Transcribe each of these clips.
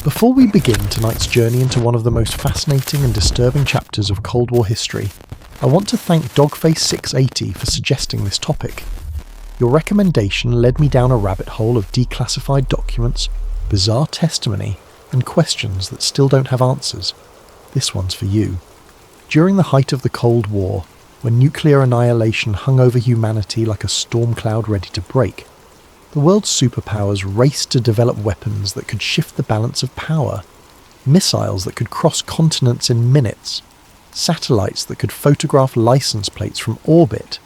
Before we begin tonight's journey into one of the most fascinating and disturbing chapters of Cold War history, I want to thank Dogface680 for suggesting this topic. Your recommendation led me down a rabbit hole of declassified documents, bizarre testimony, and questions that still don't have answers. This one's for you. During the height of the Cold War, when nuclear annihilation hung over humanity like a storm cloud ready to break, the world's superpowers raced to develop weapons that could shift the balance of power, missiles that could cross continents in minutes, satellites that could photograph license plates from orbit,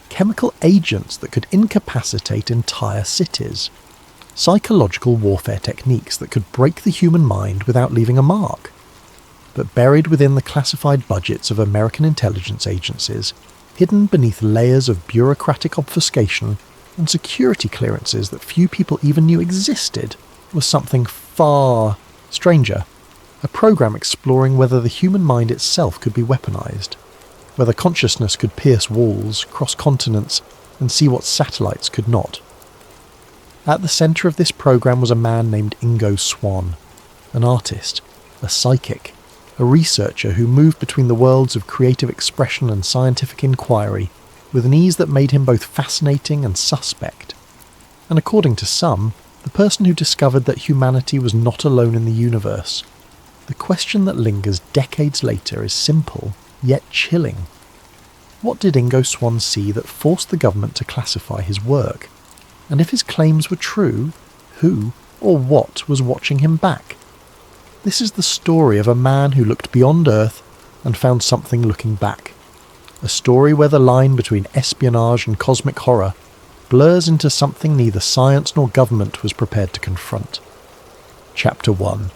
chemical agents that could incapacitate entire cities, psychological warfare techniques that could break the human mind without leaving a mark. But buried within the classified budgets of American intelligence agencies, hidden beneath layers of bureaucratic obfuscation and security clearances that few people even knew existed, was something far stranger. A program exploring whether the human mind itself could be weaponized, whether consciousness could pierce walls, cross continents, and see what satellites could not. At the centre of this program was a man named Ingo Swann, an artist, a psychic, a researcher who moved between the worlds of creative expression and scientific inquiry with an ease that made him both fascinating and suspect. And according to some, the person who discovered that humanity was not alone in the universe. The question that lingers decades later is simple, yet chilling. What did Ingo Swann see that forced the government to classify his work? And if his claims were true, who or what was watching him back? This is the story of a man who looked beyond Earth and found something looking back. A story where the line between espionage and cosmic horror blurs into something neither science nor government was prepared to confront. Chapter 1.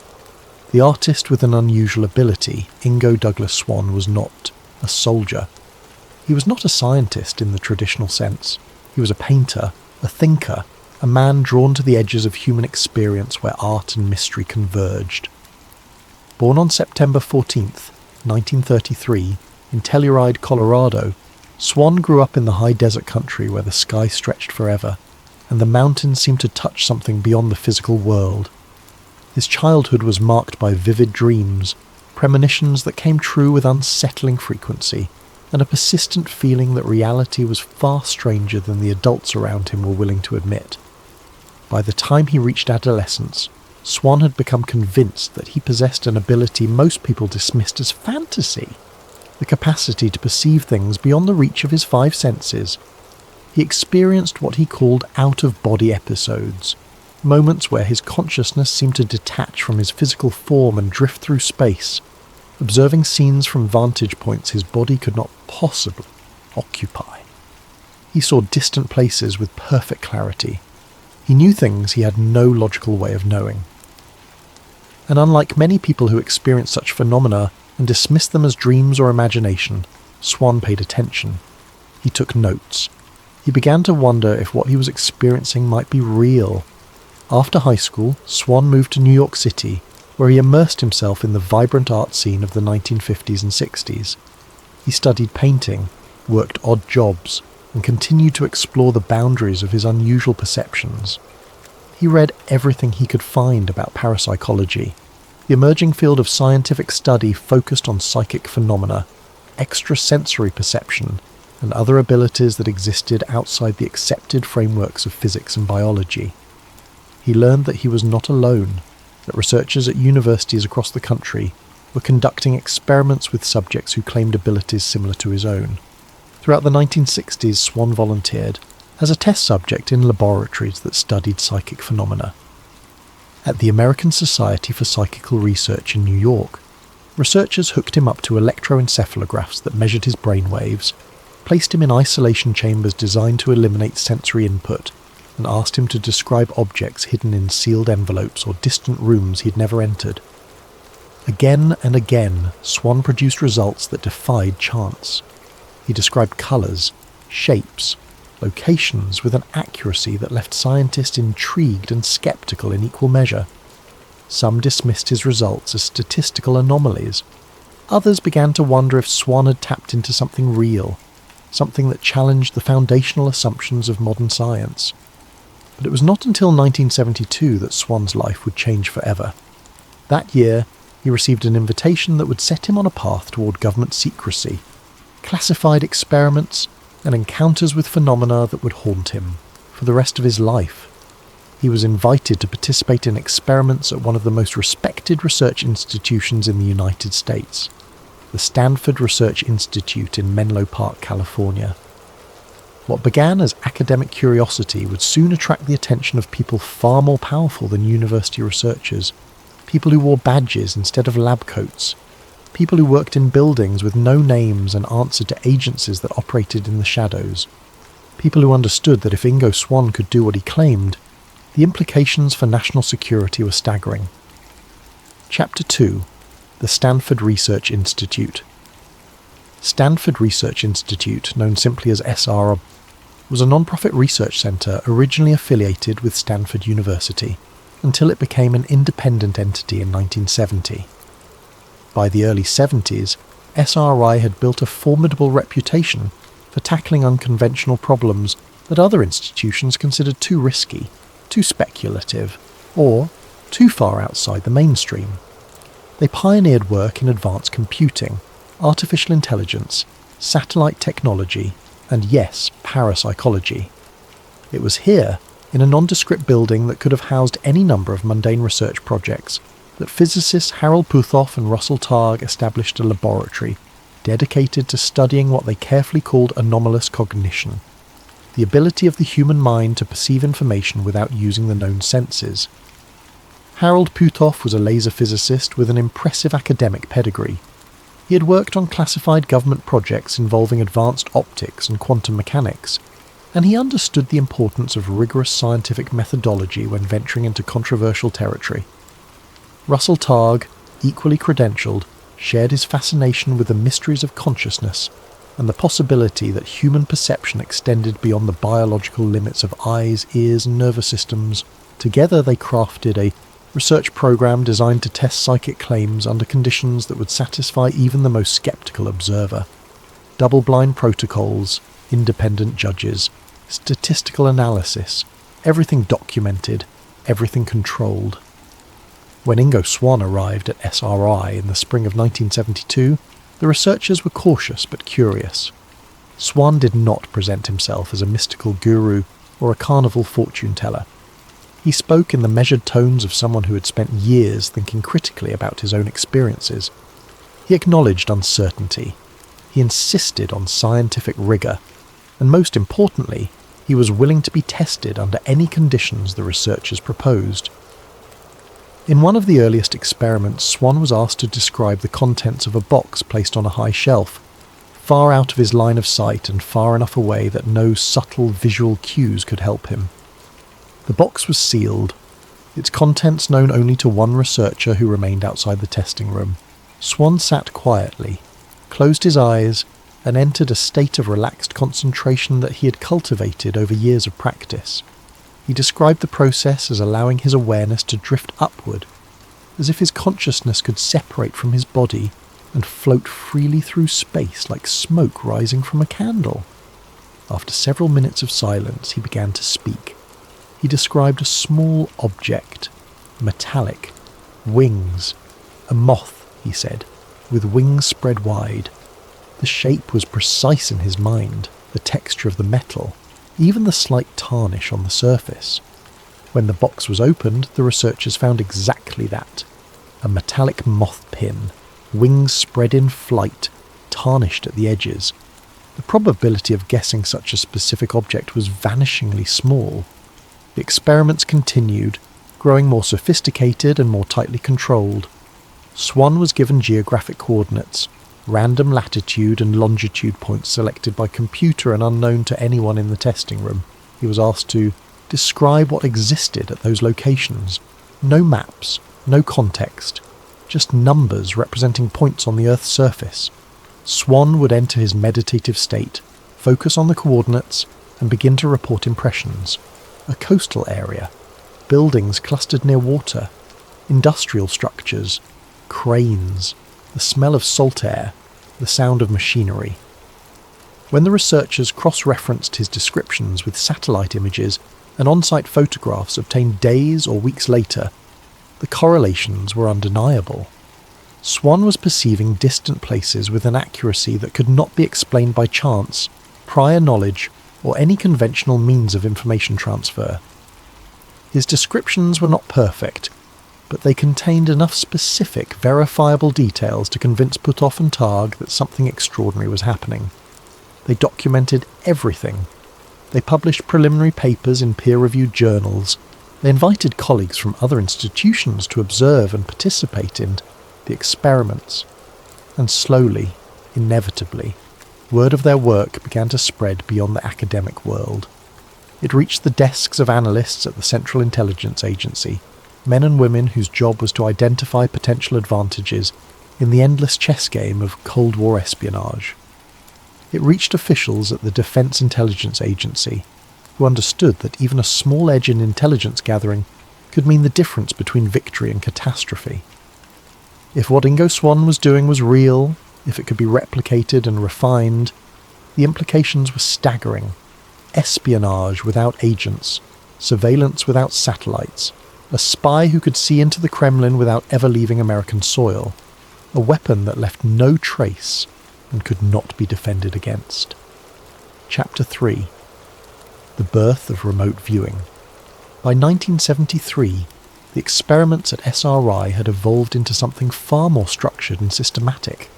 The artist with an unusual ability, Ingo Douglas Swann, was not a soldier. He was not a scientist in the traditional sense. He was a painter, a thinker, a man drawn to the edges of human experience where art and mystery converged. Born on September 14th, 1933, in Telluride, Colorado, Swann grew up in the high desert country where the sky stretched forever, and the mountains seemed to touch something beyond the physical world. His childhood was marked by vivid dreams, premonitions that came true with unsettling frequency, and a persistent feeling that reality was far stranger than the adults around him were willing to admit. By the time he reached adolescence, Swann had become convinced that he possessed an ability most people dismissed as fantasy, the capacity to perceive things beyond the reach of his five senses. He experienced what he called out-of-body episodes, moments where his consciousness seemed to detach from his physical form and drift through space, observing scenes from vantage points his body could not possibly occupy. He saw distant places with perfect clarity. He knew things he had no logical way of knowing. And unlike many people who experience such phenomena and dismissed them as dreams or imagination, Swann paid attention. He took notes. He began to wonder if what he was experiencing might be real. After high school, Swann moved to New York City, where he immersed himself in the vibrant art scene of the 1950s and 60s. He studied painting, worked odd jobs, and continued to explore the boundaries of his unusual perceptions. He read everything he could find about parapsychology, the emerging field of scientific study focused on psychic phenomena, extrasensory perception, and other abilities that existed outside the accepted frameworks of physics and biology. He learned that he was not alone, that researchers at universities across the country were conducting experiments with subjects who claimed abilities similar to his own. Throughout the 1960s, Swann volunteered as a test subject in laboratories that studied psychic phenomena. At the American Society for Psychical Research in New York, researchers hooked him up to electroencephalographs that measured his brainwaves, placed him in isolation chambers designed to eliminate sensory input, and asked him to describe objects hidden in sealed envelopes or distant rooms he'd never entered. Again and again, Swann produced results that defied chance. He described colours, shapes, locations with an accuracy that left scientists intrigued and sceptical in equal measure. Some dismissed his results as statistical anomalies. Others began to wonder if Swann had tapped into something real, something that challenged the foundational assumptions of modern science. But it was not until 1972 that Swann's life would change forever. That year, he received an invitation that would set him on a path toward government secrecy, classified experiments, and encounters with phenomena that would haunt him for the rest of his life. He was invited to participate in experiments at one of the most respected research institutions in the United States, the Stanford Research Institute in Menlo Park, California. What began as academic curiosity would soon attract the attention of people far more powerful than university researchers, people who wore badges instead of lab coats, people who worked in buildings with no names and answered to agencies that operated in the shadows, people who understood that if Ingo Swann could do what he claimed, the implications for national security were staggering. Chapter 2. The Stanford Research Institute. Stanford Research Institute, known simply as SR, was a non-profit research centre originally affiliated with Stanford University, until it became an independent entity in 1970. By the early 70s, SRI had built a formidable reputation for tackling unconventional problems that other institutions considered too risky, too speculative, or too far outside the mainstream. They pioneered work in advanced computing, artificial intelligence, satellite technology, and yes, parapsychology. It was here, in a nondescript building that could have housed any number of mundane research projects, that physicists Harold Puthoff and Russell Targ established a laboratory dedicated to studying what they carefully called anomalous cognition, the ability of the human mind to perceive information without using the known senses. Harold Puthoff was a laser physicist with an impressive academic pedigree. He had worked on classified government projects involving advanced optics and quantum mechanics, and he understood the importance of rigorous scientific methodology when venturing into controversial territory. Russell Targ, equally credentialed, shared his fascination with the mysteries of consciousness and the possibility that human perception extended beyond the biological limits of eyes, ears, and nervous systems. Together they crafted a research program designed to test psychic claims under conditions that would satisfy even the most skeptical observer. Double-blind protocols, independent judges, statistical analysis, everything documented, everything controlled. When Ingo Swann arrived at SRI in the spring of 1972, the researchers were cautious but curious. Swann did not present himself as a mystical guru or a carnival fortune-teller. He spoke in the measured tones of someone who had spent years thinking critically about his own experiences. He acknowledged uncertainty. He insisted on scientific rigour. And most importantly, he was willing to be tested under any conditions the researchers proposed. In one of the earliest experiments, Swann was asked to describe the contents of a box placed on a high shelf, far out of his line of sight and far enough away that no subtle visual cues could help him. The box was sealed, its contents known only to one researcher who remained outside the testing room. Swann sat quietly, closed his eyes, and entered a state of relaxed concentration that he had cultivated over years of practice. He described the process as allowing his awareness to drift upward, as if his consciousness could separate from his body and float freely through space like smoke rising from a candle. After several minutes of silence, he began to speak. He described a small object, metallic, wings, a moth, he said, with wings spread wide. The shape was precise in his mind, the texture of the metal, even the slight tarnish on the surface. When the box was opened, the researchers found exactly that. A metallic moth pin, wings spread in flight, tarnished at the edges. The probability of guessing such a specific object was vanishingly small. The experiments continued, growing more sophisticated and more tightly controlled. Swann was given geographic coordinates, random latitude and longitude points selected by computer and unknown to anyone in the testing room. He was asked to describe what existed at those locations. No maps, no context, just numbers representing points on the Earth's surface. Swann would enter his meditative state, focus on the coordinates, and begin to report impressions. A coastal area, buildings clustered near water, industrial structures, cranes, the smell of salt air, the sound of machinery. When the researchers cross-referenced his descriptions with satellite images and on-site photographs obtained days or weeks later, the correlations were undeniable. Swann was perceiving distant places with an accuracy that could not be explained by chance, prior knowledge, or any conventional means of information transfer. His descriptions were not perfect, but they contained enough specific, verifiable details to convince Puthoff and Targ that something extraordinary was happening. They documented everything. They published preliminary papers in peer-reviewed journals. They invited colleagues from other institutions to observe and participate in the experiments. And slowly, inevitably, word of their work began to spread beyond the academic world. It reached the desks of analysts at the Central Intelligence Agency, men and women whose job was to identify potential advantages in the endless chess game of Cold War espionage. It reached officials at the Defense Intelligence Agency, who understood that even a small edge in intelligence gathering could mean the difference between victory and catastrophe. If what Ingo Swann was doing was real, if it could be replicated and refined, the implications were staggering. Espionage without agents, surveillance without satellites, a spy who could see into the Kremlin without ever leaving American soil, a weapon that left no trace and could not be defended against. Chapter 3. The Birth of Remote Viewing. By 1973, the experiments at SRI had evolved into something far more structured and systematic.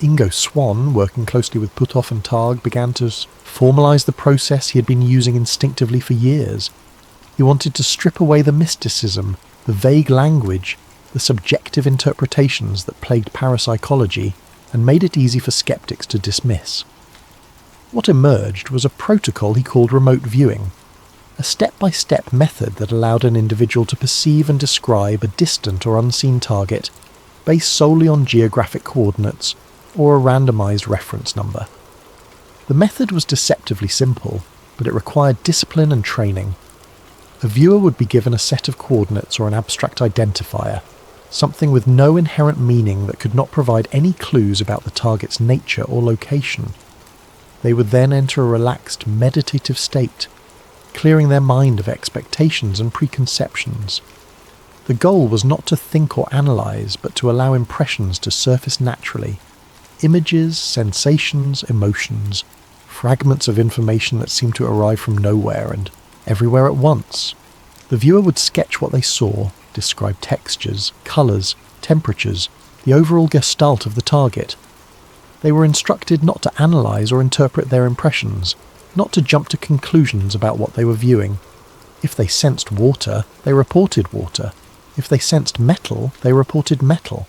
Ingo Swann, working closely with Puthoff and Targ, began to formalise the process he had been using instinctively for years. He wanted to strip away the mysticism, the vague language, the subjective interpretations that plagued parapsychology, and made it easy for skeptics to dismiss. What emerged was a protocol he called remote viewing, a step-by-step method that allowed an individual to perceive and describe a distant or unseen target based solely on geographic coordinates or a randomized reference number. The method was deceptively simple, but it required discipline and training. A viewer would be given a set of coordinates or an abstract identifier, something with no inherent meaning that could not provide any clues about the target's nature or location. They would then enter a relaxed, meditative state, clearing their mind of expectations and preconceptions. The goal was not to think or analyse, but to allow impressions to surface naturally. Images, sensations, emotions, fragments of information that seemed to arrive from nowhere and everywhere at once. The viewer would sketch what they saw, describe textures, colours, temperatures, the overall gestalt of the target. They were instructed not to analyse or interpret their impressions, not to jump to conclusions about what they were viewing. If they sensed water, they reported water. If they sensed metal, they reported metal.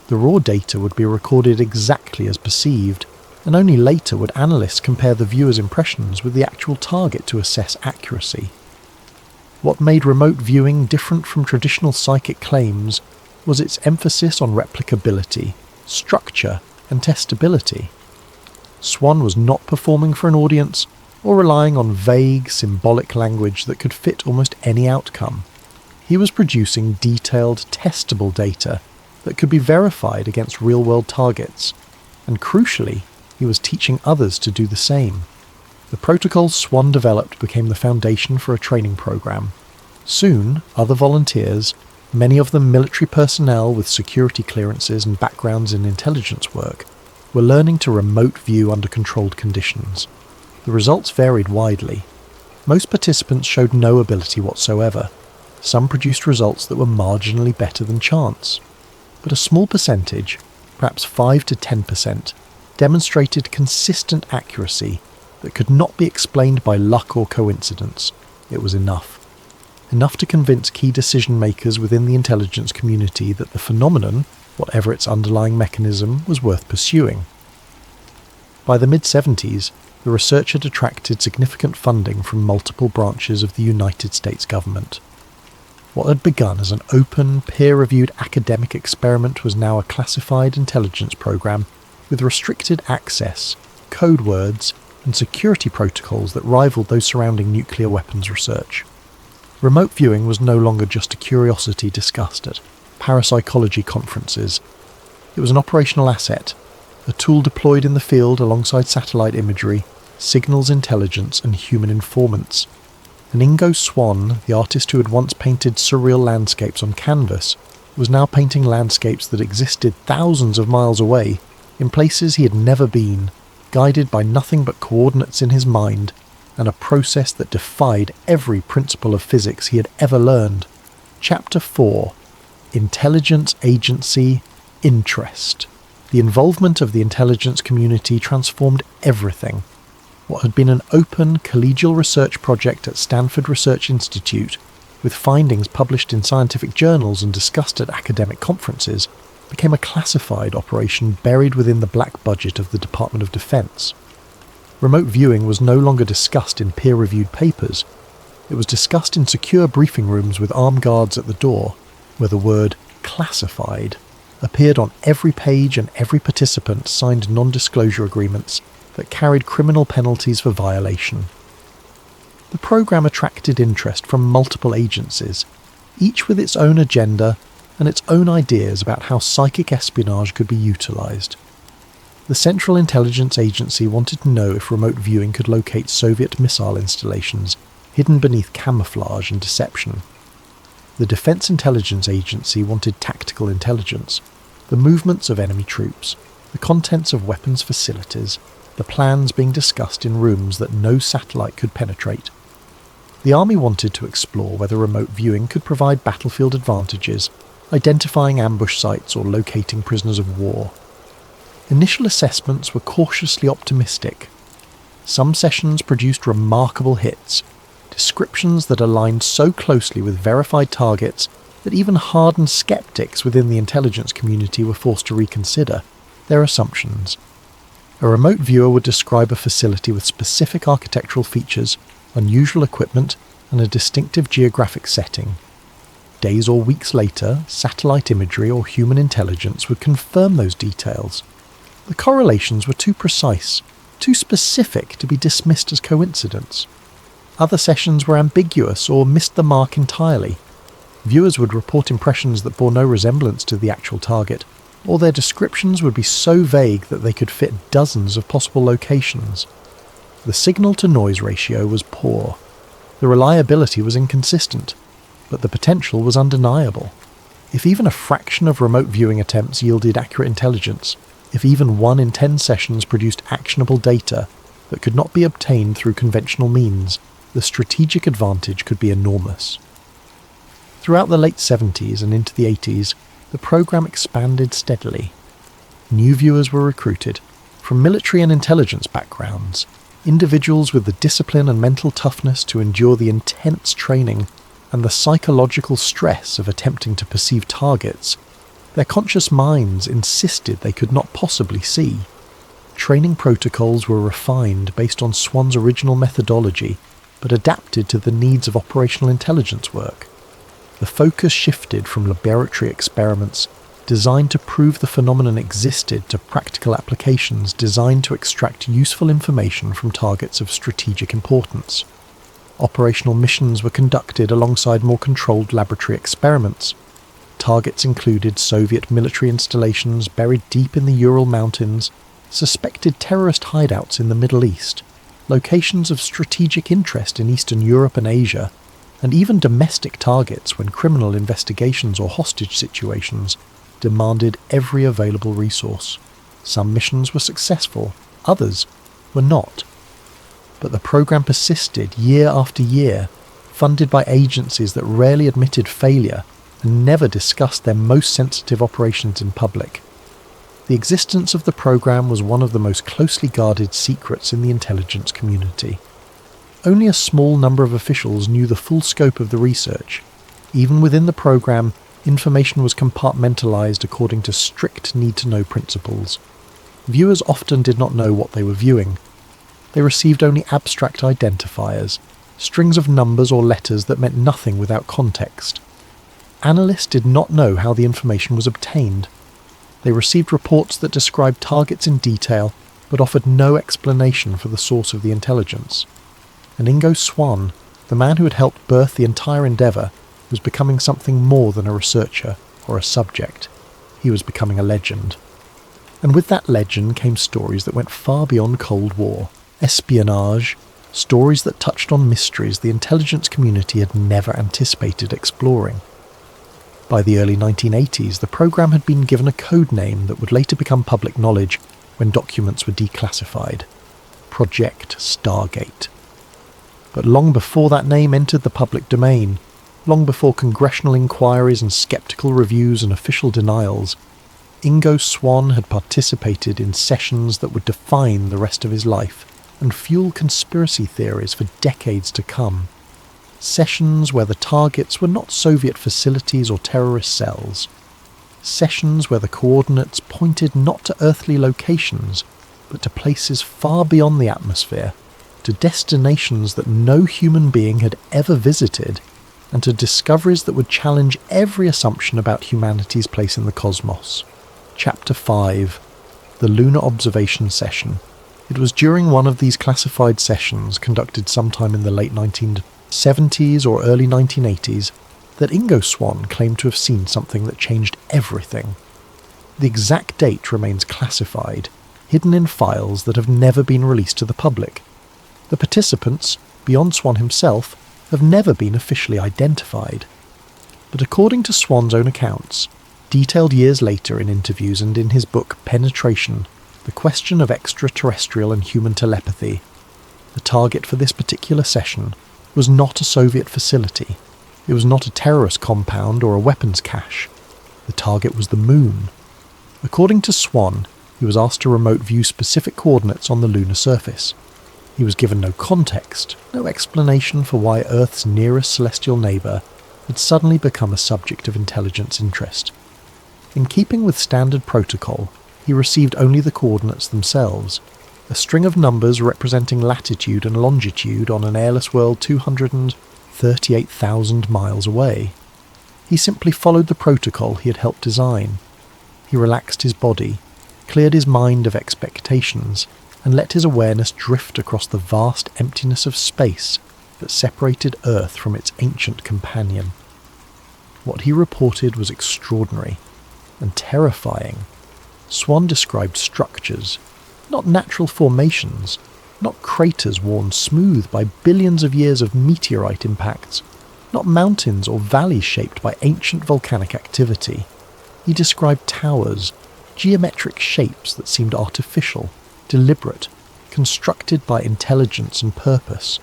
The raw data would be recorded exactly as perceived, and only later would analysts compare the viewer's impressions with the actual target to assess accuracy. What made remote viewing different from traditional psychic claims was its emphasis on replicability, structure, and testability. Swann was not performing for an audience or relying on vague, symbolic language that could fit almost any outcome. He was producing detailed, testable data that could be verified against real-world targets, and crucially, he was teaching others to do the same. The protocols Swann developed became the foundation for a training program. Soon, other volunteers, many of them military personnel with security clearances and backgrounds in intelligence work, were learning to remote view under controlled conditions. The results varied widely. Most participants showed no ability whatsoever. Some produced results that were marginally better than chance. But a small percentage, perhaps 5 to 10%, demonstrated consistent accuracy that could not be explained by luck or coincidence. It was enough. Enough to convince key decision-makers within the intelligence community that the phenomenon, whatever its underlying mechanism, was worth pursuing. By the mid-70s, the research had attracted significant funding from multiple branches of the United States government. What had begun as an open, peer-reviewed academic experiment was now a classified intelligence program with restricted access, code words, and security protocols that rivaled those surrounding nuclear weapons research. Remote viewing was no longer just a curiosity discussed at parapsychology conferences. It was an operational asset, a tool deployed in the field alongside satellite imagery, signals intelligence, and human informants. and Ingo Swann, the artist who had once painted surreal landscapes on canvas, was now painting landscapes that existed thousands of miles away, in places he had never been, guided by nothing but coordinates in his mind, and a process that defied every principle of physics he had ever learned. Chapter 4: Intelligence, Agency, Interest. The involvement of the intelligence community transformed everything. What had been an open, collegial research project at Stanford Research Institute, with findings published in scientific journals and discussed at academic conferences, became a classified operation buried within the black budget of the Department of Defense. Remote viewing was no longer discussed in peer-reviewed papers. It was discussed in secure briefing rooms with armed guards at the door, where the word classified appeared on every page, and every participant signed non-disclosure agreements that carried criminal penalties for violation. The program attracted interest from multiple agencies, each with its own agenda and its own ideas about how psychic espionage could be utilised. The Central Intelligence Agency wanted to know if remote viewing could locate Soviet missile installations hidden beneath camouflage and deception. The Defense Intelligence Agency wanted tactical intelligence, the movements of enemy troops, the contents of weapons facilities, the plans being discussed in rooms that no satellite could penetrate. The Army wanted to explore whether remote viewing could provide battlefield advantages, identifying ambush sites or locating prisoners of war. Initial assessments were cautiously optimistic. Some sessions produced remarkable hits, descriptions that aligned so closely with verified targets that even hardened skeptics within the intelligence community were forced to reconsider their assumptions. A remote viewer would describe a facility with specific architectural features, unusual equipment, and a distinctive geographic setting. Days or weeks later, satellite imagery or human intelligence would confirm those details. The correlations were too precise, too specific to be dismissed as coincidence. Other sessions were ambiguous or missed the mark entirely. Viewers would report impressions that bore no resemblance to the actual target, or their descriptions would be so vague that they could fit dozens of possible locations. The signal-to-noise ratio was poor. The reliability was inconsistent, but the potential was undeniable. If even a fraction of remote viewing attempts yielded accurate intelligence, if even 1 in 10 sessions produced actionable data that could not be obtained through conventional means, the strategic advantage could be enormous. Throughout the late 70s and into the 80s, the program expanded steadily. New viewers were recruited, from military and intelligence backgrounds, individuals with the discipline and mental toughness to endure the intense training and the psychological stress of attempting to perceive targets. Their conscious minds insisted they could not possibly see. Training protocols were refined based on Swann's original methodology, but adapted to the needs of operational intelligence work. The focus shifted from laboratory experiments designed to prove the phenomenon existed to practical applications designed to extract useful information from targets of strategic importance. Operational missions were conducted alongside more controlled laboratory experiments. Targets included Soviet military installations buried deep in the Ural Mountains, suspected terrorist hideouts in the Middle East, locations of strategic interest in Eastern Europe and Asia, and even domestic targets when criminal investigations or hostage situations demanded every available resource. Some missions were successful, others were not. But the program persisted year after year, funded by agencies that rarely admitted failure and never discussed their most sensitive operations in public. The existence of the program was one of the most closely guarded secrets in the intelligence community. Only a small number of officials knew the full scope of the research. Even within the program, information was compartmentalized according to strict need-to-know principles. Viewers often did not know what they were viewing. They received only abstract identifiers, strings of numbers or letters that meant nothing without context. Analysts did not know how the information was obtained. They received reports that described targets in detail, but offered no explanation for the source of the intelligence. And Ingo Swann, the man who had helped birth the entire endeavour, was becoming something more than a researcher or a subject. He was becoming a legend. And with that legend came stories that went far beyond Cold War. Espionage, stories that touched on mysteries the intelligence community had never anticipated exploring. By the early 1980s, the program had been given a code name that would later become public knowledge when documents were declassified: Project Stargate. But long before that name entered the public domain, long before congressional inquiries and skeptical reviews and official denials, Ingo Swann had participated in sessions that would define the rest of his life and fuel conspiracy theories for decades to come. Sessions where the targets were not Soviet facilities or terrorist cells. Sessions where the coordinates pointed not to earthly locations, but to places far beyond the atmosphere, to destinations that no human being had ever visited, and to discoveries that would challenge every assumption about humanity's place in the cosmos. Chapter 5. The Lunar Observation Session. It was during one of these classified sessions, conducted sometime in the late 1970s or early 1980s, that Ingo Swann claimed to have seen something that changed everything. The exact date remains classified, hidden in files that have never been released to the public. The participants, beyond Swann himself, have never been officially identified. But according to Swann's own accounts, detailed years later in interviews and in his book Penetration, The Question of Extraterrestrial and Human Telepathy, the target for this particular session was not a Soviet facility. It was not a terrorist compound or a weapons cache. The target was the moon. According to Swann, he was asked to remote view specific coordinates on the lunar surface. He was given no context, no explanation for why Earth's nearest celestial neighbour had suddenly become a subject of intelligence interest. In keeping with standard protocol, he received only the coordinates themselves, a string of numbers representing latitude and longitude on an airless world 238,000 miles away. He simply followed the protocol he had helped design. He relaxed his body, cleared his mind of expectations, and let his awareness drift across the vast emptiness of space that separated Earth from its ancient companion. What he reported was extraordinary and terrifying. Swann described structures, not natural formations, not craters worn smooth by billions of years of meteorite impacts, not mountains or valleys shaped by ancient volcanic activity. He described towers, geometric shapes that seemed artificial, deliberate, constructed by intelligence and purpose.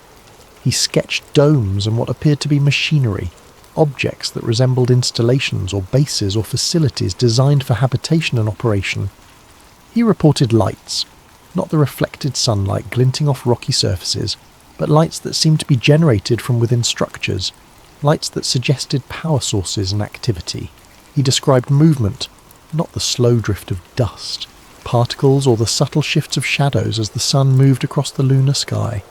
He sketched domes and what appeared to be machinery, objects that resembled installations or bases or facilities designed for habitation and operation. He reported lights, not the reflected sunlight glinting off rocky surfaces, but lights that seemed to be generated from within structures, lights that suggested power sources and activity. He described movement, not the slow drift of dust, particles or the subtle shifts of shadows as the sun moved across the lunar sky.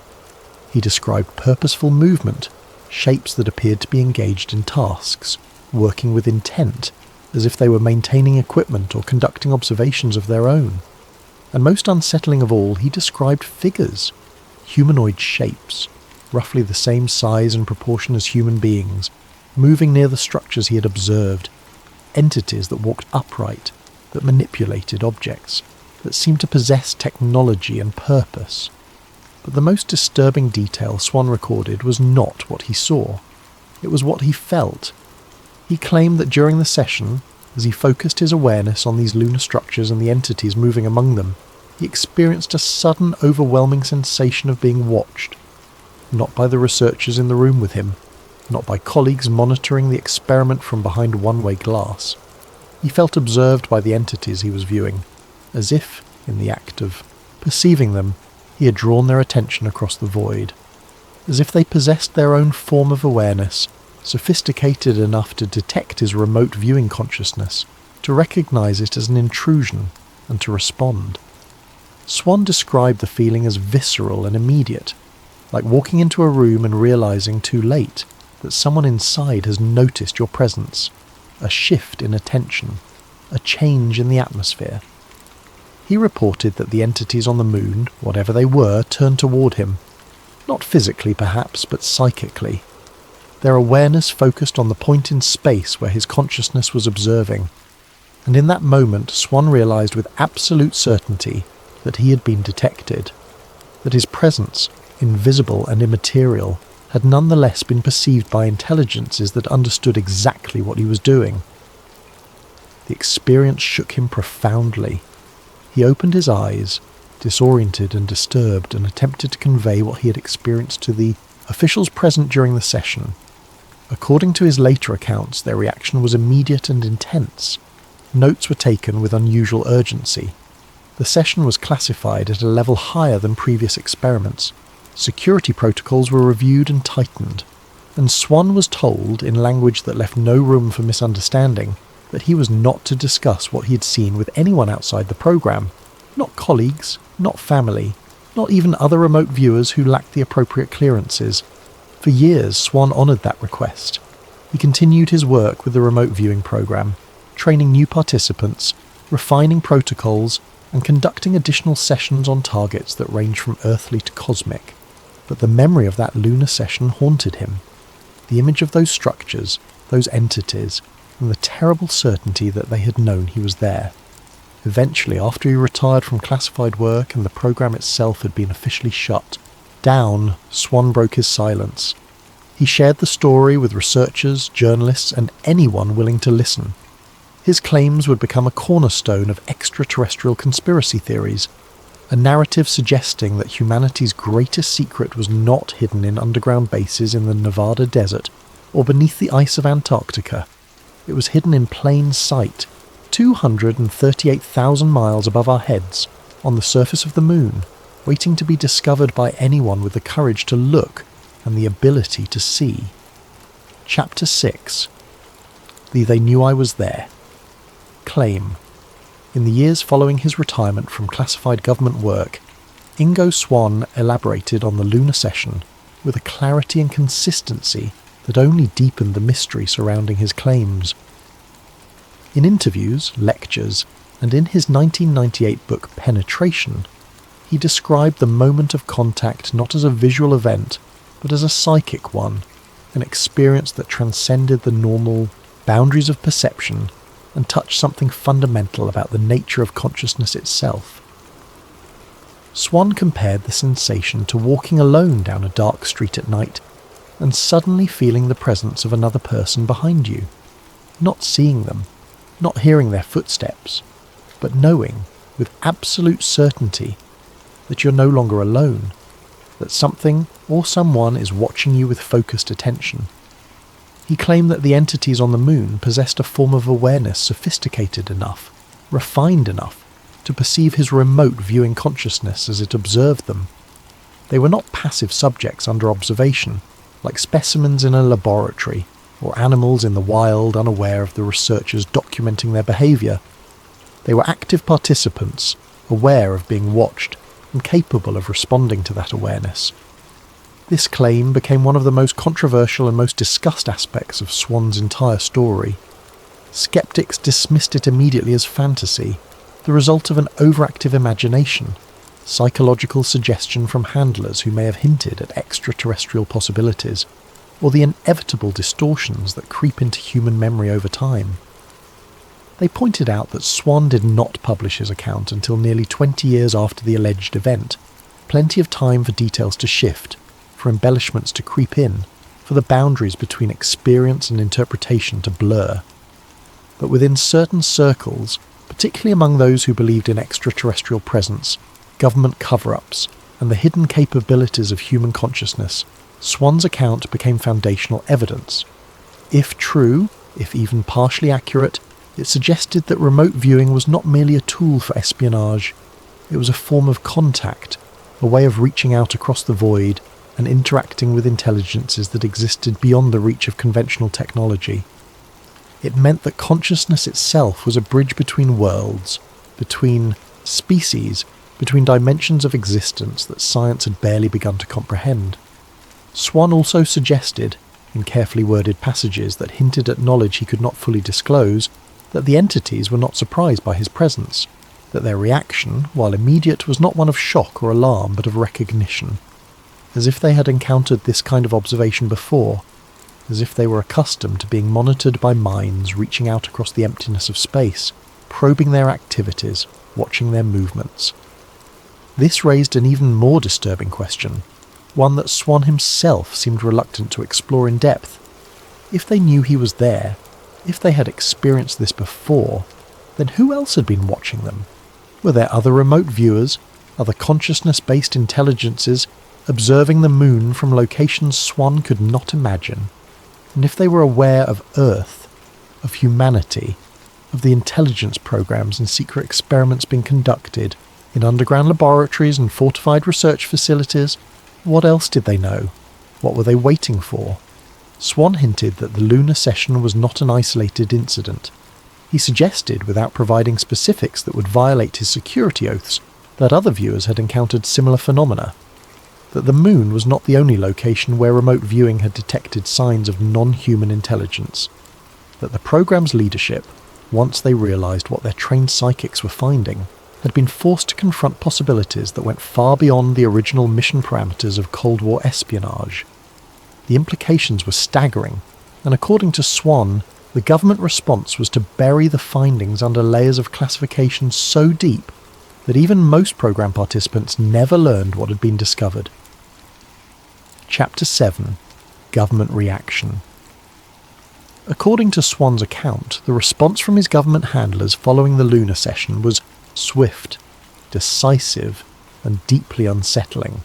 He described purposeful movement, shapes that appeared to be engaged in tasks, working with intent, as if they were maintaining equipment or conducting observations of their own. And most unsettling of all, he described figures, humanoid shapes, roughly the same size and proportion as human beings, moving near the structures he had observed, entities that walked upright, that manipulated objects, that seemed to possess technology and purpose. But the most disturbing detail Swann recorded was not what he saw. It was what he felt. He claimed that during the session, as he focused his awareness on these lunar structures and the entities moving among them, he experienced a sudden, overwhelming sensation of being watched. Not by the researchers in the room with him, not by colleagues monitoring the experiment from behind one-way glass. He felt observed by the entities he was viewing, as if, in the act of perceiving them, he had drawn their attention across the void, as if they possessed their own form of awareness, sophisticated enough to detect his remote viewing consciousness, to recognize it as an intrusion, and to respond. Swann described the feeling as visceral and immediate, like walking into a room and realizing too late that someone inside has noticed your presence, a shift in attention, a change in the atmosphere. He reported that the entities on the moon, whatever they were, turned toward him. Not physically perhaps, but psychically. Their awareness focused on the point in space where his consciousness was observing. And in that moment, Swann realized with absolute certainty that he had been detected, that his presence, invisible and immaterial, had nonetheless been perceived by intelligences that understood exactly what he was doing. The experience shook him profoundly. He opened his eyes, disoriented and disturbed, and attempted to convey what he had experienced to the officials present during the session. According to his later accounts, their reaction was immediate and intense. Notes were taken with unusual urgency. The session was classified at a level higher than previous experiments. Security protocols were reviewed and tightened, and Swann was told, in language that left no room for misunderstanding, that he was not to discuss what he had seen with anyone outside the program. Not colleagues, not family, not even other remote viewers who lacked the appropriate clearances. For years, Swann honoured that request. He continued his work with the remote viewing program, training new participants, refining protocols, and conducting additional sessions on targets that range from earthly to cosmic. But the memory of that lunar session haunted him. The image of those structures, those entities, and the terrible certainty that they had known he was there. Eventually, after he retired from classified work and the program itself had been officially shut down, Swann broke his silence. He shared the story with researchers, journalists, and anyone willing to listen. His claims would become a cornerstone of extraterrestrial conspiracy theories, a narrative suggesting that humanity's greatest secret was not hidden in underground bases in the Nevada desert or beneath the ice of Antarctica. It was hidden in plain sight, 238,000 miles above our heads, on the surface of the moon, waiting to be discovered by anyone with the courage to look and the ability to see. Chapter 6. They Knew I Was There. Claim. In the years following his retirement from classified government work, Ingo Swann elaborated on the lunar session with a clarity and consistency that only deepened the mystery surrounding his claims. In interviews, lectures, and in his 1998 book Penetration, he described the moment of contact not as a visual event, but as a psychic one, an experience that transcended the normal boundaries of perception and touched something fundamental about the nature of consciousness itself. Swann compared the sensation to walking alone down a dark street at night and suddenly feeling the presence of another person behind you, not seeing them, not hearing their footsteps, but knowing with absolute certainty that you're no longer alone, that something or someone is watching you with focused attention. He claimed that the entities on the moon possessed a form of awareness sophisticated enough, refined enough, to perceive his remote viewing consciousness as it observed them. They were not passive subjects under observation, like specimens in a laboratory, or animals in the wild unaware of the researchers documenting their behaviour. They were active participants, aware of being watched, and capable of responding to that awareness. This claim became one of the most controversial and most discussed aspects of Swann's entire story. Skeptics dismissed it immediately as fantasy, the result of an overactive imagination, psychological suggestion from handlers who may have hinted at extraterrestrial possibilities, or the inevitable distortions that creep into human memory over time. They pointed out that Swann did not publish his account until nearly 20 years after the alleged event, plenty of time for details to shift, for embellishments to creep in, for the boundaries between experience and interpretation to blur. But within certain circles, particularly among those who believed in extraterrestrial presence, government cover-ups, and the hidden capabilities of human consciousness, Swann's account became foundational evidence. If true, if even partially accurate, it suggested that remote viewing was not merely a tool for espionage. It was a form of contact, a way of reaching out across the void and interacting with intelligences that existed beyond the reach of conventional technology. It meant that consciousness itself was a bridge between worlds, between species, between dimensions of existence that science had barely begun to comprehend. Swann also suggested, in carefully worded passages that hinted at knowledge he could not fully disclose, that the entities were not surprised by his presence, that their reaction, while immediate, was not one of shock or alarm but of recognition, as if they had encountered this kind of observation before, as if they were accustomed to being monitored by minds reaching out across the emptiness of space, probing their activities, watching their movements. This raised an even more disturbing question. one that Swann himself seemed reluctant to explore in depth. If they knew he was there, if they had experienced this before, then who else had been watching them? Were there other remote viewers, other consciousness-based intelligences, observing the moon from locations Swann could not imagine? And if they were aware of Earth, of humanity, of the intelligence programs and secret experiments being conducted in underground laboratories and fortified research facilities, what else did they know? What were they waiting for? Swann hinted that the lunar session was not an isolated incident. He suggested, without providing specifics that would violate his security oaths, that other viewers had encountered similar phenomena. That the moon was not the only location where remote viewing had detected signs of non-human intelligence. That the program's leadership, once they realised what their trained psychics were finding, had been forced to confront possibilities that went far beyond the original mission parameters of Cold War espionage. The implications were staggering, and according to Swann, the government response was to bury the findings under layers of classification so deep that even most program participants never learned what had been discovered. Chapter 7. Government Reaction. According to Swann's account, the response from his government handlers following the lunar session was swift, decisive, and deeply unsettling.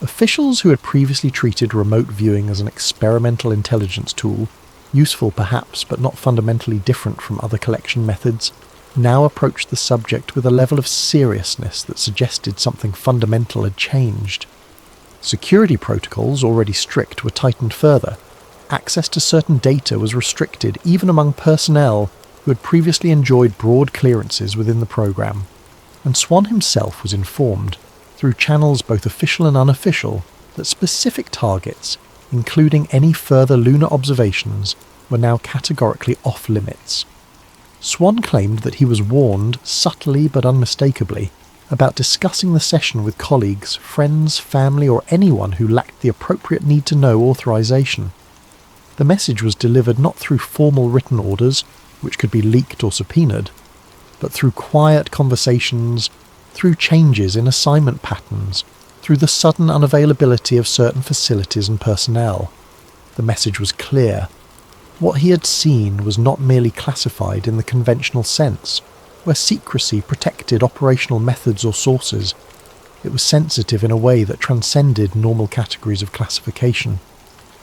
Officials who had previously treated remote viewing as an experimental intelligence tool, useful perhaps but not fundamentally different from other collection methods, now approached the subject with a level of seriousness that suggested something fundamental had changed. Security protocols, already strict, were tightened further. Access to certain data was restricted even among personnel who had previously enjoyed broad clearances within the program. And Swann himself was informed, through channels both official and unofficial, that specific targets, including any further lunar observations, were now categorically off-limits. Swann claimed that he was warned, subtly but unmistakably, about discussing the session with colleagues, friends, family, or anyone who lacked the appropriate need-to-know authorization. The message was delivered not through formal written orders, which could be leaked or subpoenaed, but through quiet conversations, through changes in assignment patterns, through the sudden unavailability of certain facilities and personnel. The message was clear. What he had seen was not merely classified in the conventional sense, where secrecy protected operational methods or sources. It was sensitive in a way that transcended normal categories of classification.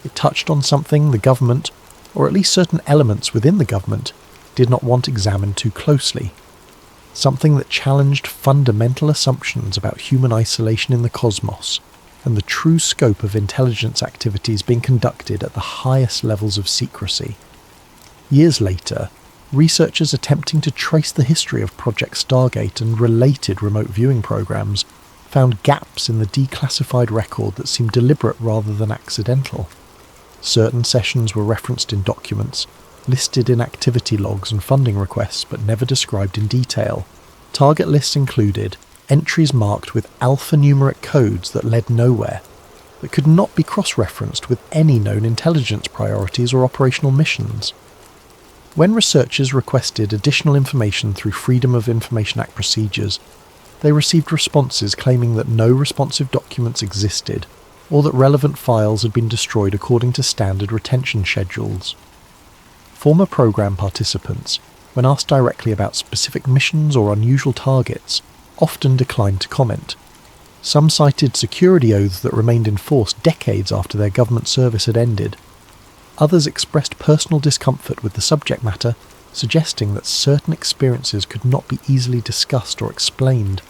It touched on something the government, or at least certain elements within the government, did not want examined too closely. Something that challenged fundamental assumptions about human isolation in the cosmos, and the true scope of intelligence activities being conducted at the highest levels of secrecy. Years later, researchers attempting to trace the history of Project Stargate and related remote viewing programs found gaps in the declassified record that seemed deliberate rather than accidental. Certain sessions were referenced in documents, listed in activity logs and funding requests but never described in detail. Target lists included entries marked with alphanumeric codes that led nowhere, that could not be cross-referenced with any known intelligence priorities or operational missions. When researchers requested additional information through Freedom of Information Act procedures, they received responses claiming that no responsive documents existed, or that relevant files had been destroyed according to standard retention schedules. Former program participants, when asked directly about specific missions or unusual targets, often declined to comment. Some cited security oaths that remained in force decades after their government service had ended. Others expressed personal discomfort with the subject matter, suggesting that certain experiences could not be easily discussed or explained.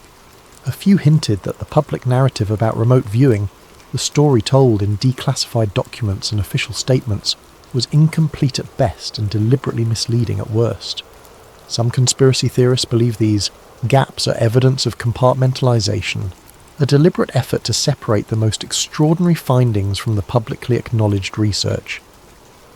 A few hinted that the public narrative about remote viewing, the story told in declassified documents and official statements, was incomplete at best and deliberately misleading at worst. Some conspiracy theorists believe these gaps are evidence of compartmentalization, a deliberate effort to separate the most extraordinary findings from the publicly acknowledged research.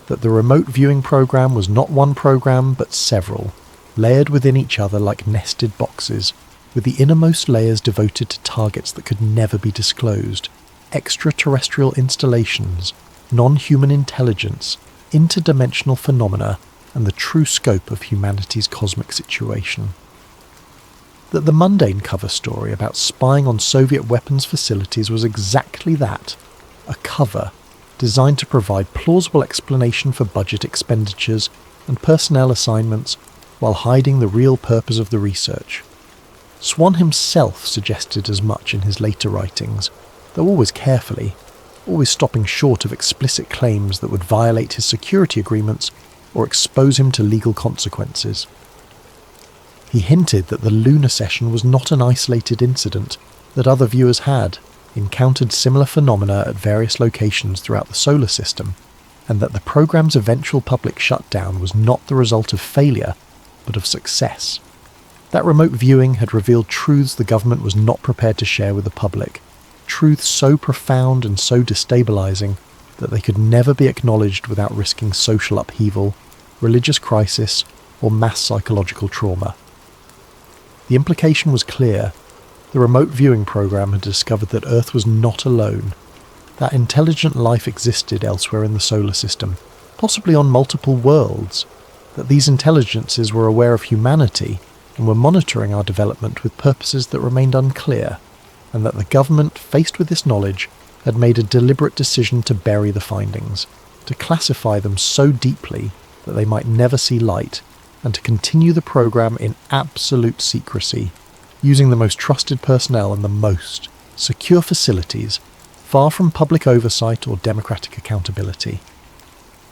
That the remote viewing program was not one program but several, layered within each other like nested boxes, with the innermost layers devoted to targets that could never be disclosed, extraterrestrial installations, non-human intelligence, interdimensional phenomena, and the true scope of humanity's cosmic situation. that the mundane cover story about spying on Soviet weapons facilities was exactly that, a cover designed to provide plausible explanation for budget expenditures and personnel assignments while hiding the real purpose of the research. Swann himself suggested as much in his later writings, though always carefully, always stopping short of explicit claims that would violate his security agreements or expose him to legal consequences. He hinted that the lunar session was not an isolated incident, that other viewers had encountered similar phenomena at various locations throughout the solar system, and that the programme's eventual public shutdown was not the result of failure, but of success. That remote viewing had revealed truths the government was not prepared to share with the public, truths so profound and so destabilising that they could never be acknowledged without risking social upheaval, religious crisis, or mass psychological trauma. The implication was clear. The remote viewing program had discovered that Earth was not alone, that intelligent life existed elsewhere in the solar system, possibly on multiple worlds, that these intelligences were aware of humanity and were monitoring our development with purposes that remained unclear, and that the government, faced with this knowledge, had made a deliberate decision to bury the findings, to classify them so deeply that they might never see light, and to continue the program in absolute secrecy, using the most trusted personnel and the most secure facilities, far from public oversight or democratic accountability.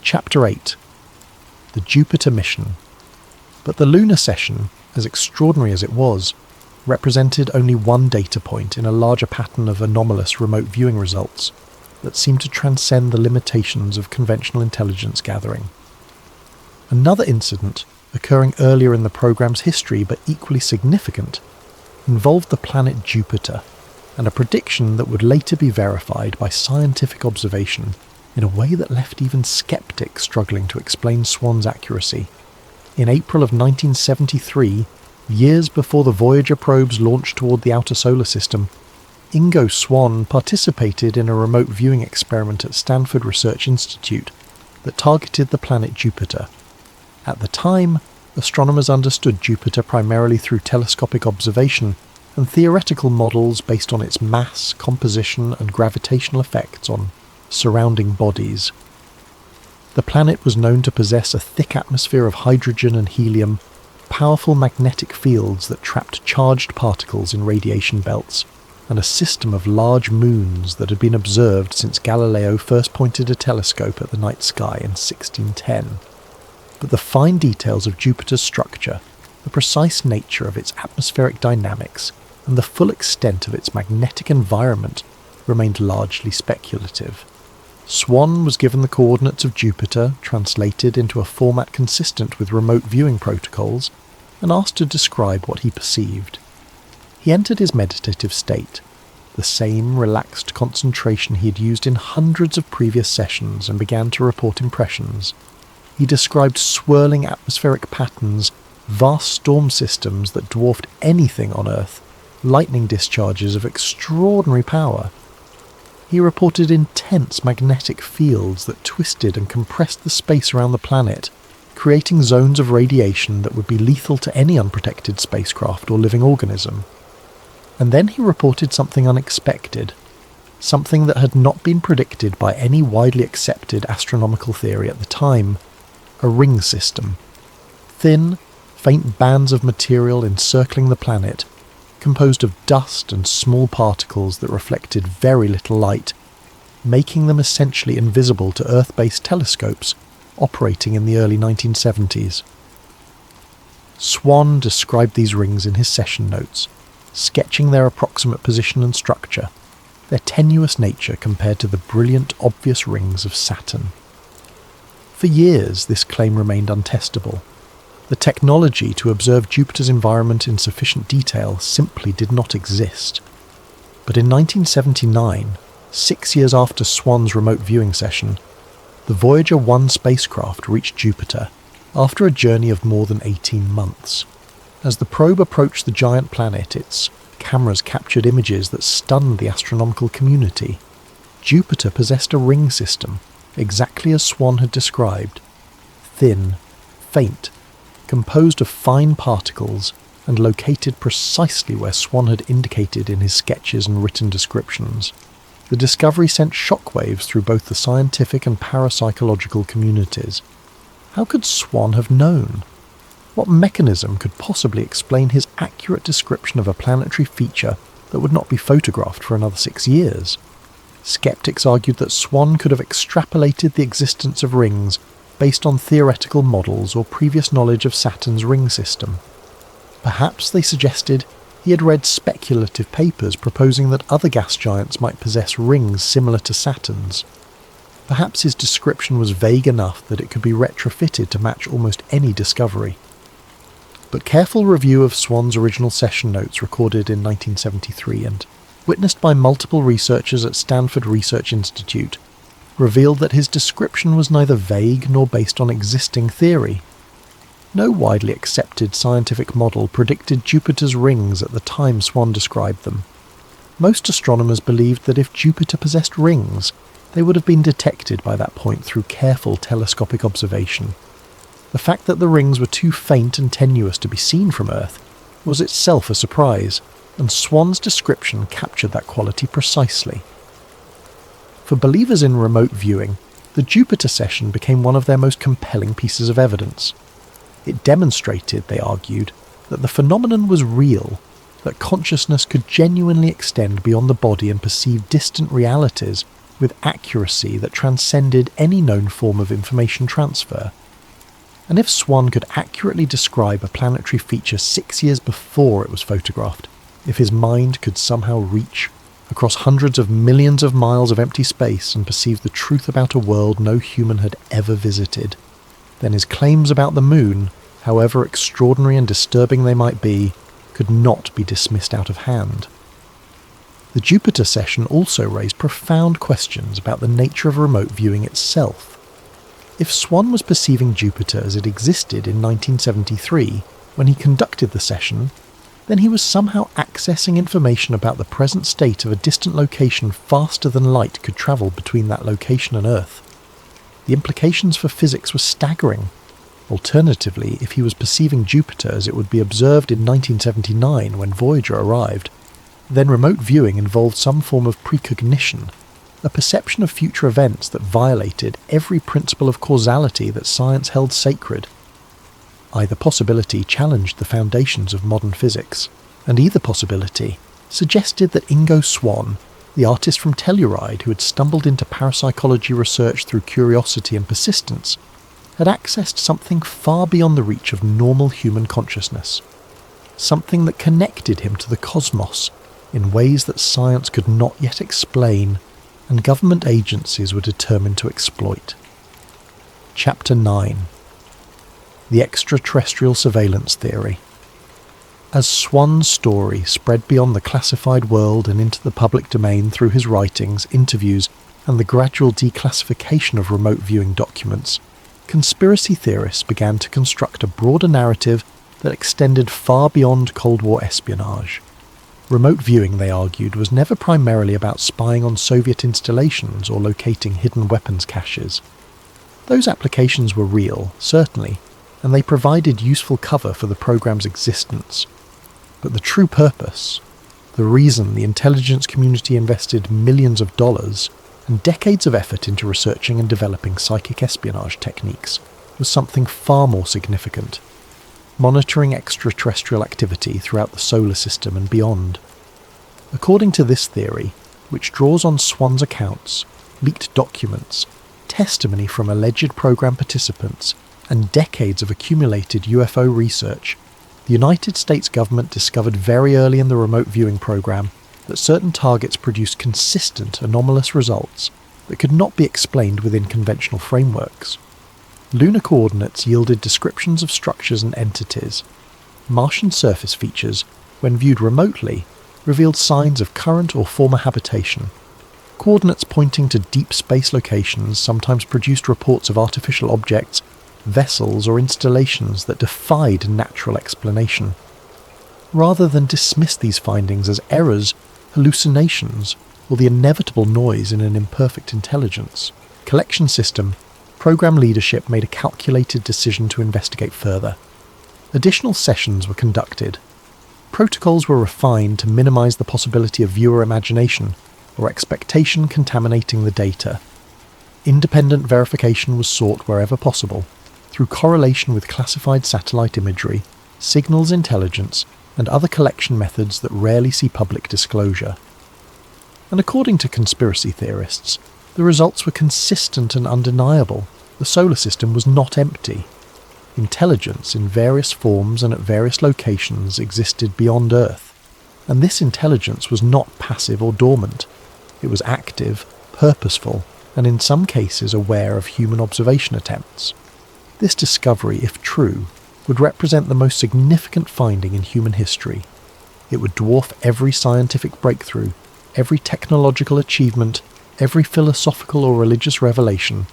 Chapter 8. The Jupiter Mission. But the lunar session, as extraordinary as it was, represented only one data point in a larger pattern of anomalous remote viewing results that seemed to transcend the limitations of conventional intelligence gathering. Another incident, occurring earlier in the program's history but equally significant, involved the planet Jupiter, and a prediction that would later be verified by scientific observation in a way that left even skeptics struggling to explain Swann's accuracy. In April of 1973, years before the Voyager probes launched toward the outer solar system, Ingo Swann participated in a remote viewing experiment at Stanford Research Institute that targeted the planet Jupiter. At the time, astronomers understood Jupiter primarily through telescopic observation and theoretical models based on its mass, composition, and gravitational effects on surrounding bodies. The planet was known to possess a thick atmosphere of hydrogen and helium, powerful magnetic fields that trapped charged particles in radiation belts, and a system of large moons that had been observed since Galileo first pointed a telescope at the night sky in 1610. But the fine details of Jupiter's structure, the precise nature of its atmospheric dynamics, and the full extent of its magnetic environment remained largely speculative. Swann was given the coordinates of Jupiter, translated into a format consistent with remote viewing protocols, and asked to describe what he perceived. He entered his meditative state, the same relaxed concentration he had used in hundreds of previous sessions, and began to report impressions. He described swirling atmospheric patterns, vast storm systems that dwarfed anything on Earth, lightning discharges of extraordinary power. He reported intense magnetic fields that twisted and compressed the space around the planet, creating zones of radiation that would be lethal to any unprotected spacecraft or living organism. And then he reported something unexpected, something that had not been predicted by any widely accepted astronomical theory at the time: a ring system. Thin, faint bands of material encircling the planet, composed of dust and small particles that reflected very little light, making them essentially invisible to Earth-based telescopes operating in the early 1970s. Swann described these rings in his session notes, sketching their approximate position and structure, their tenuous nature compared to the brilliant, obvious rings of Saturn. For years, this claim remained untestable. The technology to observe Jupiter's environment in sufficient detail simply did not exist. But in 1979, 6 years after Swann's remote viewing session, the Voyager 1 spacecraft reached Jupiter after a journey of more than 18 months. As the probe approached the giant planet, its cameras captured images that stunned the astronomical community. Jupiter possessed a ring system, exactly as Swann had described: thin, faint, composed of fine particles, and located precisely where Swann had indicated in his sketches and written descriptions. The discovery sent shockwaves through both the scientific and parapsychological communities. How could Swann have known? What mechanism could possibly explain his accurate description of a planetary feature that would not be photographed for another 6 years? Skeptics argued that Swann could have extrapolated the existence of rings based on theoretical models or previous knowledge of Saturn's ring system. Perhaps, they suggested, he had read speculative papers proposing that other gas giants might possess rings similar to Saturn's. Perhaps his description was vague enough that it could be retrofitted to match almost any discovery. But careful review of Swann's original session notes recorded in 1973 and witnessed by multiple researchers at Stanford Research Institute revealed that his description was neither vague nor based on existing theory. No widely accepted scientific model predicted Jupiter's rings at the time Swann described them. Most astronomers believed that if Jupiter possessed rings, they would have been detected by that point through careful telescopic observation. The fact that the rings were too faint and tenuous to be seen from Earth was itself a surprise, and Swann's description captured that quality precisely. For believers in remote viewing, the Jupiter session became one of their most compelling pieces of evidence. It demonstrated, they argued, that the phenomenon was real, that consciousness could genuinely extend beyond the body and perceive distant realities with accuracy that transcended any known form of information transfer. And if Swann could accurately describe a planetary feature 6 years before it was photographed, if his mind could somehow reach across hundreds of millions of miles of empty space and perceive the truth about a world no human had ever visited, then his claims about the moon, however extraordinary and disturbing they might be, could not be dismissed out of hand. The Jupiter session also raised profound questions about the nature of remote viewing itself. If Swann was perceiving Jupiter as it existed in 1973, when he conducted the session, then he was somehow accessing information about the present state of a distant location faster than light could travel between that location and Earth. The implications for physics were staggering. Alternatively, if he was perceiving Jupiter as it would be observed in 1979 when Voyager arrived, then remote viewing involved some form of precognition, a perception of future events that violated every principle of causality that science held sacred. Either possibility challenged the foundations of modern physics, and either possibility suggested that Ingo Swann, the artist from Telluride who had stumbled into parapsychology research through curiosity and persistence, had accessed something far beyond the reach of normal human consciousness, something that connected him to the cosmos in ways that science could not yet explain and government agencies were determined to exploit. Chapter 9. The Extraterrestrial Surveillance Theory. As Swann's story spread beyond the classified world and into the public domain through his writings, interviews, and the gradual declassification of remote viewing documents, conspiracy theorists began to construct a broader narrative that extended far beyond Cold War espionage. Remote viewing, they argued, was never primarily about spying on Soviet installations or locating hidden weapons caches. Those applications were real, certainly, and they provided useful cover for the program's existence. But the true purpose, the reason the intelligence community invested millions of dollars and decades of effort into researching and developing psychic espionage techniques, was something far more significant: monitoring extraterrestrial activity throughout the solar system and beyond. According to this theory, which draws on Swann's accounts, leaked documents, testimony from alleged program participants, and decades of accumulated UFO research, the United States government discovered very early in the remote viewing program that certain targets produced consistent anomalous results that could not be explained within conventional frameworks. Lunar coordinates yielded descriptions of structures and entities. Martian surface features, when viewed remotely, revealed signs of current or former habitation. Coordinates pointing to deep space locations sometimes produced reports of artificial objects, vessels or installations that defied natural explanation. Rather than dismiss these findings as errors, hallucinations, or the inevitable noise in an imperfect intelligence collection system, program leadership made a calculated decision to investigate further. Additional sessions were conducted, Protocols were refined to minimize the possibility of viewer imagination or expectation contaminating the data. Independent verification was sought wherever possible, through correlation with classified satellite imagery, signals intelligence, and other collection methods that rarely see public disclosure. And according to conspiracy theorists, the results were consistent and undeniable. The solar system was not empty. Intelligence in various forms and at various locations existed beyond Earth, and this intelligence was not passive or dormant. It was active, purposeful, and in some cases aware of human observation attempts. This discovery, if true, would represent the most significant finding in human history. It would dwarf every scientific breakthrough, every technological achievement, every philosophical or religious revelation,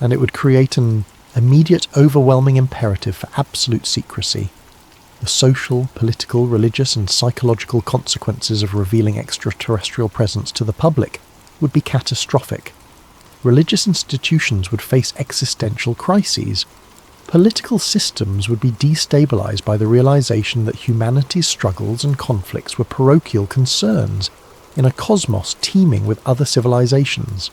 and it would create an immediate, overwhelming imperative for absolute secrecy. The social, political, religious, and psychological consequences of revealing extraterrestrial presence to the public would be catastrophic. Religious institutions would face existential crises. Political systems would be destabilized by the realization that humanity's struggles and conflicts were parochial concerns in a cosmos teeming with other civilizations.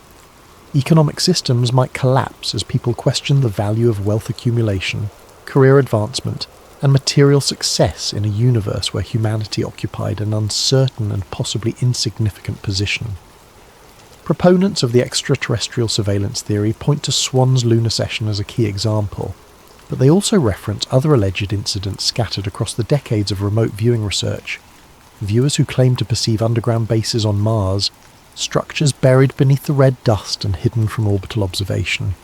Economic systems might collapse as people questioned the value of wealth accumulation, career advancement, and material success in a universe where humanity occupied an uncertain and possibly insignificant position. Proponents of the extraterrestrial surveillance theory point to Swann's lunar session as a key example, but they also reference other alleged incidents scattered across the decades of remote viewing research. Viewers who claim to perceive underground bases on Mars, structures buried beneath the red dust and hidden from orbital observation.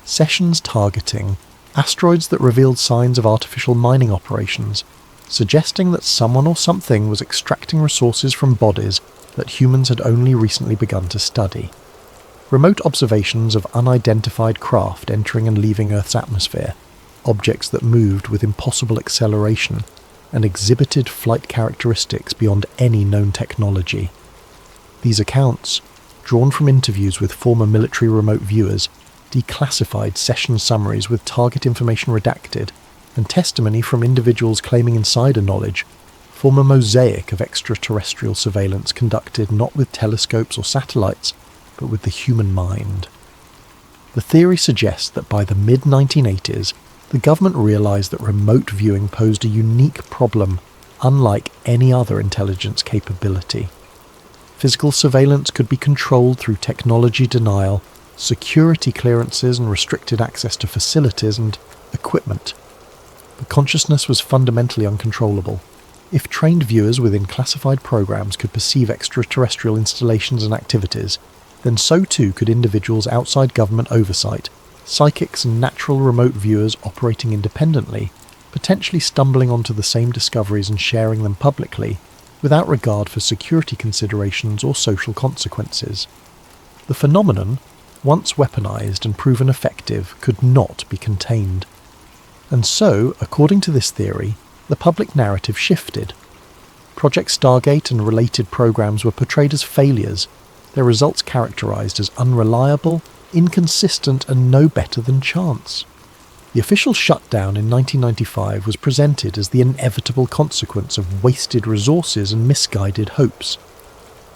Sessions targeting asteroids that revealed signs of artificial mining operations, suggesting that someone or something was extracting resources from bodies that humans had only recently begun to study. Remote observations of unidentified craft entering and leaving Earth's atmosphere, objects that moved with impossible acceleration and exhibited flight characteristics beyond any known technology. These accounts, drawn from interviews with former military remote viewers, declassified session summaries with target information redacted, and testimony from individuals claiming insider knowledge, form a mosaic of extraterrestrial surveillance conducted not with telescopes or satellites, but with the human mind. The theory suggests that by the mid-1980s, the government realized that remote viewing posed a unique problem, unlike any other intelligence capability. Physical surveillance could be controlled through technology denial, security clearances and restricted access to facilities and equipment. But consciousness was fundamentally uncontrollable. If trained viewers within classified programs could perceive extraterrestrial installations and activities, then so too could individuals outside government oversight, psychics and natural remote viewers operating independently, potentially stumbling onto the same discoveries and sharing them publicly, without regard for security considerations or social consequences. The phenomenon, once weaponized and proven effective, could not be contained. And so, according to this theory, the public narrative shifted. Project Stargate and related programs were portrayed as failures, their results characterized as unreliable, inconsistent, and no better than chance. The official shutdown in 1995 was presented as the inevitable consequence of wasted resources and misguided hopes.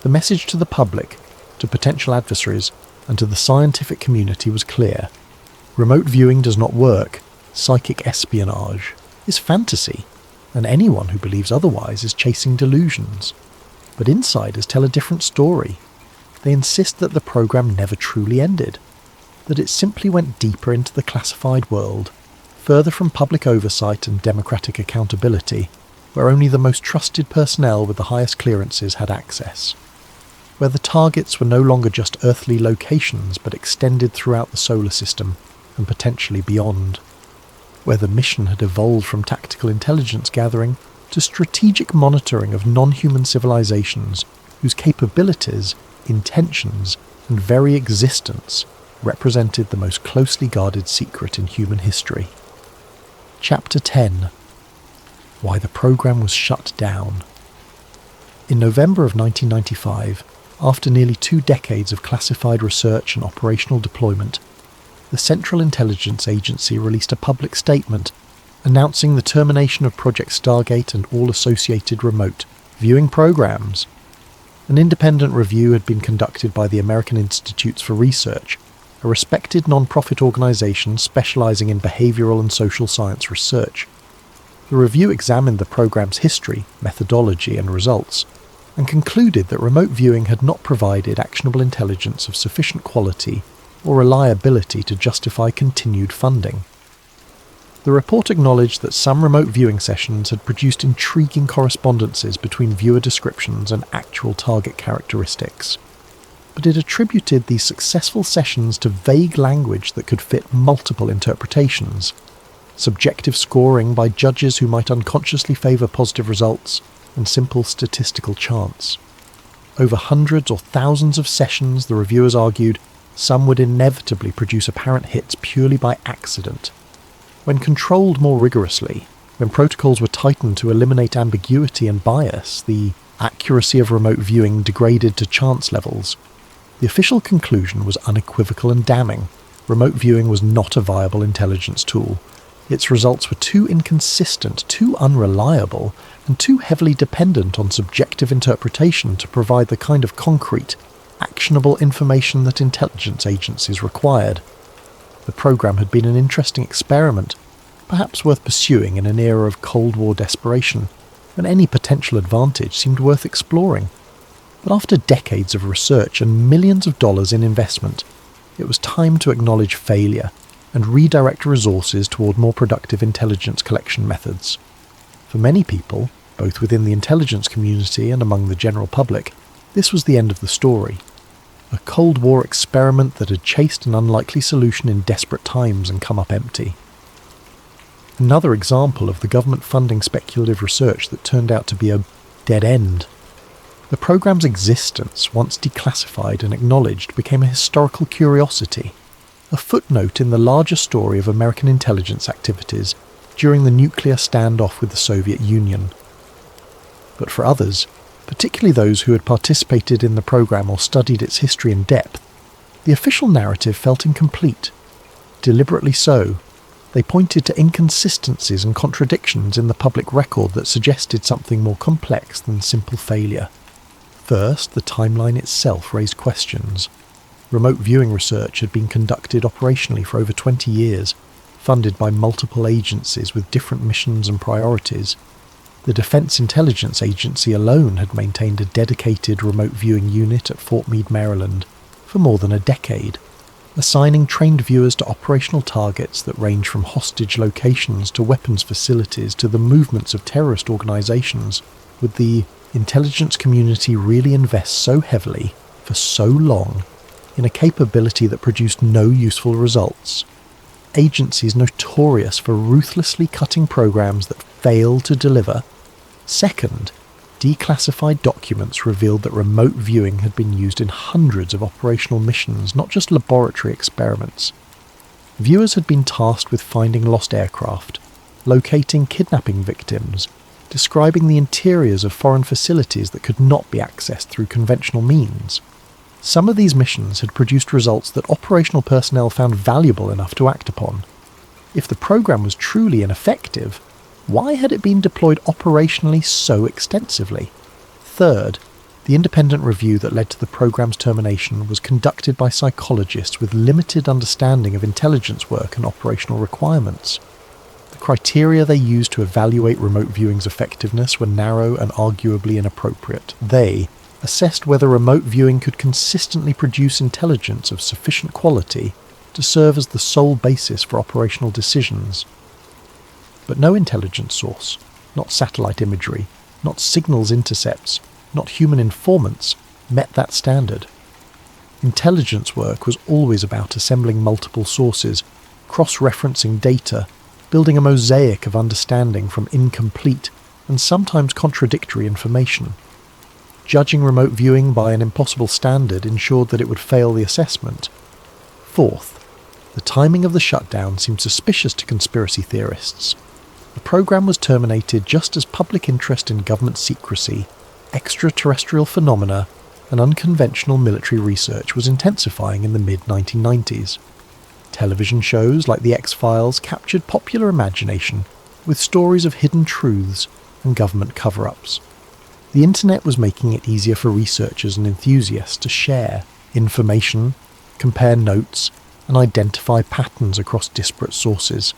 The message to the public, to potential adversaries, and to the scientific community was clear. Remote viewing does not work. Psychic espionage is fantasy, and anyone who believes otherwise is chasing delusions. But insiders tell a different story. They insist that the program never truly ended, that it simply went deeper into the classified world, further from public oversight and democratic accountability, where only the most trusted personnel with the highest clearances had access. Where the targets were no longer just earthly locations but extended throughout the solar system and potentially beyond. Where the mission had evolved from tactical intelligence gathering to strategic monitoring of non-human civilizations whose capabilities, intentions, and very existence represented the most closely guarded secret in human history. Chapter 10. Why the program was shut down. In November of 1995, after nearly 2 decades of classified research and operational deployment, the Central Intelligence Agency released a public statement announcing the termination of Project Stargate and all associated remote viewing programs. An independent review had been conducted by the American Institutes for Research, a respected non-profit organisation specialising in behavioural and social science research. The review examined the programme's history, methodology and results, and concluded that remote viewing had not provided actionable intelligence of sufficient quality or reliability to justify continued funding. The report acknowledged that some remote viewing sessions had produced intriguing correspondences between viewer descriptions and actual target characteristics, but it attributed these successful sessions to vague language that could fit multiple interpretations, subjective scoring by judges who might unconsciously favour positive results, and simple statistical chance. Over hundreds or thousands of sessions, the reviewers argued, some would inevitably produce apparent hits purely by accident. When controlled more rigorously, when protocols were tightened to eliminate ambiguity and bias, the accuracy of remote viewing degraded to chance levels. The official conclusion was unequivocal and damning. Remote viewing was not a viable intelligence tool. Its results were too inconsistent, too unreliable, and too heavily dependent on subjective interpretation to provide the kind of concrete, actionable information that intelligence agencies required. The program had been an interesting experiment, perhaps worth pursuing in an era of Cold War desperation, when any potential advantage seemed worth exploring. But after decades of research and millions of dollars in investment, it was time to acknowledge failure and redirect resources toward more productive intelligence collection methods. For many people, both within the intelligence community and among the general public, this was the end of the story. A Cold War experiment that had chased an unlikely solution in desperate times and come up empty. Another example of the government funding speculative research that turned out to be a dead end. The programme's existence, once declassified and acknowledged, became a historical curiosity, a footnote in the larger story of American intelligence activities during the nuclear standoff with the Soviet Union. But for others, particularly those who had participated in the programme or studied its history in depth, the official narrative felt incomplete. Deliberately so. They pointed to inconsistencies and contradictions in the public record that suggested something more complex than simple failure. First, the timeline itself raised questions. Remote viewing research had been conducted operationally for over 20 years, funded by multiple agencies with different missions and priorities. The Defense Intelligence Agency alone had maintained a dedicated remote viewing unit at Fort Meade, Maryland, for more than a decade, assigning trained viewers to operational targets that range from hostage locations to weapons facilities to the movements of terrorist organizations. Would the intelligence community really invest so heavily, for so long, in a capability that produced no useful results? Agencies notorious for ruthlessly cutting programs that fail to deliver. Second, declassified documents revealed that remote viewing had been used in hundreds of operational missions, not just laboratory experiments. Viewers had been tasked with finding lost aircraft, locating kidnapping victims, describing the interiors of foreign facilities that could not be accessed through conventional means. Some of these missions had produced results that operational personnel found valuable enough to act upon. If the program was truly ineffective, why had it been deployed operationally so extensively? Third, the independent review that led to the program's termination was conducted by psychologists with limited understanding of intelligence work and operational requirements. The criteria they used to evaluate remote viewing's effectiveness were narrow and arguably inappropriate. They assessed whether remote viewing could consistently produce intelligence of sufficient quality to serve as the sole basis for operational decisions. But no intelligence source, not satellite imagery, not signals intercepts, not human informants, met that standard. Intelligence work was always about assembling multiple sources, cross-referencing data, building a mosaic of understanding from incomplete and sometimes contradictory information. Judging remote viewing by an impossible standard ensured that it would fail the assessment. Fourth, the timing of the shutdown seemed suspicious to conspiracy theorists. The program was terminated just as public interest in government secrecy, extraterrestrial phenomena, and unconventional military research was intensifying in the mid-1990s. Television shows like The X-Files captured popular imagination, with stories of hidden truths and government cover-ups. The internet was making it easier for researchers and enthusiasts to share information, compare notes, and identify patterns across disparate sources.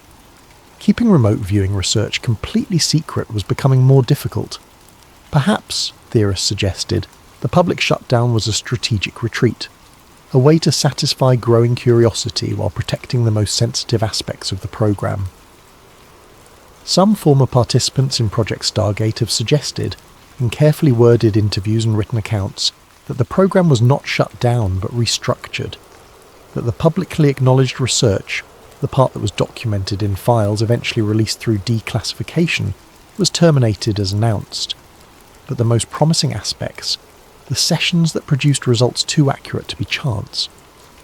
Keeping remote viewing research completely secret was becoming more difficult. Perhaps, theorists suggested, the public shutdown was a strategic retreat, a way to satisfy growing curiosity while protecting the most sensitive aspects of the program. Some former participants in Project Stargate have suggested, in carefully worded interviews and written accounts, that the program was not shut down but restructured, that the publicly acknowledged research, the part that was documented in files eventually released through declassification, was terminated as announced. But the most promising aspects, the sessions that produced results too accurate to be chance,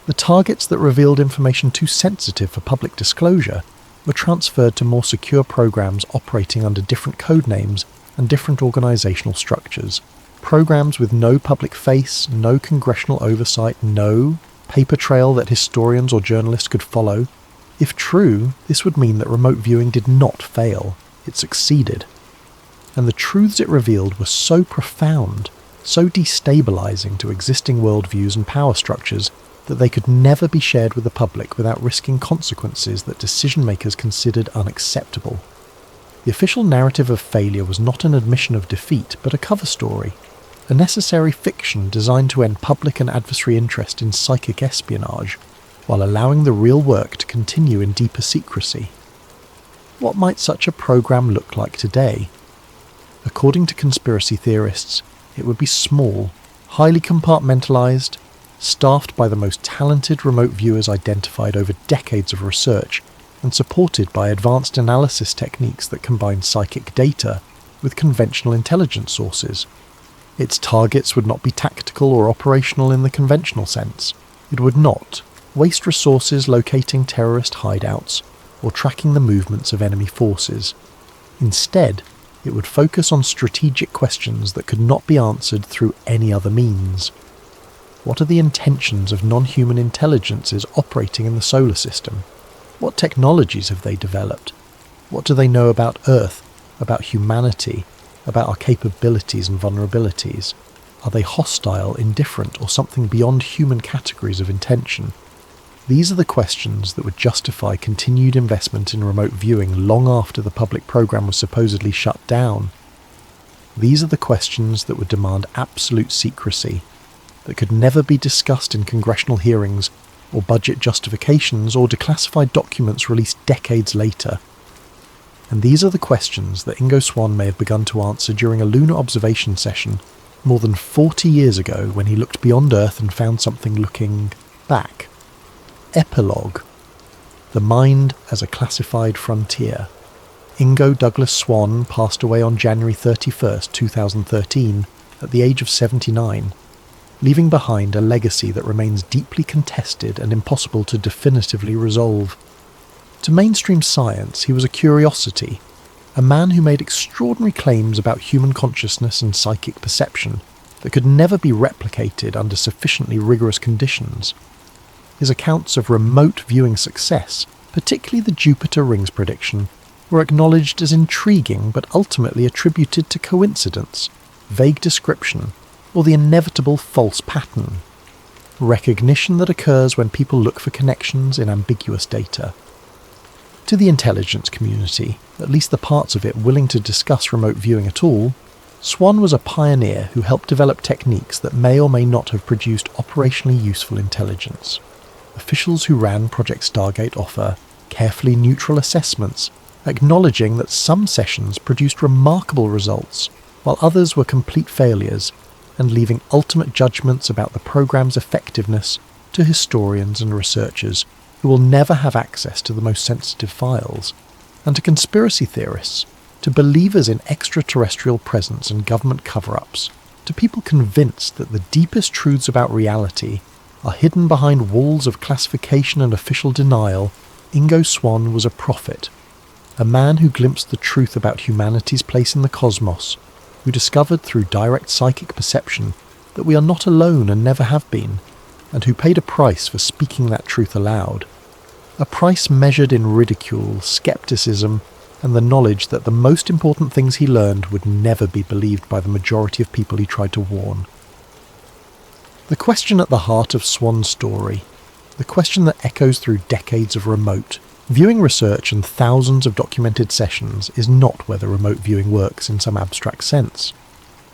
the targets that revealed information too sensitive for public disclosure, were transferred to more secure programs operating under different code names and different organisational structures. Programs with no public face, no congressional oversight, no paper trail that historians or journalists could follow. If true, this would mean that remote viewing did not fail, it succeeded. And the truths it revealed were so profound, so destabilising to existing worldviews and power structures, that they could never be shared with the public without risking consequences that decision-makers considered unacceptable. The official narrative of failure was not an admission of defeat, but a cover story, a necessary fiction designed to end public and adversary interest in psychic espionage, while allowing the real work to continue in deeper secrecy. What might such a program look like today? According to conspiracy theorists, it would be small, highly compartmentalised, staffed by the most talented remote viewers identified over decades of research, and supported by advanced analysis techniques that combine psychic data with conventional intelligence sources. Its targets would not be tactical or operational in the conventional sense. It would not waste resources locating terrorist hideouts or tracking the movements of enemy forces. Instead, it would focus on strategic questions that could not be answered through any other means. What are the intentions of non-human intelligences operating in the solar system? What technologies have they developed? What do they know about Earth, about humanity, about our capabilities and vulnerabilities? Are they hostile, indifferent, or something beyond human categories of intention? These are the questions that would justify continued investment in remote viewing long after the public program was supposedly shut down. These are the questions that would demand absolute secrecy, that could never be discussed in congressional hearings or budget justifications or declassified documents released decades later. And these are the questions that Ingo Swann may have begun to answer during a lunar observation session more than 40 years ago when he looked beyond Earth and found something looking back. Epilogue. The Mind as a Classified Frontier. Ingo Douglas Swann passed away on January 31st, 2013, at the age of 79, leaving behind a legacy that remains deeply contested and impossible to definitively resolve. To mainstream science, he was a curiosity, a man who made extraordinary claims about human consciousness and psychic perception that could never be replicated under sufficiently rigorous conditions. His accounts of remote viewing success, particularly the Jupiter rings prediction, were acknowledged as intriguing but ultimately attributed to coincidence, vague description, or the inevitable false pattern. Recognition that occurs when people look for connections in ambiguous data. To the intelligence community, at least the parts of it willing to discuss remote viewing at all, Swann was a pioneer who helped develop techniques that may or may not have produced operationally useful intelligence. Officials who ran Project Stargate offer carefully neutral assessments, acknowledging that some sessions produced remarkable results, while others were complete failures, and leaving ultimate judgments about the program's effectiveness to historians and researchers who will never have access to the most sensitive files, and to conspiracy theorists, to believers in extraterrestrial presence and government cover-ups, to people convinced that the deepest truths about reality are hidden behind walls of classification and official denial. Ingo Swann was a prophet, a man who glimpsed the truth about humanity's place in the cosmos, who discovered through direct psychic perception that we are not alone and never have been, and who paid a price for speaking that truth aloud. A price measured in ridicule, skepticism, and the knowledge that the most important things he learned would never be believed by the majority of people he tried to warn. The question at the heart of Swann's story, the question that echoes through decades of remote viewing research and thousands of documented sessions, is not whether remote viewing works in some abstract sense.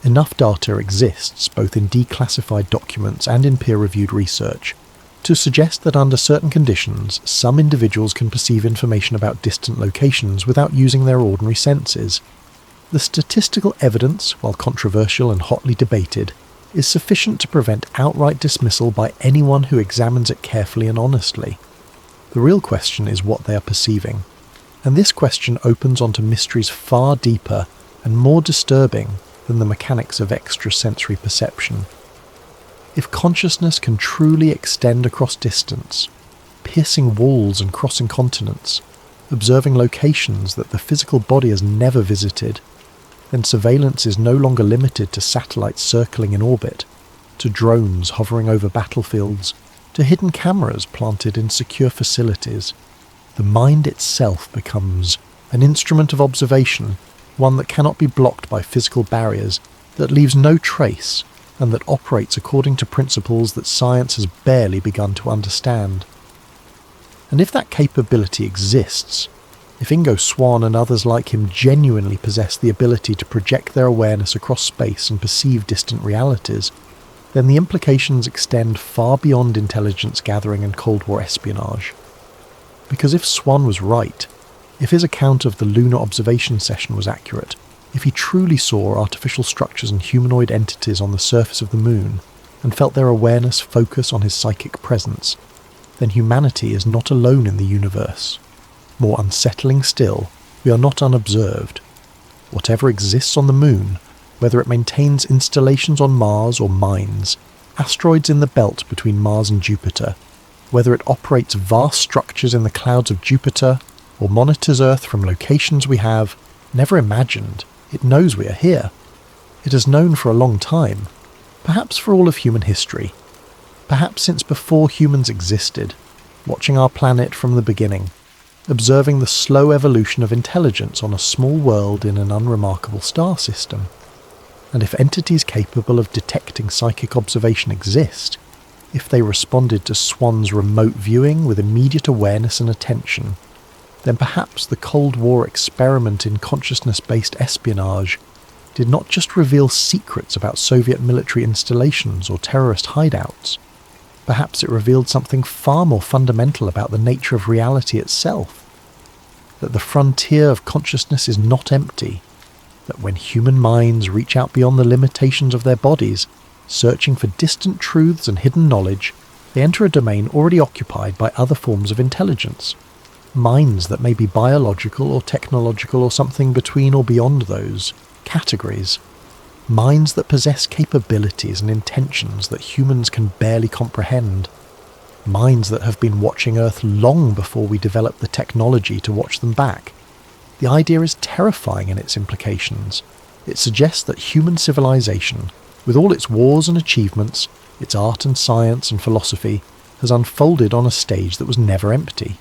Enough data exists, both in declassified documents and in peer-reviewed research, to suggest that under certain conditions, some individuals can perceive information about distant locations without using their ordinary senses. The statistical evidence, while controversial and hotly debated, is sufficient to prevent outright dismissal by anyone who examines it carefully and honestly. The real question is what they are perceiving, and this question opens onto mysteries far deeper and more disturbing than the mechanics of extrasensory perception. If consciousness can truly extend across distance, piercing walls and crossing continents, observing locations that the physical body has never visited, then surveillance is no longer limited to satellites circling in orbit, to drones hovering over battlefields, to hidden cameras planted in secure facilities. The mind itself becomes an instrument of observation, one that cannot be blocked by physical barriers, that leaves no trace, and that operates according to principles that science has barely begun to understand. And if that capability exists, if Ingo Swann and others like him genuinely possess the ability to project their awareness across space and perceive distant realities, then the implications extend far beyond intelligence gathering and Cold War espionage. Because if Swann was right, if his account of the lunar observation session was accurate, if he truly saw artificial structures and humanoid entities on the surface of the moon, and felt their awareness focus on his psychic presence, then humanity is not alone in the universe. More unsettling still, we are not unobserved. Whatever exists on the moon, whether it maintains installations on Mars or mines, asteroids in the belt between Mars and Jupiter, whether it operates vast structures in the clouds of Jupiter, or monitors Earth from locations we have never imagined, it knows we are here. It has known for a long time, perhaps for all of human history, perhaps since before humans existed, watching our planet from the beginning, observing the slow evolution of intelligence on a small world in an unremarkable star system. And if entities capable of detecting psychic observation exist, if they responded to Swann's remote viewing with immediate awareness and attention, then perhaps the Cold War experiment in consciousness-based espionage did not just reveal secrets about Soviet military installations or terrorist hideouts. Perhaps it revealed something far more fundamental about the nature of reality itself. That the frontier of consciousness is not empty, that when human minds reach out beyond the limitations of their bodies, searching for distant truths and hidden knowledge, they enter a domain already occupied by other forms of intelligence. Minds that may be biological or technological or something between or beyond those categories. Minds that possess capabilities and intentions that humans can barely comprehend. Minds that have been watching Earth long before we developed the technology to watch them back. The idea is terrifying in its implications. It suggests that human civilization, with all its wars and achievements, its art and science and philosophy, has unfolded on a stage that was never empty.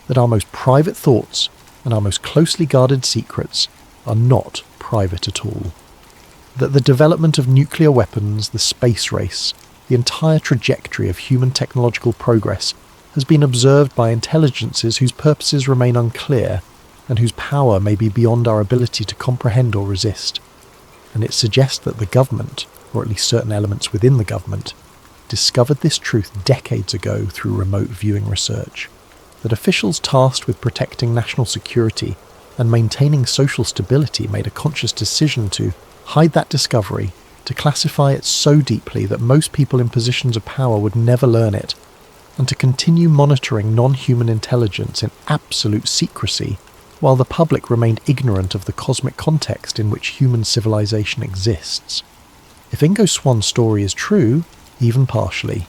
That our most private thoughts and our most closely guarded secrets are not private at all. That the development of nuclear weapons, the space race, the entire trajectory of human technological progress has been observed by intelligences whose purposes remain unclear and whose power may be beyond our ability to comprehend or resist. And it suggests that the government, or at least certain elements within the government, discovered this truth decades ago through remote viewing research. That officials tasked with protecting national security and maintaining social stability made a conscious decision to hide that discovery, to classify it so deeply that most people in positions of power would never learn it, and to continue monitoring non-human intelligence in absolute secrecy while the public remained ignorant of the cosmic context in which human civilization exists. If Ingo Swann's story is true, even partially,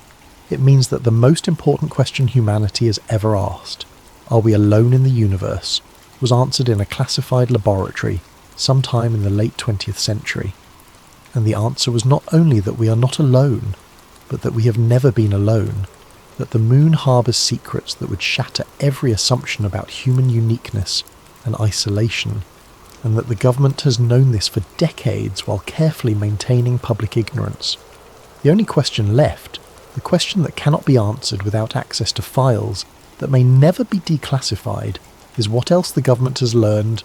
it means that the most important question humanity has ever asked, are we alone in the universe, was answered in a classified laboratory sometime in the late 20th century. And the answer was not only that we are not alone, but that we have never been alone, that the moon harbours secrets that would shatter every assumption about human uniqueness, and isolation, and that the government has known this for decades while carefully maintaining public ignorance. The only question left, the question that cannot be answered without access to files that may never be declassified, is what else the government has learned,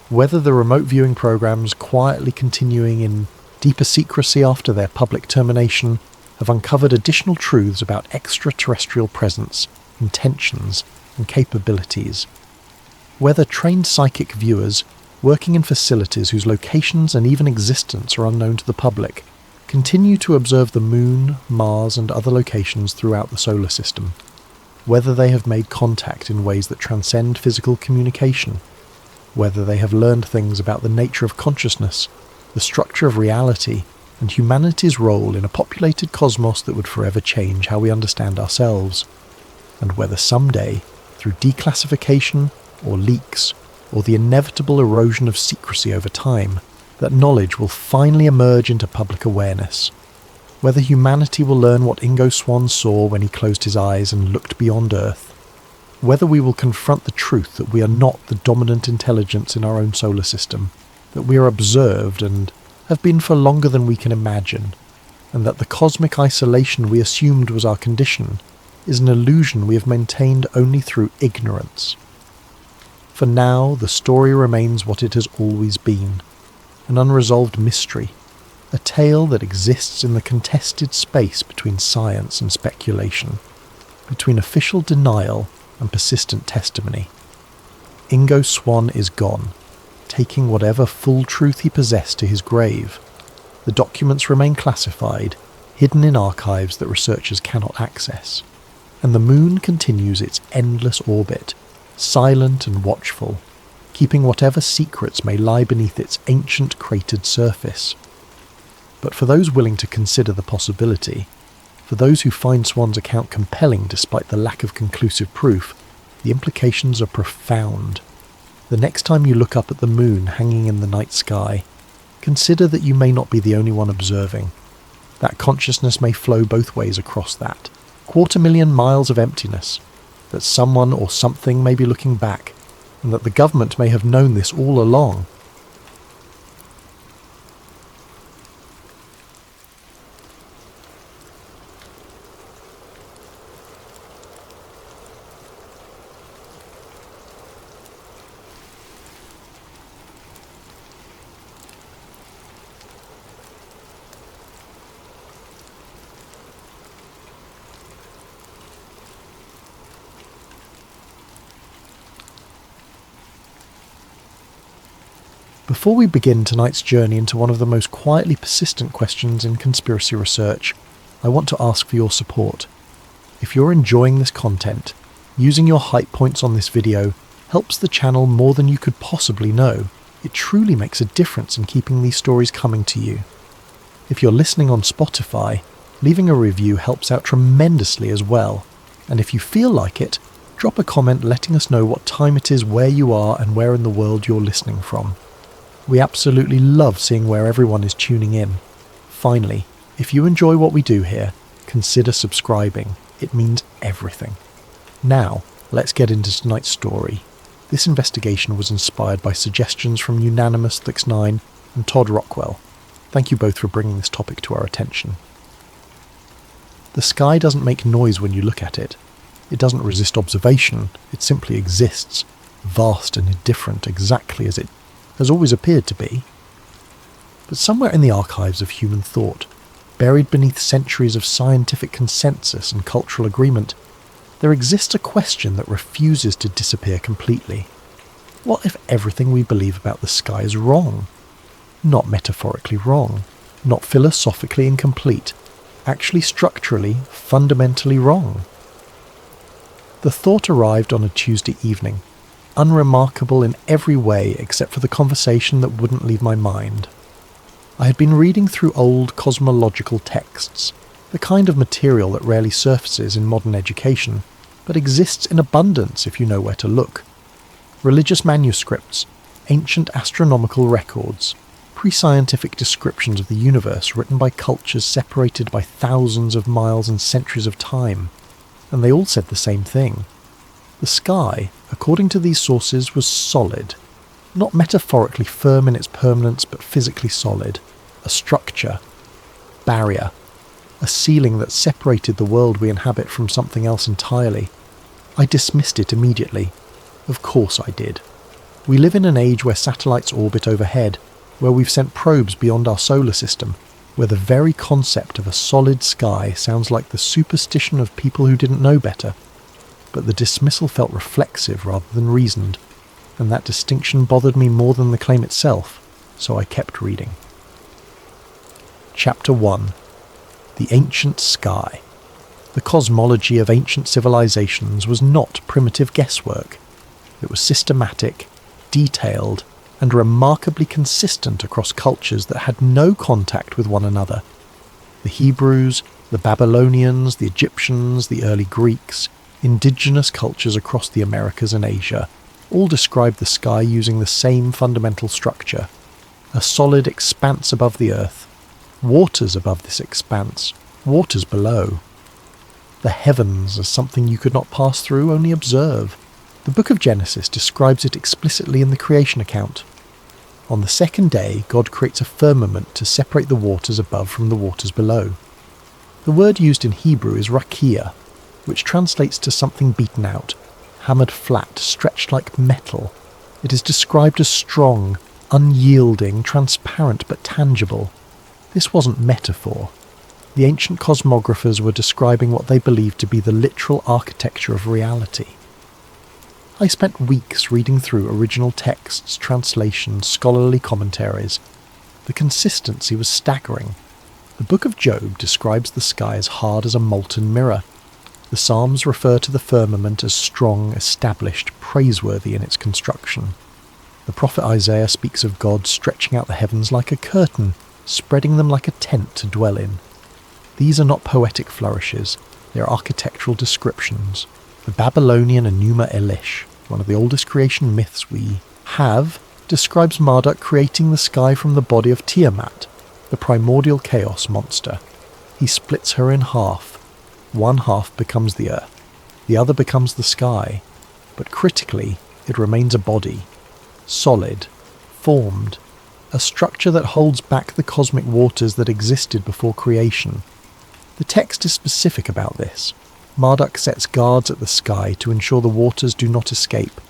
whether the remote viewing programs quietly continuing in deeper secrecy after their public termination have uncovered additional truths about extraterrestrial presence, intentions, and capabilities. Whether trained psychic viewers, working in facilities whose locations and even existence are unknown to the public, continue to observe the Moon, Mars, and other locations throughout the solar system. Whether they have made contact in ways that transcend physical communication. Whether they have learned things about the nature of consciousness, the structure of reality, and humanity's role in a populated cosmos that would forever change how we understand ourselves. And whether someday, through declassification, or leaks, or the inevitable erosion of secrecy over time, that knowledge will finally emerge into public awareness. Whether humanity will learn what Ingo Swann saw when he closed his eyes and looked beyond Earth. Whether we will confront the truth that we are not the dominant intelligence in our own solar system, that we are observed and have been for longer than we can imagine, and that the cosmic isolation we assumed was our condition is an illusion we have maintained only through ignorance. For now, the story remains what it has always been, an unresolved mystery, a tale that exists in the contested space between science and speculation, between official denial and persistent testimony. Ingo Swann is gone, taking whatever full truth he possessed to his grave. The documents remain classified, hidden in archives that researchers cannot access, and the Moon continues its endless orbit, silent and watchful, keeping whatever secrets may lie beneath its ancient cratered surface. But for those willing to consider the possibility, for those who find Swann's account compelling despite the lack of conclusive proof, the implications are profound. The next time you look up at the Moon hanging in the night sky, consider that you may not be the only one observing. That consciousness may flow both ways across that 250,000 miles of emptiness, that someone or something may be looking back, and that the government may have known this all along. Before we begin tonight's journey into one of the most quietly persistent questions in conspiracy research, I want to ask for your support. If you're enjoying this content, using your hype points on this video helps the channel more than you could possibly know. It truly makes a difference in keeping these stories coming to you. If you're listening on Spotify, leaving a review helps out tremendously as well, and if you feel like it, drop a comment letting us know what time it is where you are and where in the world you're listening from. We absolutely love seeing where everyone is tuning in. Finally, if you enjoy what we do here, consider subscribing. It means everything. Now, let's get into tonight's story. This investigation was inspired by suggestions from Unanimous 69 and Todd Rockwell. Thank you both for bringing this topic to our attention. The sky doesn't make noise when you look at it. It doesn't resist observation. It simply exists, vast and indifferent, exactly as it has always appeared to be. But somewhere in the archives of human thought, buried beneath centuries of scientific consensus and cultural agreement, there exists a question that refuses to disappear completely. What if everything we believe about the sky is wrong? Not metaphorically wrong, not philosophically incomplete, actually structurally, fundamentally wrong. The thought arrived on a Tuesday evening, unremarkable in every way except for the conversation that wouldn't leave my mind. I had been reading through old cosmological texts, the kind of material that rarely surfaces in modern education, but exists in abundance if you know where to look. Religious manuscripts, ancient astronomical records, pre-scientific descriptions of the universe written by cultures separated by thousands of miles and centuries of time, and they all said the same thing. The sky, according to these sources, was solid, not metaphorically firm in its permanence but physically solid, a structure, barrier, a ceiling that separated the world we inhabit from something else entirely. I dismissed it immediately. Of course I did. We live in an age where satellites orbit overhead, where we've sent probes beyond our solar system, where the very concept of a solid sky sounds like the superstition of people who didn't know better. But the dismissal felt reflexive rather than reasoned, and that distinction bothered me more than the claim itself, so I kept reading. Chapter 1. The Ancient Sky. The cosmology of ancient civilizations was not primitive guesswork. It was systematic, detailed, and remarkably consistent across cultures that had no contact with one another. The Hebrews, the Babylonians, the Egyptians, the early Greeks, indigenous cultures across the Americas and Asia, all described the sky using the same fundamental structure. A solid expanse above the earth, waters above this expanse, waters below. The heavens as something you could not pass through, only observe. The book of Genesis describes it explicitly in the creation account. On the second day, God creates a firmament to separate the waters above from the waters below. The word used in Hebrew is rakia, which translates to something beaten out, hammered flat, stretched like metal. It is described as strong, unyielding, transparent but tangible. This wasn't metaphor. The ancient cosmographers were describing what they believed to be the literal architecture of reality. I spent weeks reading through original texts, translations, scholarly commentaries. The consistency was staggering. The Book of Job describes the sky as hard as a molten mirror. The Psalms refer to the firmament as strong, established, praiseworthy in its construction. The prophet Isaiah speaks of God stretching out the heavens like a curtain, spreading them like a tent to dwell in. These are not poetic flourishes, they are architectural descriptions. The Babylonian Enuma Elish, one of the oldest creation myths we have, describes Marduk creating the sky from the body of Tiamat, the primordial chaos monster. He splits her in half. One half becomes the earth, the other becomes the sky, but critically it remains a body, solid, formed, a structure that holds back the cosmic waters that existed before creation. The text is specific about this. Marduk sets guards at the sky to ensure the waters do not escape.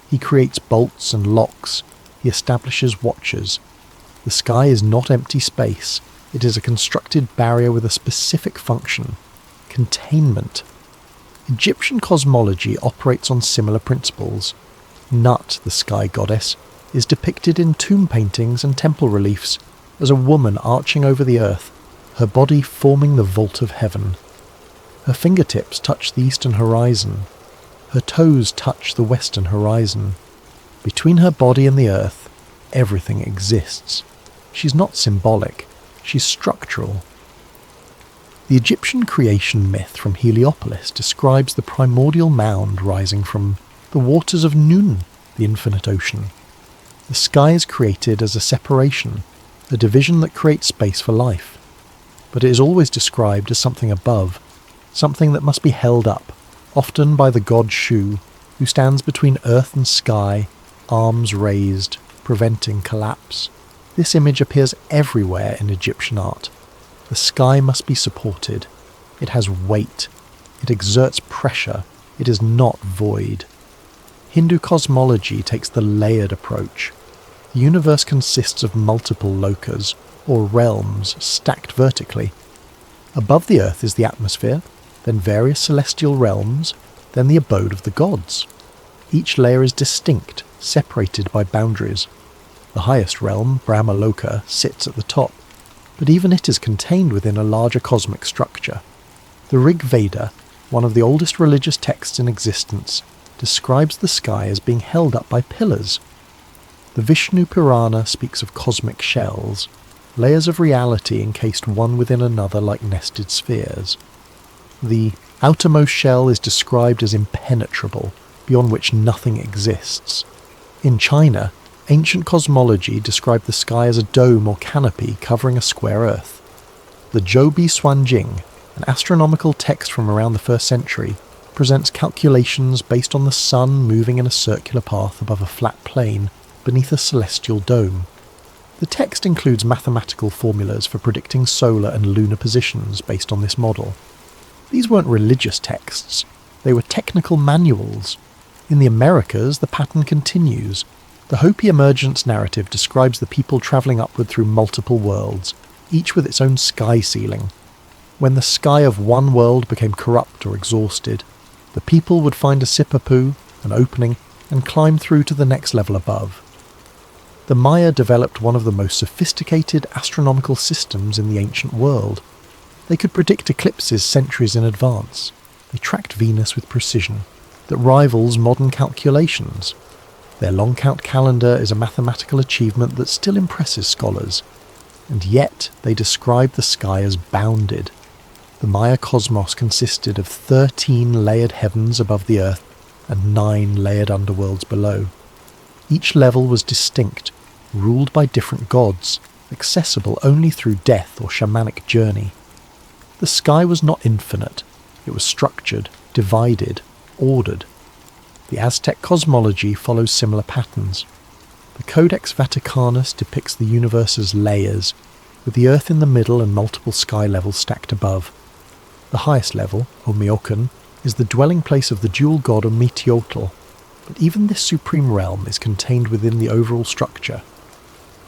He creates bolts and locks. He establishes watchers. The sky is not empty space. It is a constructed barrier with a specific function: containment. Egyptian cosmology operates on similar principles. Nut, the sky goddess, is depicted in tomb paintings and temple reliefs as a woman arching over the earth, her body forming the vault of heaven. Her fingertips touch the eastern horizon. Her toes touch the western horizon. Between her body and the earth, everything exists. She's not symbolic, she's structural. The Egyptian creation myth from Heliopolis describes the primordial mound rising from the waters of Nun, the infinite ocean. The sky is created as a separation, a division that creates space for life. But it is always described as something above, something that must be held up, often by the god Shu, who stands between earth and sky, arms raised, preventing collapse. This image appears everywhere in Egyptian art. The sky must be supported. It has weight. It exerts pressure. It is not void. Hindu cosmology takes the layered approach. The universe consists of multiple lokas, or realms, stacked vertically. Above the earth is the atmosphere, then various celestial realms, then the abode of the gods. Each layer is distinct, separated by boundaries. The highest realm, Brahma Loka, sits at the top, but even it is contained within a larger cosmic structure. The Rig Veda, one of the oldest religious texts in existence, describes the sky as being held up by pillars. The Vishnu Purana speaks of cosmic shells, layers of reality encased one within another like nested spheres. The outermost shell is described as impenetrable, beyond which nothing exists. In China, ancient cosmology described the sky as a dome or canopy covering a square earth. The Zhou Bi Suan Jing, an astronomical text from around the 1st century, presents calculations based on the sun moving in a circular path above a flat plane beneath a celestial dome. The text includes mathematical formulas for predicting solar and lunar positions based on this model. These weren't religious texts, they were technical manuals. In the Americas, the pattern continues. The Hopi emergence narrative describes the people travelling upward through multiple worlds, each with its own sky ceiling. When the sky of one world became corrupt or exhausted, the people would find a sipapu, an opening, and climb through to the next level above. The Maya developed one of the most sophisticated astronomical systems in the ancient world. They could predict eclipses centuries in advance. They tracked Venus with precision that rivals modern calculations. Their long count calendar is a mathematical achievement that still impresses scholars. And yet they describe the sky as bounded. The Maya cosmos consisted of 13 layered heavens above the earth and 9 layered underworlds below. Each level was distinct, ruled by different gods, accessible only through death or shamanic journey. The sky was not infinite. It was structured, divided, ordered. The Aztec cosmology follows similar patterns. The Codex Vaticanus depicts the universe as layers, with the Earth in the middle and multiple sky levels stacked above. The highest level, Omeokon, is the dwelling place of the dual god Ometeotl, but even this supreme realm is contained within the overall structure.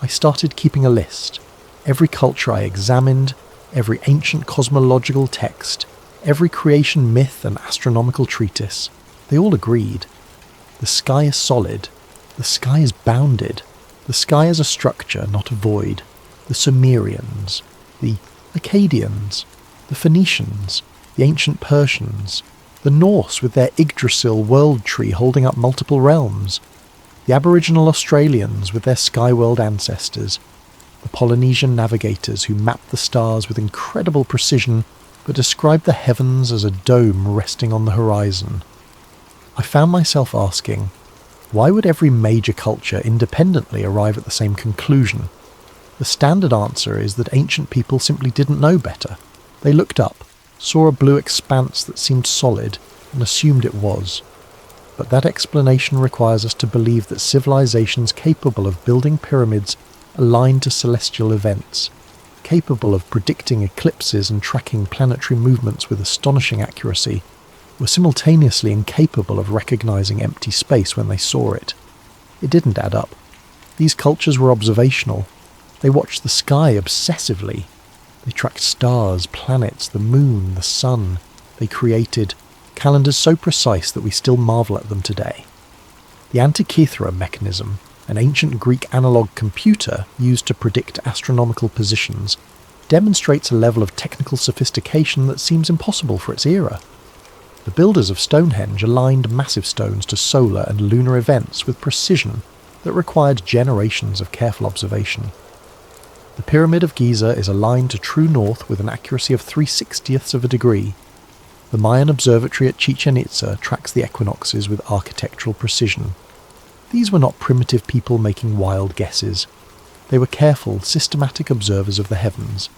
I started keeping a list. Every culture I examined, every ancient cosmological text, every creation myth and astronomical treatise, they all agreed. The sky is solid. The sky is bounded. The sky is a structure, not a void. The Sumerians, the Akkadians, the Phoenicians, the ancient Persians, the Norse with their Yggdrasil world tree holding up multiple realms, the Aboriginal Australians with their sky-world ancestors, the Polynesian navigators who mapped the stars with incredible precision but described the heavens as a dome resting on the horizon. I found myself asking, why would every major culture independently arrive at the same conclusion? The standard answer is that ancient people simply didn't know better. They looked up, saw a blue expanse that seemed solid, and assumed it was. But that explanation requires us to believe that civilizations capable of building pyramids aligned to celestial events, capable of predicting eclipses and tracking planetary movements with astonishing accuracy, were simultaneously incapable of recognizing empty space when they saw it. It didn't add up. These cultures were observational. They watched the sky obsessively. They tracked stars, planets, the moon, the sun. They created calendars so precise that we still marvel at them today. The Antikythera mechanism, an ancient Greek analog computer used to predict astronomical positions, demonstrates a level of technical sophistication that seems impossible for its era. The builders of Stonehenge aligned massive stones to solar and lunar events with precision that required generations of careful observation. The Pyramid of Giza is aligned to true north with an accuracy of 3/60ths of a degree. The Mayan observatory at Chichen Itza tracks the equinoxes with architectural precision. These were not primitive people making wild guesses. They were careful, systematic observers of the heavens.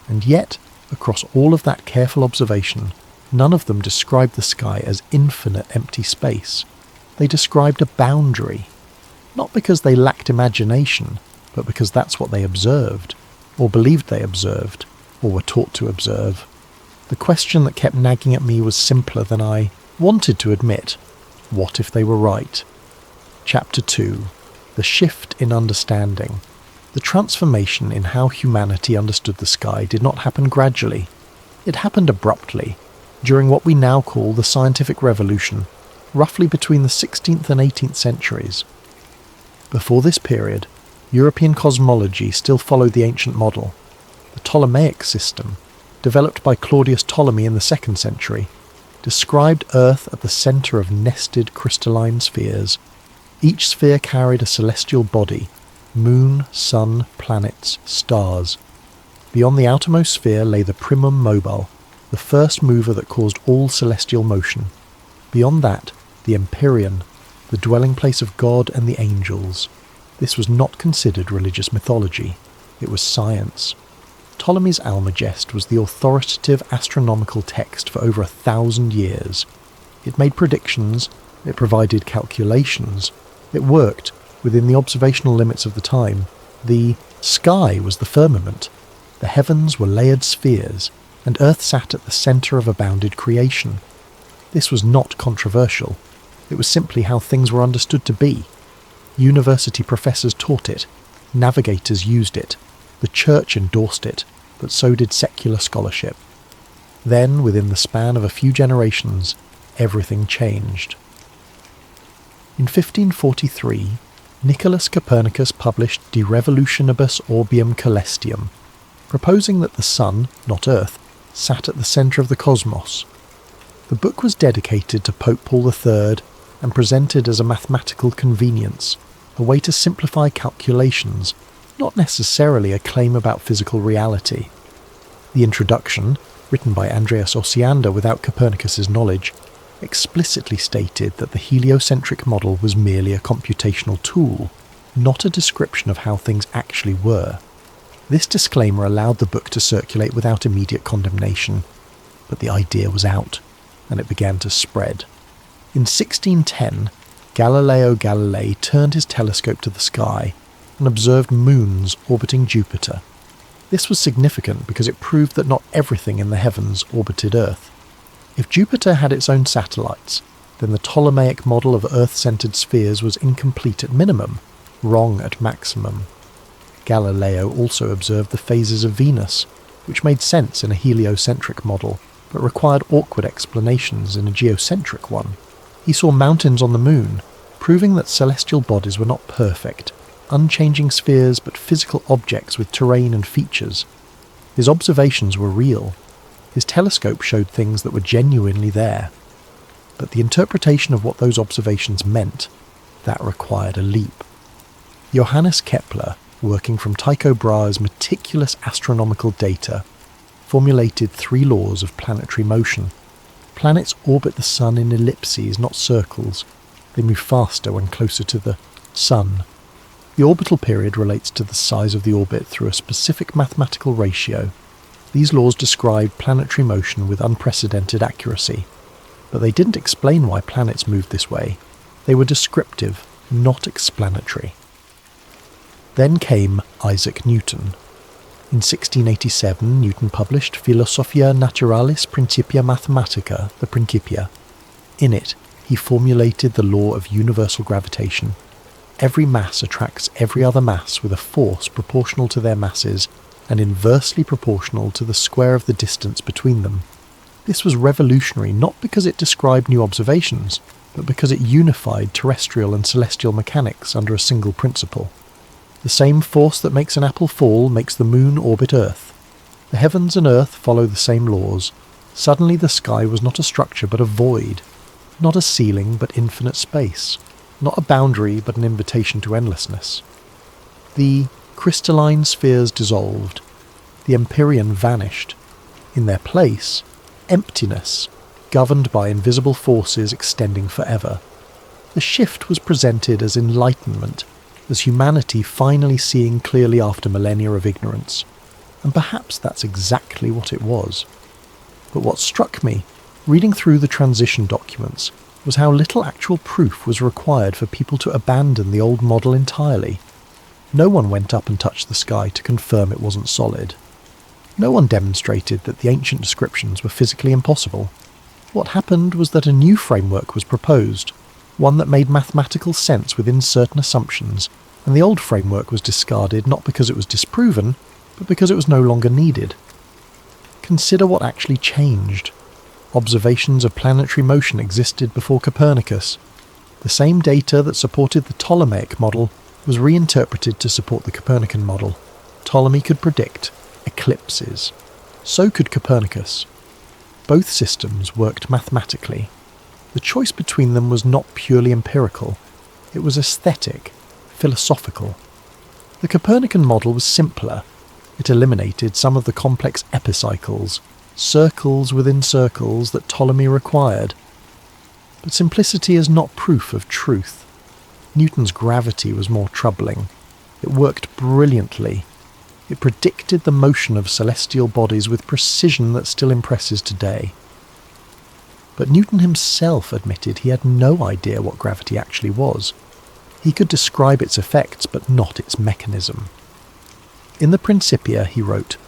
And yet, across all of that careful observation, none of them described the sky as infinite empty space. They described a boundary. Not because they lacked imagination, but because that's what they observed, or believed they observed, or were taught to observe. The question that kept nagging at me was simpler than I wanted to admit. What if they were right? Chapter 2. The Shift in Understanding. The transformation in how humanity understood the sky did not happen gradually. It happened abruptly, during what we now call the Scientific Revolution, roughly between the 16th and 18th centuries. Before this period, European cosmology still followed the ancient model. The Ptolemaic system, developed by Claudius Ptolemy in the 2nd century, described Earth at the centre of nested crystalline spheres. Each sphere carried a celestial body: moon, sun, planets, stars. Beyond the outermost sphere lay the primum mobile, the first mover that caused all celestial motion. Beyond that, the Empyrean, the dwelling place of God and the angels. This was not considered religious mythology. It was science. Ptolemy's Almagest was the authoritative astronomical text for over 1,000 years. It made predictions, it provided calculations, it worked within the observational limits of the time. The sky was the firmament, the heavens were layered spheres, and Earth sat at the centre of a bounded creation. This was not controversial. It was simply how things were understood to be. University professors taught it, navigators used it, the church endorsed it, but so did secular scholarship. Then, within the span of a few generations, everything changed. In 1543, Nicholas Copernicus published De Revolutionibus Orbium Coelestium, proposing that the Sun, not Earth, sat at the centre of the cosmos. The book was dedicated to Pope Paul III and presented as a mathematical convenience, a way to simplify calculations, not necessarily a claim about physical reality. The introduction, written by Andreas Osiander without Copernicus's knowledge, explicitly stated that the heliocentric model was merely a computational tool, not a description of how things actually were. This disclaimer allowed the book to circulate without immediate condemnation, but the idea was out, and it began to spread. In 1610, Galileo Galilei turned his telescope to the sky and observed moons orbiting Jupiter. This was significant because it proved that not everything in the heavens orbited Earth. If Jupiter had its own satellites, then the Ptolemaic model of Earth-centered spheres was incomplete at minimum, wrong at maximum. Galileo also observed the phases of Venus, which made sense in a heliocentric model, but required awkward explanations in a geocentric one. He saw mountains on the moon, proving that celestial bodies were not perfect, unchanging spheres but physical objects with terrain and features. His observations were real. His telescope showed things that were genuinely there. But the interpretation of what those observations meant, that required a leap. Johannes Kepler, working from Tycho Brahe's meticulous astronomical data, formulated 3 laws of planetary motion. Planets orbit the Sun in ellipses, not circles. They move faster when closer to the Sun. The orbital period relates to the size of the orbit through a specific mathematical ratio. These laws describe planetary motion with unprecedented accuracy, but they didn't explain why planets moved this way. They were descriptive, not explanatory. Then came Isaac Newton. In 1687, Newton published Philosophia Naturalis Principia Mathematica, the Principia. In it, he formulated the law of universal gravitation. Every mass attracts every other mass with a force proportional to their masses and inversely proportional to the square of the distance between them. This was revolutionary not because it described new observations, but because it unified terrestrial and celestial mechanics under a single principle. The same force that makes an apple fall makes the moon orbit Earth. The heavens and Earth follow the same laws. Suddenly the sky was not a structure but a void, not a ceiling but infinite space, not a boundary but an invitation to endlessness. The crystalline spheres dissolved. The empyrean vanished. In their place, emptiness, governed by invisible forces extending forever. The shift was presented as enlightenment, as humanity finally seeing clearly after millennia of ignorance. And perhaps that's exactly what it was. But what struck me, reading through the transition documents, was how little actual proof was required for people to abandon the old model entirely. No one went up and touched the sky to confirm it wasn't solid. No one demonstrated that the ancient descriptions were physically impossible. What happened was that a new framework was proposed, one that made mathematical sense within certain assumptions, and the old framework was discarded not because it was disproven, but because it was no longer needed. Consider what actually changed. Observations of planetary motion existed before Copernicus. The same data that supported the Ptolemaic model was reinterpreted to support the Copernican model. Ptolemy could predict eclipses. So could Copernicus. Both systems worked mathematically. The choice between them was not purely empirical. It was aesthetic, philosophical. The Copernican model was simpler. It eliminated some of the complex epicycles, circles within circles that Ptolemy required. But simplicity is not proof of truth. Newton's gravity was more troubling. It worked brilliantly. It predicted the motion of celestial bodies with precision that still impresses today. but Newton himself admitted he had no idea what gravity actually was. He could describe its effects, but not its mechanism. In the Principia, he wrote,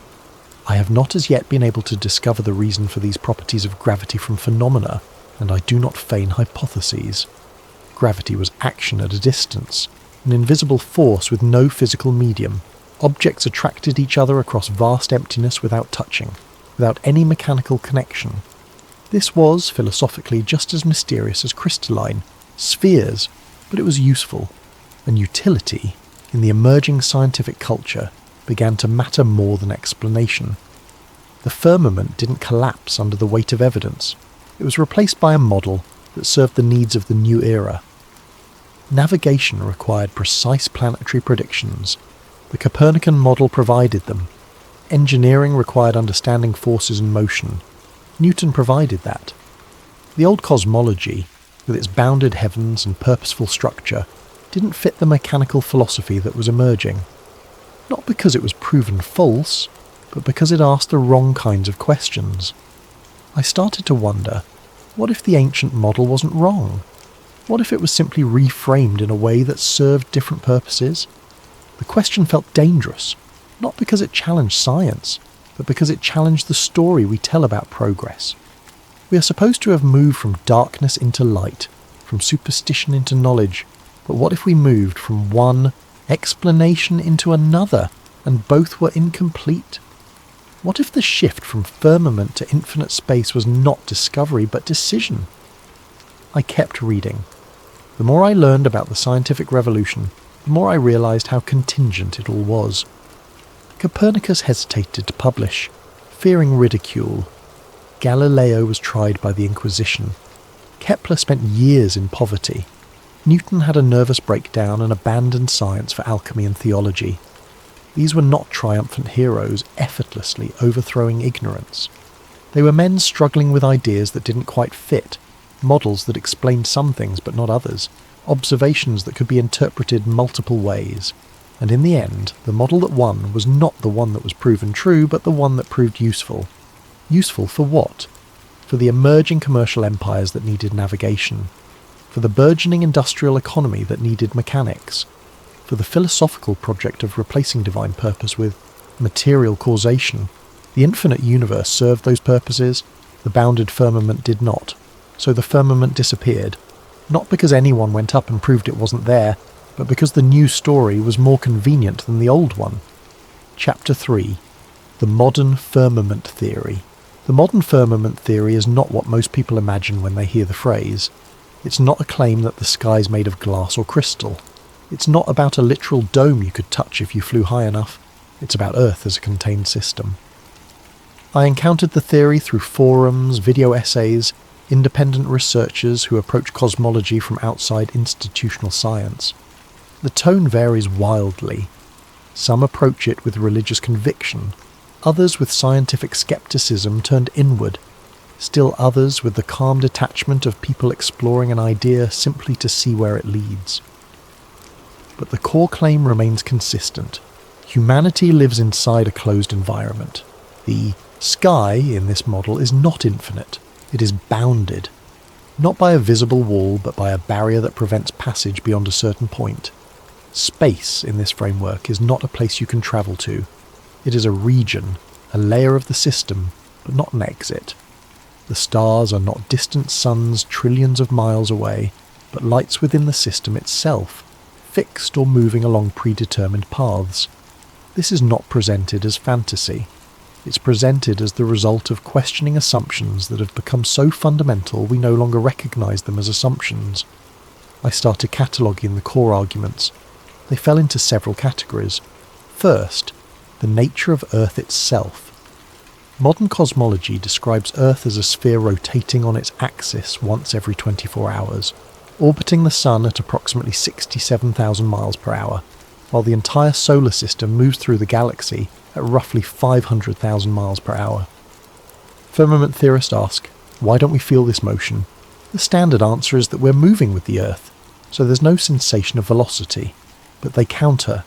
"I have not as yet been able to discover the reason for these properties of gravity from phenomena, and I do not feign hypotheses. Gravity was action at a distance, an invisible force with no physical medium. Objects attracted each other across vast emptiness without touching, without any mechanical connection. This was, philosophically, just as mysterious as crystalline, spheres, but it was useful, and utility, in the emerging scientific culture, began to matter more than explanation. The firmament didn't collapse under the weight of evidence. It was replaced by a model that served the needs of the new era. Navigation required precise planetary predictions. The Copernican model provided them. Engineering required understanding forces in motion. Newton provided that. The old cosmology, with its bounded heavens and purposeful structure, didn't fit the mechanical philosophy that was emerging. Not because it was proven false, but because it asked the wrong kinds of questions. I started to wonder, what if the ancient model wasn't wrong? What if it was simply reframed in a way that served different purposes? The question felt dangerous, not because it challenged science, but because it challenged the story we tell about progress. We are supposed to have moved from darkness into light, from superstition into knowledge, but what if we moved from one explanation into another, and both were incomplete? What if the shift from firmament to infinite space was not discovery, but decision? I kept reading. The more I learned about the scientific revolution, the more I realised how contingent it all was. Copernicus hesitated to publish, fearing ridicule. Galileo was tried by the Inquisition. Kepler spent years in poverty. Newton had a nervous breakdown and abandoned science for alchemy and theology. These were not triumphant heroes effortlessly overthrowing ignorance. They were men struggling with ideas that didn't quite fit, models that explained some things but not others, observations that could be interpreted multiple ways. And in the end, the model that won was not the one that was proven true, but the one that proved useful. Useful for what? For the emerging commercial empires that needed navigation. For the burgeoning industrial economy that needed mechanics. For the philosophical project of replacing divine purpose with material causation. The infinite universe served those purposes, the bounded firmament did not. So the firmament disappeared, not because anyone went up and proved it wasn't there, but because the new story was more convenient than the old one. Chapter 3. The Modern Firmament Theory. The modern firmament theory is not what most people imagine when they hear the phrase. It's not a claim that the sky's made of glass or crystal. It's not about a literal dome you could touch if you flew high enough. It's about Earth as a contained system. I encountered the theory through forums, video essays, independent researchers who approach cosmology from outside institutional science. The tone varies wildly. Some approach it with religious conviction, others with scientific skepticism turned inward, still others with the calm detachment of people exploring an idea simply to see where it leads. But the core claim remains consistent. Humanity lives inside a closed environment. The sky in this model is not infinite. It is bounded, not by a visible wall, but by a barrier that prevents passage beyond a certain point. Space in this framework is not a place you can travel to. It is a region, a layer of the system, but not an exit. The stars are not distant suns trillions of miles away, but lights within the system itself, fixed or moving along predetermined paths. This is not presented as fantasy. It's presented as the result of questioning assumptions that have become so fundamental we no longer recognise them as assumptions. I started cataloguing the core arguments. They fell into several categories. First, the nature of Earth itself. Modern cosmology describes Earth as a sphere rotating on its axis once every 24 hours, orbiting the Sun at approximately 67,000 miles per hour, while the entire solar system moves through the galaxy at roughly 500,000 miles per hour. Firmament theorists ask, why don't we feel this motion? The standard answer is that we're moving with the Earth, so there's no sensation of velocity. But they counter.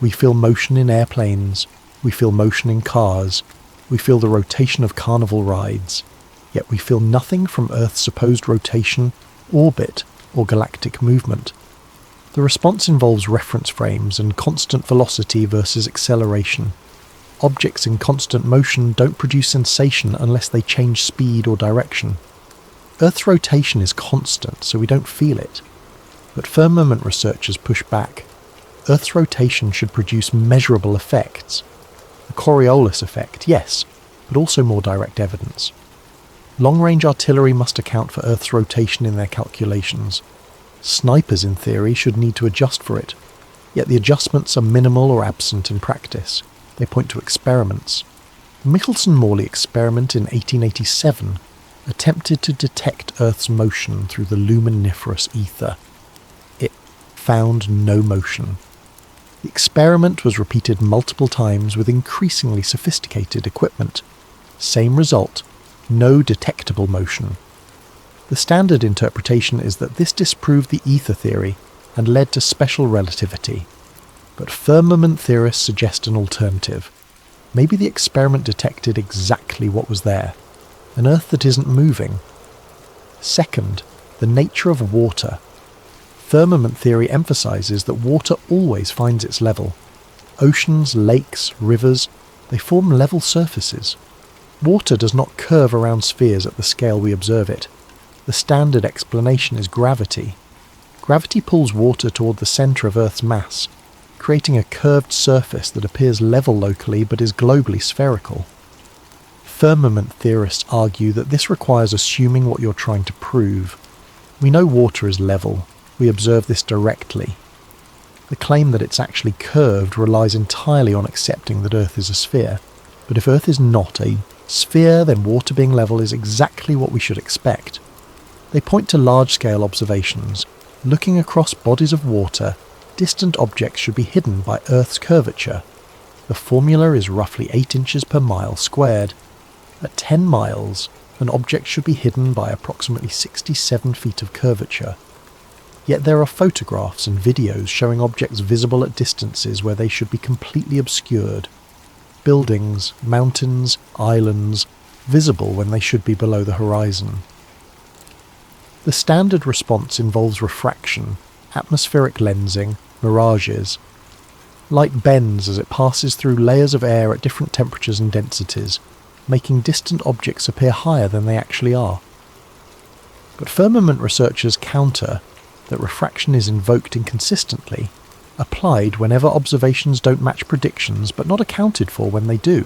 We feel motion in airplanes, we feel motion in cars, we feel the rotation of carnival rides. yet we feel nothing from Earth's supposed rotation, orbit, or galactic movement. The response involves reference frames and constant velocity versus acceleration. Objects in constant motion don't produce sensation unless they change speed or direction. Earth's rotation is constant, so we don't feel it. But firmament researchers push back. Earth's rotation should produce measurable effects. The Coriolis effect, yes, but also more direct evidence. Long-range artillery must account for Earth's rotation in their calculations. Snipers, in theory, should need to adjust for it, yet the adjustments are minimal or absent in practice. They point to experiments. The Michelson-Morley experiment in 1887 attempted to detect Earth's motion through the luminiferous ether. It found no motion. The experiment was repeated multiple times with increasingly sophisticated equipment. Same result, no detectable motion. The standard interpretation is that this disproved the ether theory and led to special relativity. But firmament theorists suggest an alternative. Maybe the experiment detected exactly what was there, an Earth that isn't moving. Second, the nature of water. Firmament theory emphasizes that water always finds its level. Oceans, lakes, rivers, they form level surfaces. Water does not curve around spheres at the scale we observe it. The standard explanation is gravity. Gravity pulls water toward the center of Earth's mass, creating a curved surface that appears level locally but is globally spherical. Firmament theorists argue that this requires assuming what you're trying to prove. We know water is level. We observe this directly. The claim that it's actually curved relies entirely on accepting that Earth is a sphere. But if Earth is not a sphere, then water being level is exactly what we should expect. They point to large-scale observations. Looking across bodies of water, distant objects should be hidden by Earth's curvature. The formula is roughly 8 inches per mile squared. At 10 miles, an object should be hidden by approximately 67 feet of curvature. Yet there are photographs and videos showing objects visible at distances where they should be completely obscured. Buildings, mountains, islands, visible when they should be below the horizon. The standard response involves refraction, atmospheric lensing, mirages. Light bends as it passes through layers of air at different temperatures and densities, making distant objects appear higher than they actually are. But firmament researchers counter that refraction is invoked inconsistently, applied whenever observations don't match predictions but not accounted for when they do.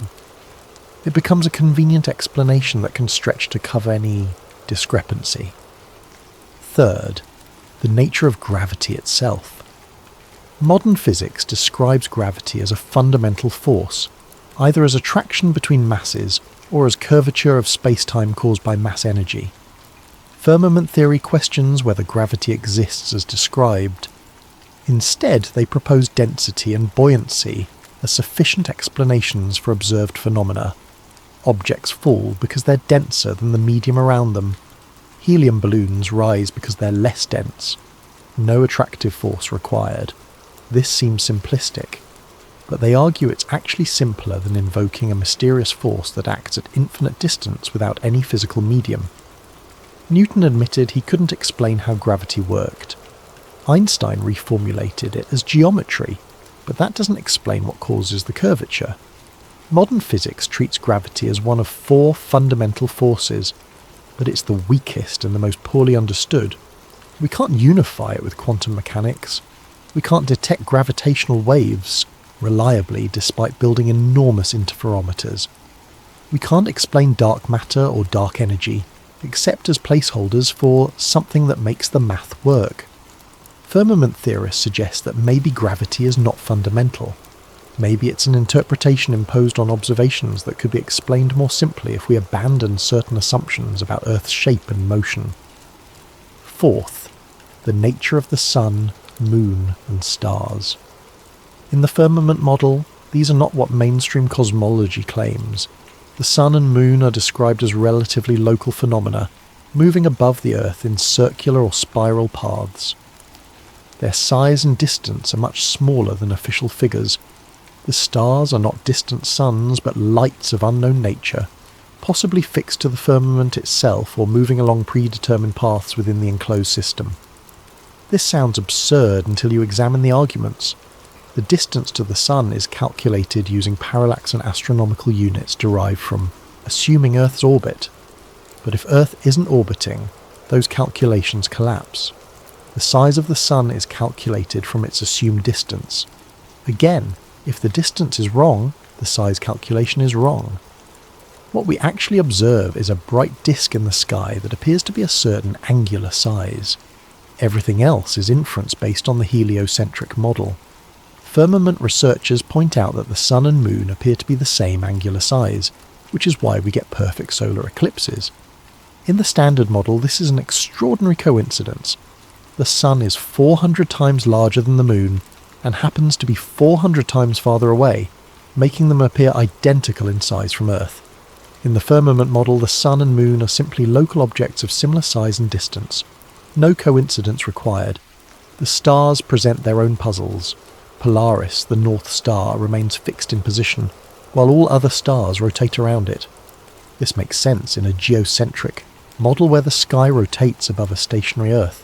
It becomes a convenient explanation that can stretch to cover any discrepancy. Third, the nature of gravity itself. Modern physics describes gravity as a fundamental force, either as attraction between masses or as curvature of space-time caused by mass energy. Firmament theory questions whether gravity exists as described. Instead, they propose density and buoyancy as sufficient explanations for observed phenomena. Objects fall because they're denser than the medium around them. Helium balloons rise because they're less dense. No attractive force required. This seems simplistic, but they argue it's actually simpler than invoking a mysterious force that acts at infinite distance without any physical medium. Newton admitted he couldn't explain how gravity worked. Einstein reformulated it as geometry, but that doesn't explain what causes the curvature. Modern physics treats gravity as one of 4 fundamental forces, but it's the weakest and the most poorly understood. We can't unify it with quantum mechanics. We can't detect gravitational waves reliably despite building enormous interferometers. We can't explain dark matter or dark energy, except as placeholders for something that makes the math work. Firmament theorists suggest that maybe gravity is not fundamental. Maybe it's an interpretation imposed on observations that could be explained more simply if we abandon certain assumptions about Earth's shape and motion. Fourth, the nature of the sun, moon, and stars. In the firmament model, these are not what mainstream cosmology claims. The sun and moon are described as relatively local phenomena, moving above the Earth in circular or spiral paths. Their size and distance are much smaller than official figures. The stars are not distant suns but lights of unknown nature, possibly fixed to the firmament itself or moving along predetermined paths within the enclosed system. This sounds absurd until you examine the arguments. The distance to the Sun is calculated using parallax and astronomical units derived from assuming Earth's orbit. But if Earth isn't orbiting, those calculations collapse. The size of the Sun is calculated from its assumed distance. Again, if the distance is wrong, the size calculation is wrong. What we actually observe is a bright disk in the sky that appears to be a certain angular size. Everything else is inference based on the heliocentric model. Firmament researchers point out that the Sun and Moon appear to be the same angular size, which is why we get perfect solar eclipses. In the standard model, this is an extraordinary coincidence. The Sun is 400 times larger than the Moon, and happens to be 400 times farther away, making them appear identical in size from Earth. In the firmament model, the Sun and Moon are simply local objects of similar size and distance. No coincidence required. The stars present their own puzzles. Polaris, the North Star, remains fixed in position, while all other stars rotate around it. This makes sense in a geocentric model where the sky rotates above a stationary Earth.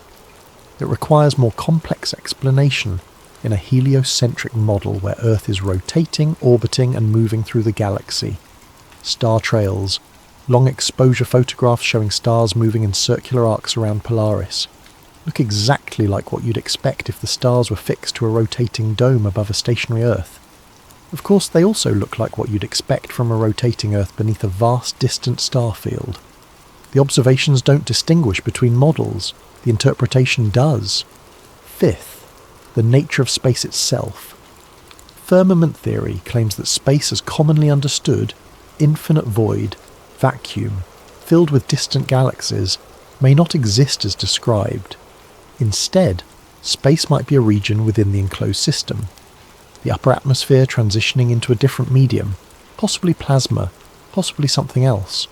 It requires more complex explanation in a heliocentric model where Earth is rotating, orbiting, and moving through the galaxy. Star trails, long exposure photographs showing stars moving in circular arcs around Polaris, look exactly like what you'd expect if the stars were fixed to a rotating dome above a stationary Earth. Of course, they also look like what you'd expect from a rotating Earth beneath a vast distant star field. The observations don't distinguish between models, the interpretation does. Fifth, the nature of space itself. Firmament theory claims that space as commonly understood, infinite void, vacuum, filled with distant galaxies, may not exist as described. Instead, space might be a region within the enclosed system, the upper atmosphere transitioning into a different medium, possibly plasma, possibly something else.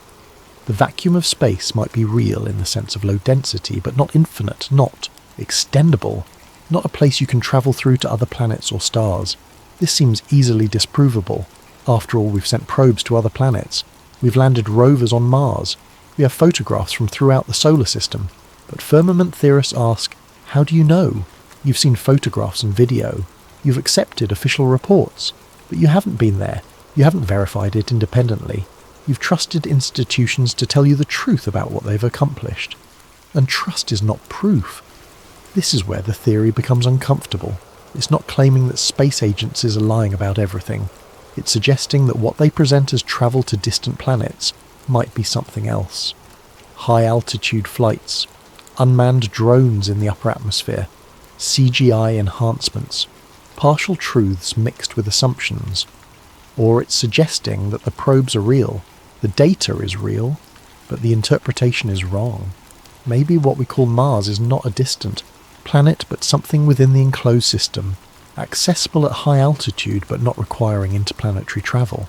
The vacuum of space might be real in the sense of low density, but not infinite, not extendable, not a place you can travel through to other planets or stars. This seems easily disprovable. After all, we've sent probes to other planets. We've landed rovers on Mars. We have photographs from throughout the solar system. But firmament theorists ask, how do you know? You've seen photographs and video. You've accepted official reports. But you haven't been there. You haven't verified it independently. You've trusted institutions to tell you the truth about what they've accomplished. And trust is not proof. This is where the theory becomes uncomfortable. It's not claiming that space agencies are lying about everything. It's suggesting that what they present as travel to distant planets might be something else. High-altitude flights, unmanned drones in the upper atmosphere, CGI enhancements, partial truths mixed with assumptions. Or it's suggesting that the probes are real, the data is real, but the interpretation is wrong. Maybe what we call Mars is not a distant planet, but something within the enclosed system, accessible at high altitude but not requiring interplanetary travel.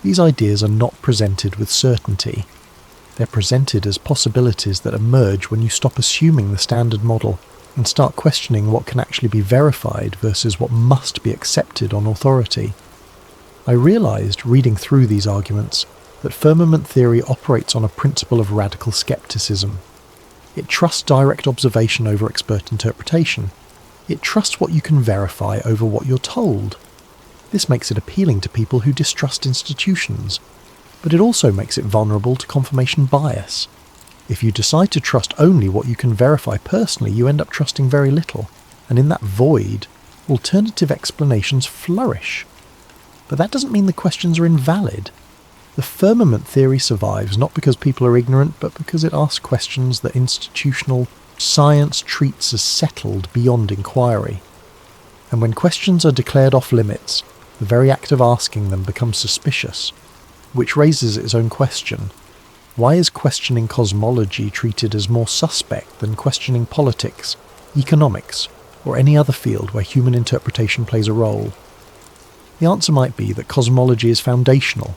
These ideas are not presented with certainty. They're presented as possibilities that emerge when you stop assuming the standard model and start questioning what can actually be verified versus what must be accepted on authority. I realised, reading through these arguments, that firmament theory operates on a principle of radical skepticism. It trusts direct observation over expert interpretation. It trusts what you can verify over what you're told. This makes it appealing to people who distrust institutions, but it also makes it vulnerable to confirmation bias. If you decide to trust only what you can verify personally, you end up trusting very little, and in that void, alternative explanations flourish. But that doesn't mean the questions are invalid. The firmament theory survives not because people are ignorant, but because it asks questions that institutional science treats as settled beyond inquiry. And when questions are declared off limits, the very act of asking them becomes suspicious, which raises its own question. Why is questioning cosmology treated as more suspect than questioning politics, economics, or any other field where human interpretation plays a role? The answer might be that cosmology is foundational.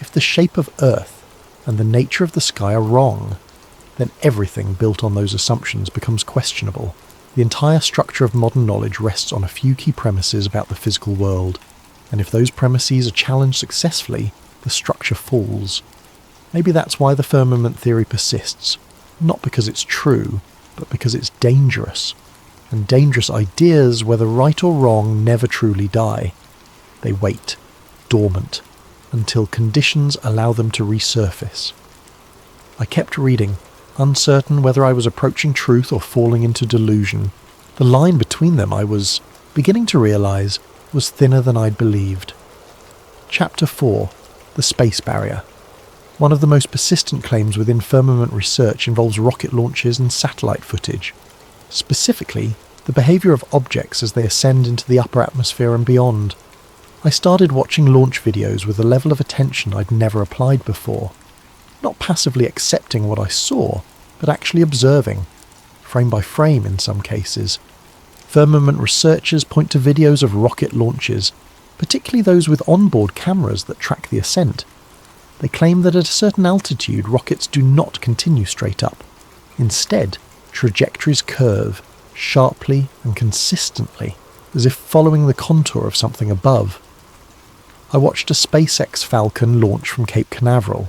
If the shape of Earth and the nature of the sky are wrong, then everything built on those assumptions becomes questionable. The entire structure of modern knowledge rests on a few key premises about the physical world, and if those premises are challenged successfully, the structure falls. Maybe that's why the firmament theory persists, not because it's true, but because it's dangerous. And dangerous ideas, whether right or wrong, never truly die. They wait, dormant, until conditions allow them to resurface. I kept reading, uncertain whether I was approaching truth or falling into delusion. The line between them, I was beginning to realise, was thinner than I'd believed. Chapter 4. The Space Barrier. One of the most persistent claims within firmament research involves rocket launches and satellite footage. Specifically, the behaviour of objects as they ascend into the upper atmosphere and beyond. I started watching launch videos with a level of attention I'd never applied before. Not passively accepting what I saw, but actually observing, frame by frame in some cases. Firmament researchers point to videos of rocket launches, particularly those with onboard cameras that track the ascent. They claim that at a certain altitude, rockets do not continue straight up. Instead, trajectories curve, sharply and consistently, as if following the contour of something above. I watched a SpaceX Falcon launch from Cape Canaveral.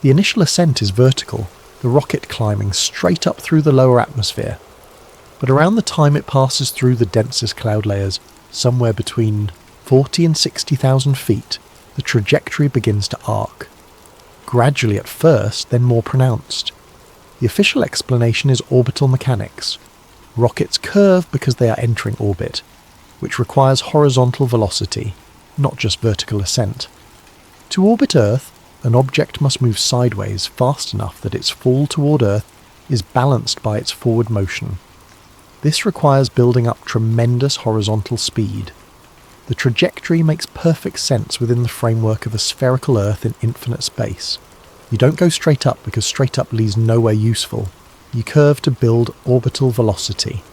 The initial ascent is vertical, the rocket climbing straight up through the lower atmosphere. But around the time it passes through the densest cloud layers, somewhere between 40 and 60,000 feet, the trajectory begins to arc. Gradually at first, then more pronounced. The official explanation is orbital mechanics. Rockets curve because they are entering orbit, which requires horizontal velocity, not just vertical ascent. To orbit Earth, an object must move sideways fast enough that its fall toward Earth is balanced by its forward motion. This requires building up tremendous horizontal speed. The trajectory makes perfect sense within the framework of a spherical Earth in infinite space. You don't go straight up because straight up leads nowhere useful. You curve to build orbital velocity.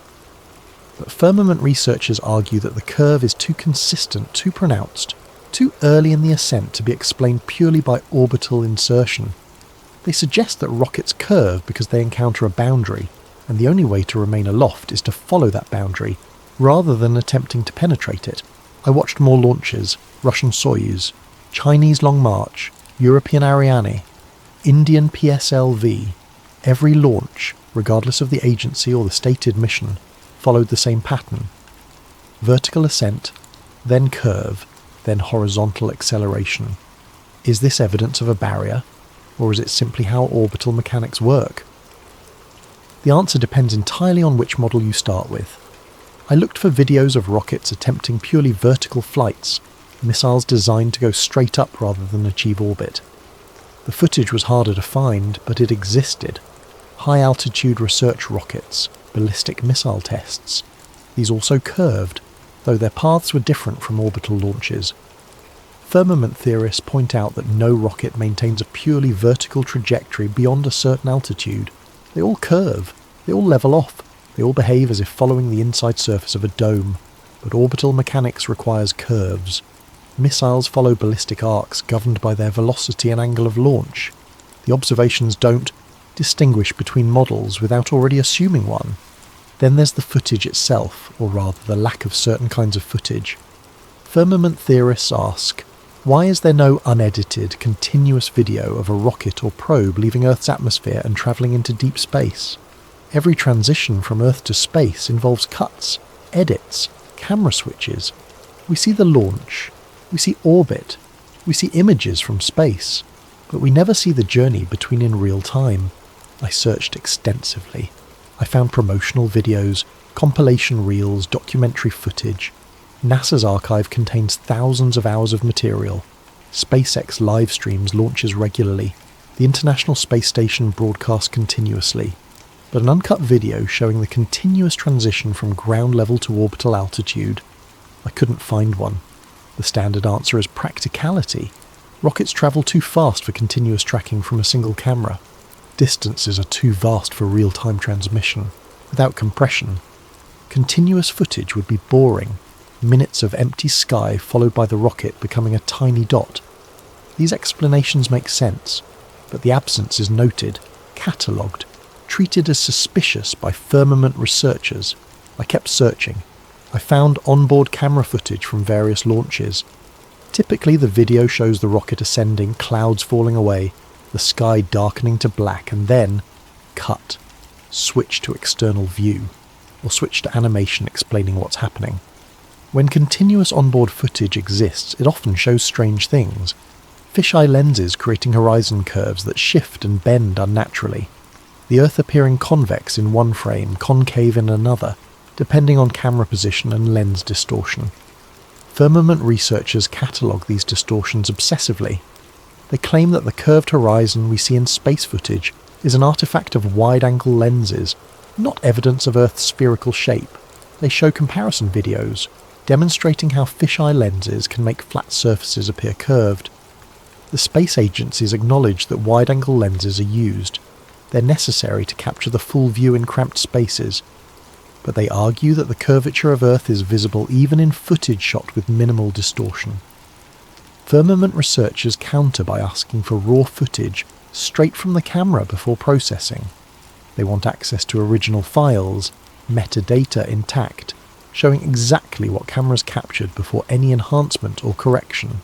But firmament researchers argue that the curve is too consistent, too pronounced, too early in the ascent to be explained purely by orbital insertion. They suggest that rockets curve because they encounter a boundary, and the only way to remain aloft is to follow that boundary, rather than attempting to penetrate it. I watched more launches: Russian Soyuz, Chinese Long March, European Ariane, Indian PSLV. Every launch, regardless of the agency or the stated mission, followed the same pattern. Vertical ascent, then curve, then horizontal acceleration. Is this evidence of a barrier, or is it simply how orbital mechanics work? The answer depends entirely on which model you start with. I looked for videos of rockets attempting purely vertical flights, missiles designed to go straight up rather than achieve orbit. The footage was harder to find, but it existed. High-altitude research rockets, ballistic missile tests. These also curved, though their paths were different from orbital launches. Firmament theorists point out that no rocket maintains a purely vertical trajectory beyond a certain altitude. They all curve, they all level off, they all behave as if following the inside surface of a dome, but orbital mechanics requires curves. Missiles follow ballistic arcs governed by their velocity and angle of launch. The observations don't distinguish between models without already assuming one. Then there's the footage itself, or rather the lack of certain kinds of footage. Firmament theorists ask, why is there no unedited, continuous video of a rocket or probe leaving Earth's atmosphere and travelling into deep space? Every transition from Earth to space involves cuts, edits, camera switches. We see the launch, we see orbit, we see images from space, but we never see the journey between in real time. I searched extensively. I found promotional videos, compilation reels, documentary footage. NASA's archive contains thousands of hours of material. SpaceX live streams launches regularly. The International Space Station broadcasts continuously. But an uncut video showing the continuous transition from ground level to orbital altitude, I couldn't find one. The standard answer is practicality. Rockets travel too fast for continuous tracking from a single camera. Distances are too vast for real-time transmission. Without compression, continuous footage would be boring. Minutes of empty sky followed by the rocket becoming a tiny dot. These explanations make sense, but the absence is noted, catalogued, treated as suspicious by firmament researchers. I kept searching. I found onboard camera footage from various launches. Typically the video shows the rocket ascending, clouds falling away, the sky darkening to black, and then cut, switch to external view, or switch to animation explaining what's happening. When continuous onboard footage exists, it often shows strange things. Fisheye lenses creating horizon curves that shift and bend unnaturally. The Earth appearing convex in one frame, concave in another, depending on camera position and lens distortion. Firmament researchers catalogue these distortions obsessively. They claim that the curved horizon we see in space footage is an artifact of wide-angle lenses, not evidence of Earth's spherical shape. They show comparison videos, demonstrating how fisheye lenses can make flat surfaces appear curved. The space agencies acknowledge that wide-angle lenses are used. They're necessary to capture the full view in cramped spaces, but they argue that the curvature of Earth is visible even in footage shot with minimal distortion. Firmament researchers counter by asking for raw footage straight from the camera before processing. They want access to original files, metadata intact, showing exactly what cameras captured before any enhancement or correction.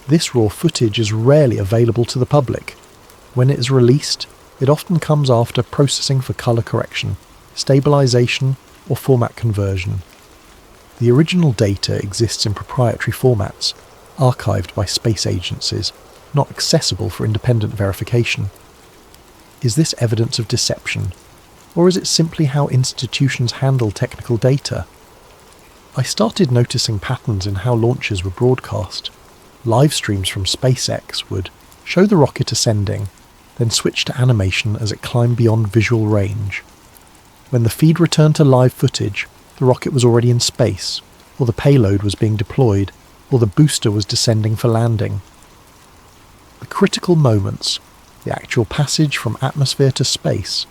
This raw footage is rarely available to the public. When it is released, it often comes after processing for colour correction, stabilisation, or format conversion. The original data exists in proprietary formats, archived by space agencies, not accessible for independent verification. Is this evidence of deception, or is it simply how institutions handle technical data? I started noticing patterns in how launches were broadcast. Live streams from SpaceX would show the rocket ascending, then switch to animation as it climbed beyond visual range. When the feed returned to live footage, the rocket was already in space, or the payload was being deployed, or the booster was descending for landing. The critical moments, the actual passage from atmosphere to space,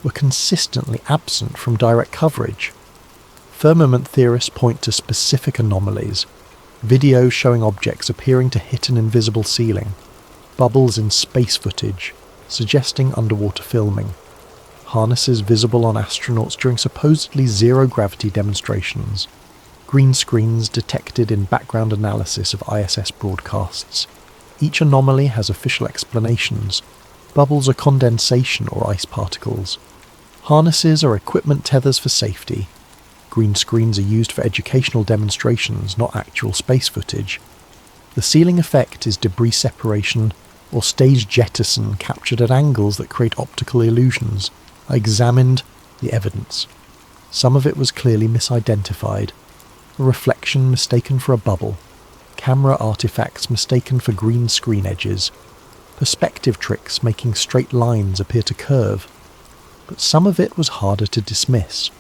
were consistently absent from direct coverage. Firmament theorists point to specific anomalies, videos showing objects appearing to hit an invisible ceiling, bubbles in space footage, suggesting underwater filming, harnesses visible on astronauts during supposedly zero-gravity demonstrations, green screens detected in background analysis of ISS broadcasts. Each anomaly has official explanations. Bubbles are condensation or ice particles. Harnesses are equipment tethers for safety. Green screens are used for educational demonstrations, not actual space footage. The ceiling effect is debris separation or stage jettison captured at angles that create optical illusions. I examined the evidence. Some of it was clearly misidentified. A reflection mistaken for a bubble. Camera artifacts mistaken for green screen edges. Perspective tricks making straight lines appear to curve. But some of it was harder to dismiss.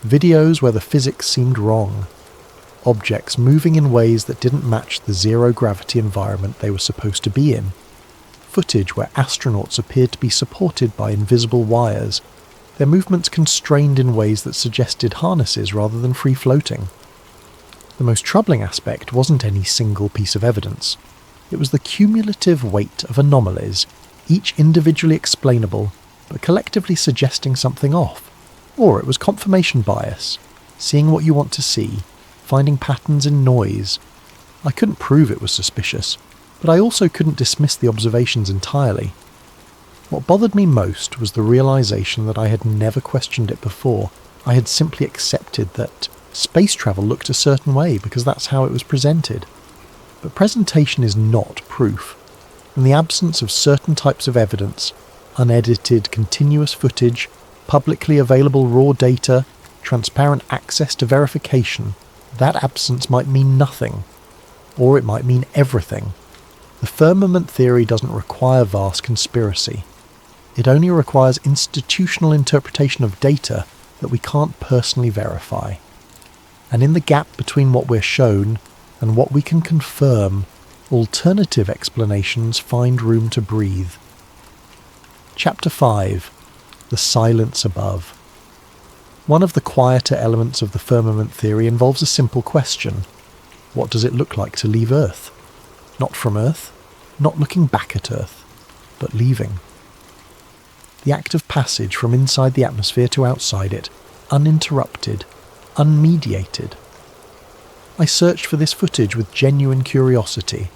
Videos where the physics seemed wrong. Objects moving in ways that didn't match the zero-gravity environment they were supposed to be in. Footage where astronauts appeared to be supported by invisible wires, their movements constrained in ways that suggested harnesses rather than free-floating. The most troubling aspect wasn't any single piece of evidence. It was the cumulative weight of anomalies, each individually explainable, but collectively suggesting something off. Or it was confirmation bias, seeing what you want to see, finding patterns in noise. I couldn't prove it was suspicious, but I also couldn't dismiss the observations entirely. What bothered me most was the realization that I had never questioned it before. I had simply accepted that space travel looked a certain way because that's how it was presented. But presentation is not proof. In the absence of certain types of evidence, unedited continuous footage, publicly available raw data, transparent access to verification, that absence might mean nothing, or it might mean everything. The firmament theory doesn't require vast conspiracy. It only requires institutional interpretation of data that we can't personally verify. And in the gap between what we're shown and what we can confirm, alternative explanations find room to breathe. Chapter 5. The Silence Above. One of the quieter elements of the firmament theory involves a simple question. What does it look like to leave Earth? Not from Earth, not looking back at Earth, but leaving. The act of passage from inside the atmosphere to outside it, uninterrupted, unmediated. I searched for this footage with genuine curiosity.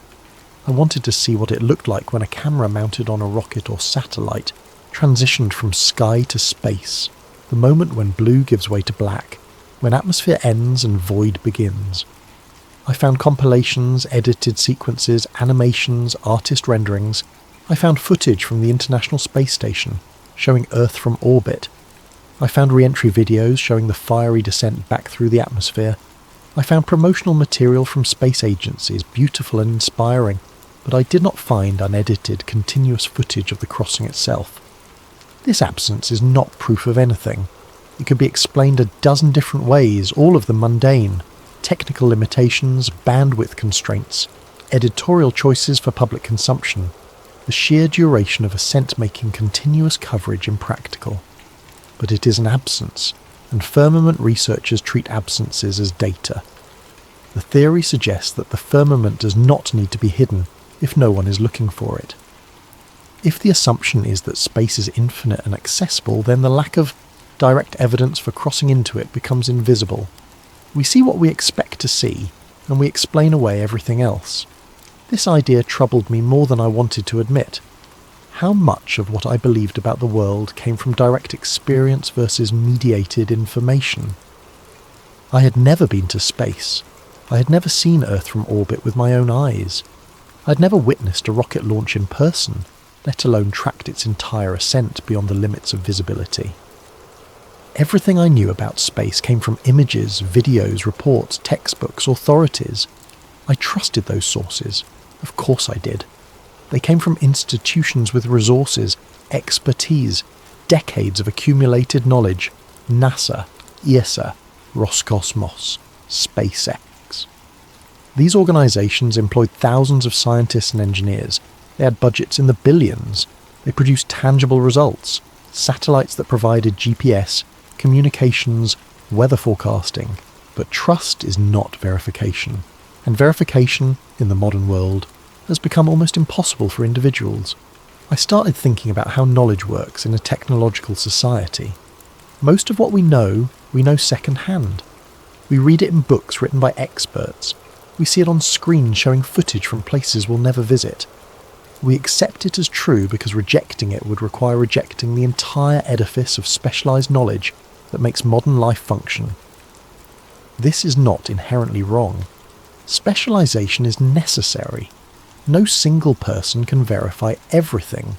I wanted to see what it looked like when a camera mounted on a rocket or satellite transitioned from sky to space, the moment when blue gives way to black, when atmosphere ends and void begins. I found compilations, edited sequences, animations, artist renderings. I found footage from the International Space Station showing Earth from orbit. I found re-entry videos showing the fiery descent back through the atmosphere. I found promotional material from space agencies, beautiful and inspiring, but I did not find unedited, continuous footage of the crossing itself. This absence is not proof of anything. It could be explained a dozen different ways, all of them mundane. Technical limitations, bandwidth constraints, editorial choices for public consumption, the sheer duration of ascent making continuous coverage impractical. But it is an absence, and firmament researchers treat absences as data. The theory suggests that the firmament does not need to be hidden if no one is looking for it. If the assumption is that space is infinite and accessible, then the lack of direct evidence for crossing into it becomes invisible. We see what we expect to see, and we explain away everything else. This idea troubled me more than I wanted to admit. How much of what I believed about the world came from direct experience versus mediated information? I had never been to space. I had never seen Earth from orbit with my own eyes. I had never witnessed a rocket launch in person, let alone tracked its entire ascent beyond the limits of visibility. Everything I knew about space came from images, videos, reports, textbooks, authorities. I trusted those sources. Of course I did. They came from institutions with resources, expertise, decades of accumulated knowledge. NASA, ESA, Roscosmos, SpaceX. These organizations employed thousands of scientists and engineers. They had budgets in the billions. They produced tangible results. Satellites that provided GPS, communications, weather forecasting. But trust is not verification. And verification, in the modern world, has become almost impossible for individuals. I started thinking about how knowledge works in a technological society. Most of what we know second-hand. We read it in books written by experts. We see it on screens showing footage from places we'll never visit. We accept it as true because rejecting it would require rejecting the entire edifice of specialised knowledge that makes modern life function. This is not inherently wrong. Specialisation is necessary. No single person can verify everything.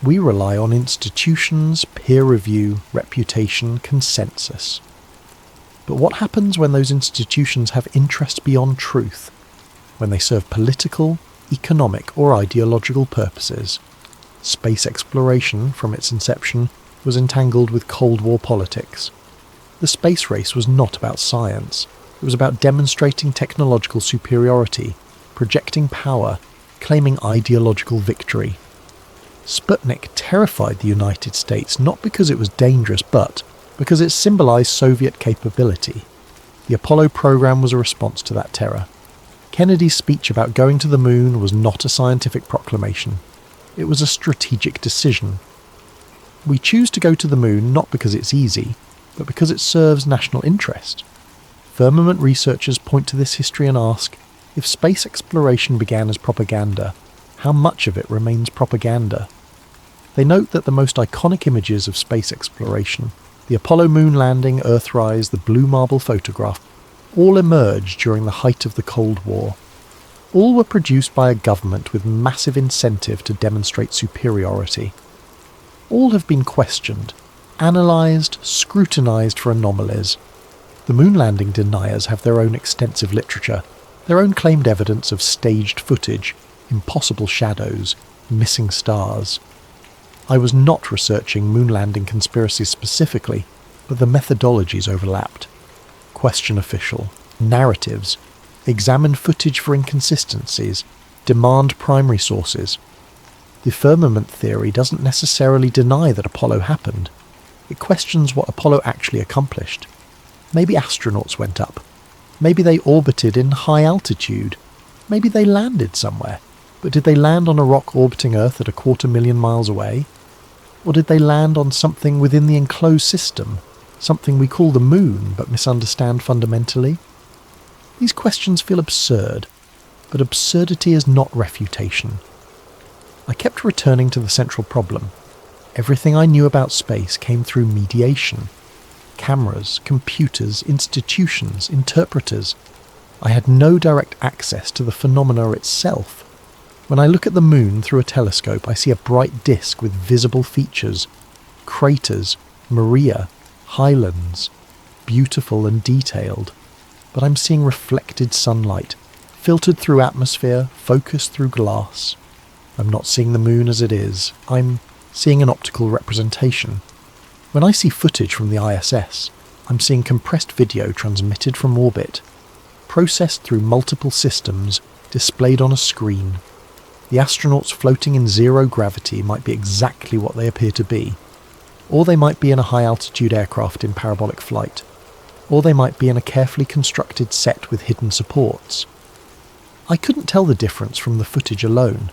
We rely on institutions, peer review, reputation, consensus. But what happens when those institutions have interest beyond truth? When they serve political, economic or ideological purposes? Space exploration, from its inception, was entangled with Cold War politics. The space race was not about science. It was about demonstrating technological superiority, projecting power, claiming ideological victory. Sputnik terrified the United States not because it was dangerous, but because it symbolized Soviet capability. The Apollo program was a response to that terror. Kennedy's speech about going to the moon was not a scientific proclamation. It was a strategic decision. We choose to go to the moon not because it's easy, but because it serves national interest. Firmament researchers point to this history and ask, if space exploration began as propaganda, how much of it remains propaganda? They note that the most iconic images of space exploration, the Apollo moon landing, Earthrise, the blue marble photograph, all emerged during the height of the Cold War. All were produced by a government with massive incentive to demonstrate superiority. All have been questioned, analysed, scrutinised for anomalies. The moon landing deniers have their own extensive literature, their own claimed evidence of staged footage, impossible shadows, missing stars. I was not researching moon landing conspiracies specifically, but the methodologies overlapped. Question official, narratives, examine footage for inconsistencies, demand primary sources. The firmament theory doesn't necessarily deny that Apollo happened. It questions what Apollo actually accomplished. Maybe astronauts went up. Maybe they orbited in high altitude. Maybe they landed somewhere. But did they land on a rock orbiting Earth at 250,000 miles away? Or did they land on something within the enclosed system, something we call the moon but misunderstand fundamentally? These questions feel absurd, but absurdity is not refutation. I kept returning to the central problem. Everything I knew about space came through mediation. Cameras, computers, institutions, interpreters. I had no direct access to the phenomena itself. When I look at the moon through a telescope, I see a bright disk with visible features, craters, Maria, highlands, beautiful and detailed. But I'm seeing reflected sunlight, filtered through atmosphere, focused through glass. I'm not seeing the moon as it is. I'm seeing an optical representation. When I see footage from the ISS, I'm seeing compressed video transmitted from orbit, processed through multiple systems, displayed on a screen. The astronauts floating in zero gravity might be exactly what they appear to be, or they might be in a high-altitude aircraft in parabolic flight, or they might be in a carefully constructed set with hidden supports. I couldn't tell the difference from the footage alone.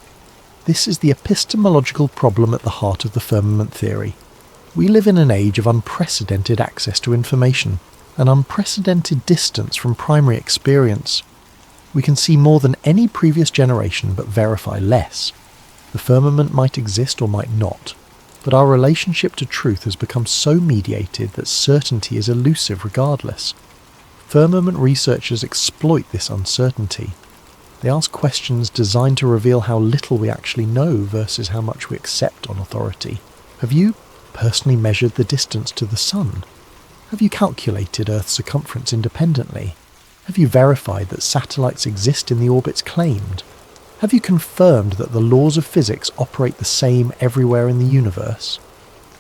This is the epistemological problem at the heart of the firmament theory. We live in an age of unprecedented access to information, an unprecedented distance from primary experience. We can see more than any previous generation but verify less. The firmament might exist or might not, but our relationship to truth has become so mediated that certainty is elusive regardless. Firmament researchers exploit this uncertainty. They ask questions designed to reveal how little we actually know versus how much we accept on authority. Have you personally measured the distance to the sun? Have you calculated Earth's circumference independently? Have you verified that satellites exist in the orbits claimed? Have you confirmed that the laws of physics operate the same everywhere in the universe?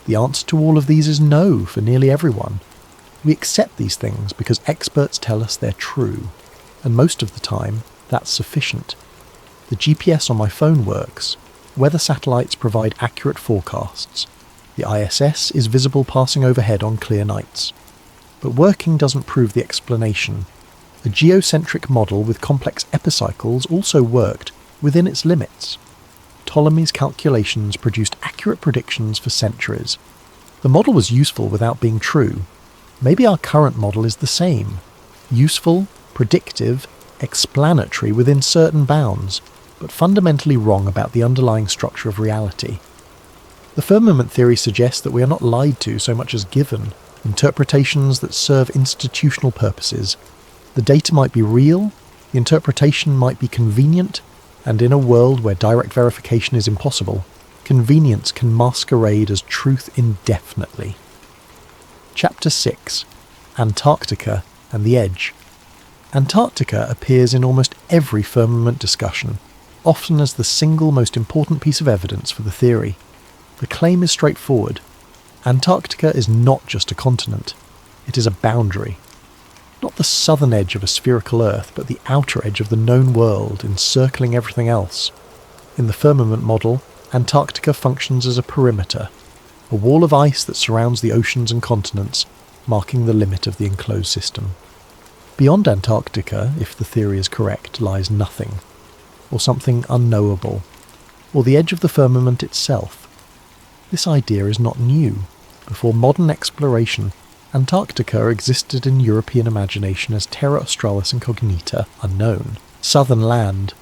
The answer to all of these is no for nearly everyone. We accept these things because experts tell us they're true, and most of the time, that's sufficient. The GPS on my phone works. Weather satellites provide accurate forecasts. The ISS is visible passing overhead on clear nights. But working doesn't prove the explanation. A geocentric model with complex epicycles also worked within its limits. Ptolemy's calculations produced accurate predictions for centuries. The model was useful without being true. Maybe our current model is the same. Useful, predictive, explanatory within certain bounds, but fundamentally wrong about the underlying structure of reality. The firmament theory suggests that we are not lied to so much as given interpretations that serve institutional purposes. The data might be real, the interpretation might be convenient, and in a world where direct verification is impossible, convenience can masquerade as truth indefinitely. Chapter 6. Antarctica and the Edge. Antarctica appears in almost every firmament discussion, often as the single most important piece of evidence for the theory. The claim is straightforward. Antarctica is not just a continent, it is a boundary. Not the southern edge of a spherical Earth, but the outer edge of the known world encircling everything else. In the firmament model, Antarctica functions as a perimeter, a wall of ice that surrounds the oceans and continents, marking the limit of the enclosed system. Beyond Antarctica, if the theory is correct, lies nothing, or something unknowable, or the edge of the firmament itself. This idea is not new. Before modern exploration, Antarctica existed in European imagination as Terra Australis Incognita, unknown, southern land.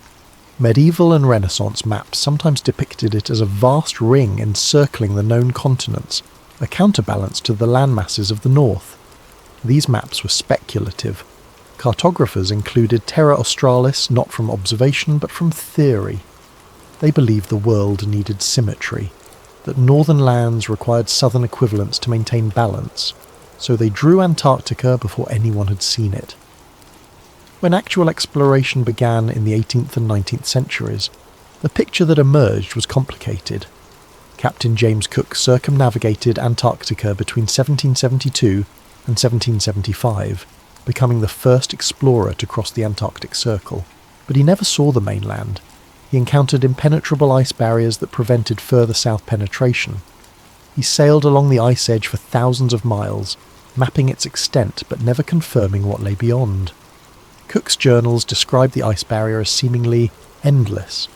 Medieval and Renaissance maps sometimes depicted it as a vast ring encircling the known continents, a counterbalance to the landmasses of the north. These maps were speculative. Cartographers included Terra Australis not from observation but from theory. They believed the world needed symmetry, that northern lands required southern equivalents to maintain balance, so they drew Antarctica before anyone had seen it. When actual exploration began in the 18th and 19th centuries, the picture that emerged was complicated. Captain James Cook circumnavigated Antarctica between 1772 and 1775, becoming the first explorer to cross the Antarctic Circle. But he never saw the mainland. He encountered impenetrable ice barriers that prevented further south penetration. He sailed along the ice edge for thousands of miles, mapping its extent but never confirming what lay beyond. Cook's journals describe the ice barrier as seemingly endless.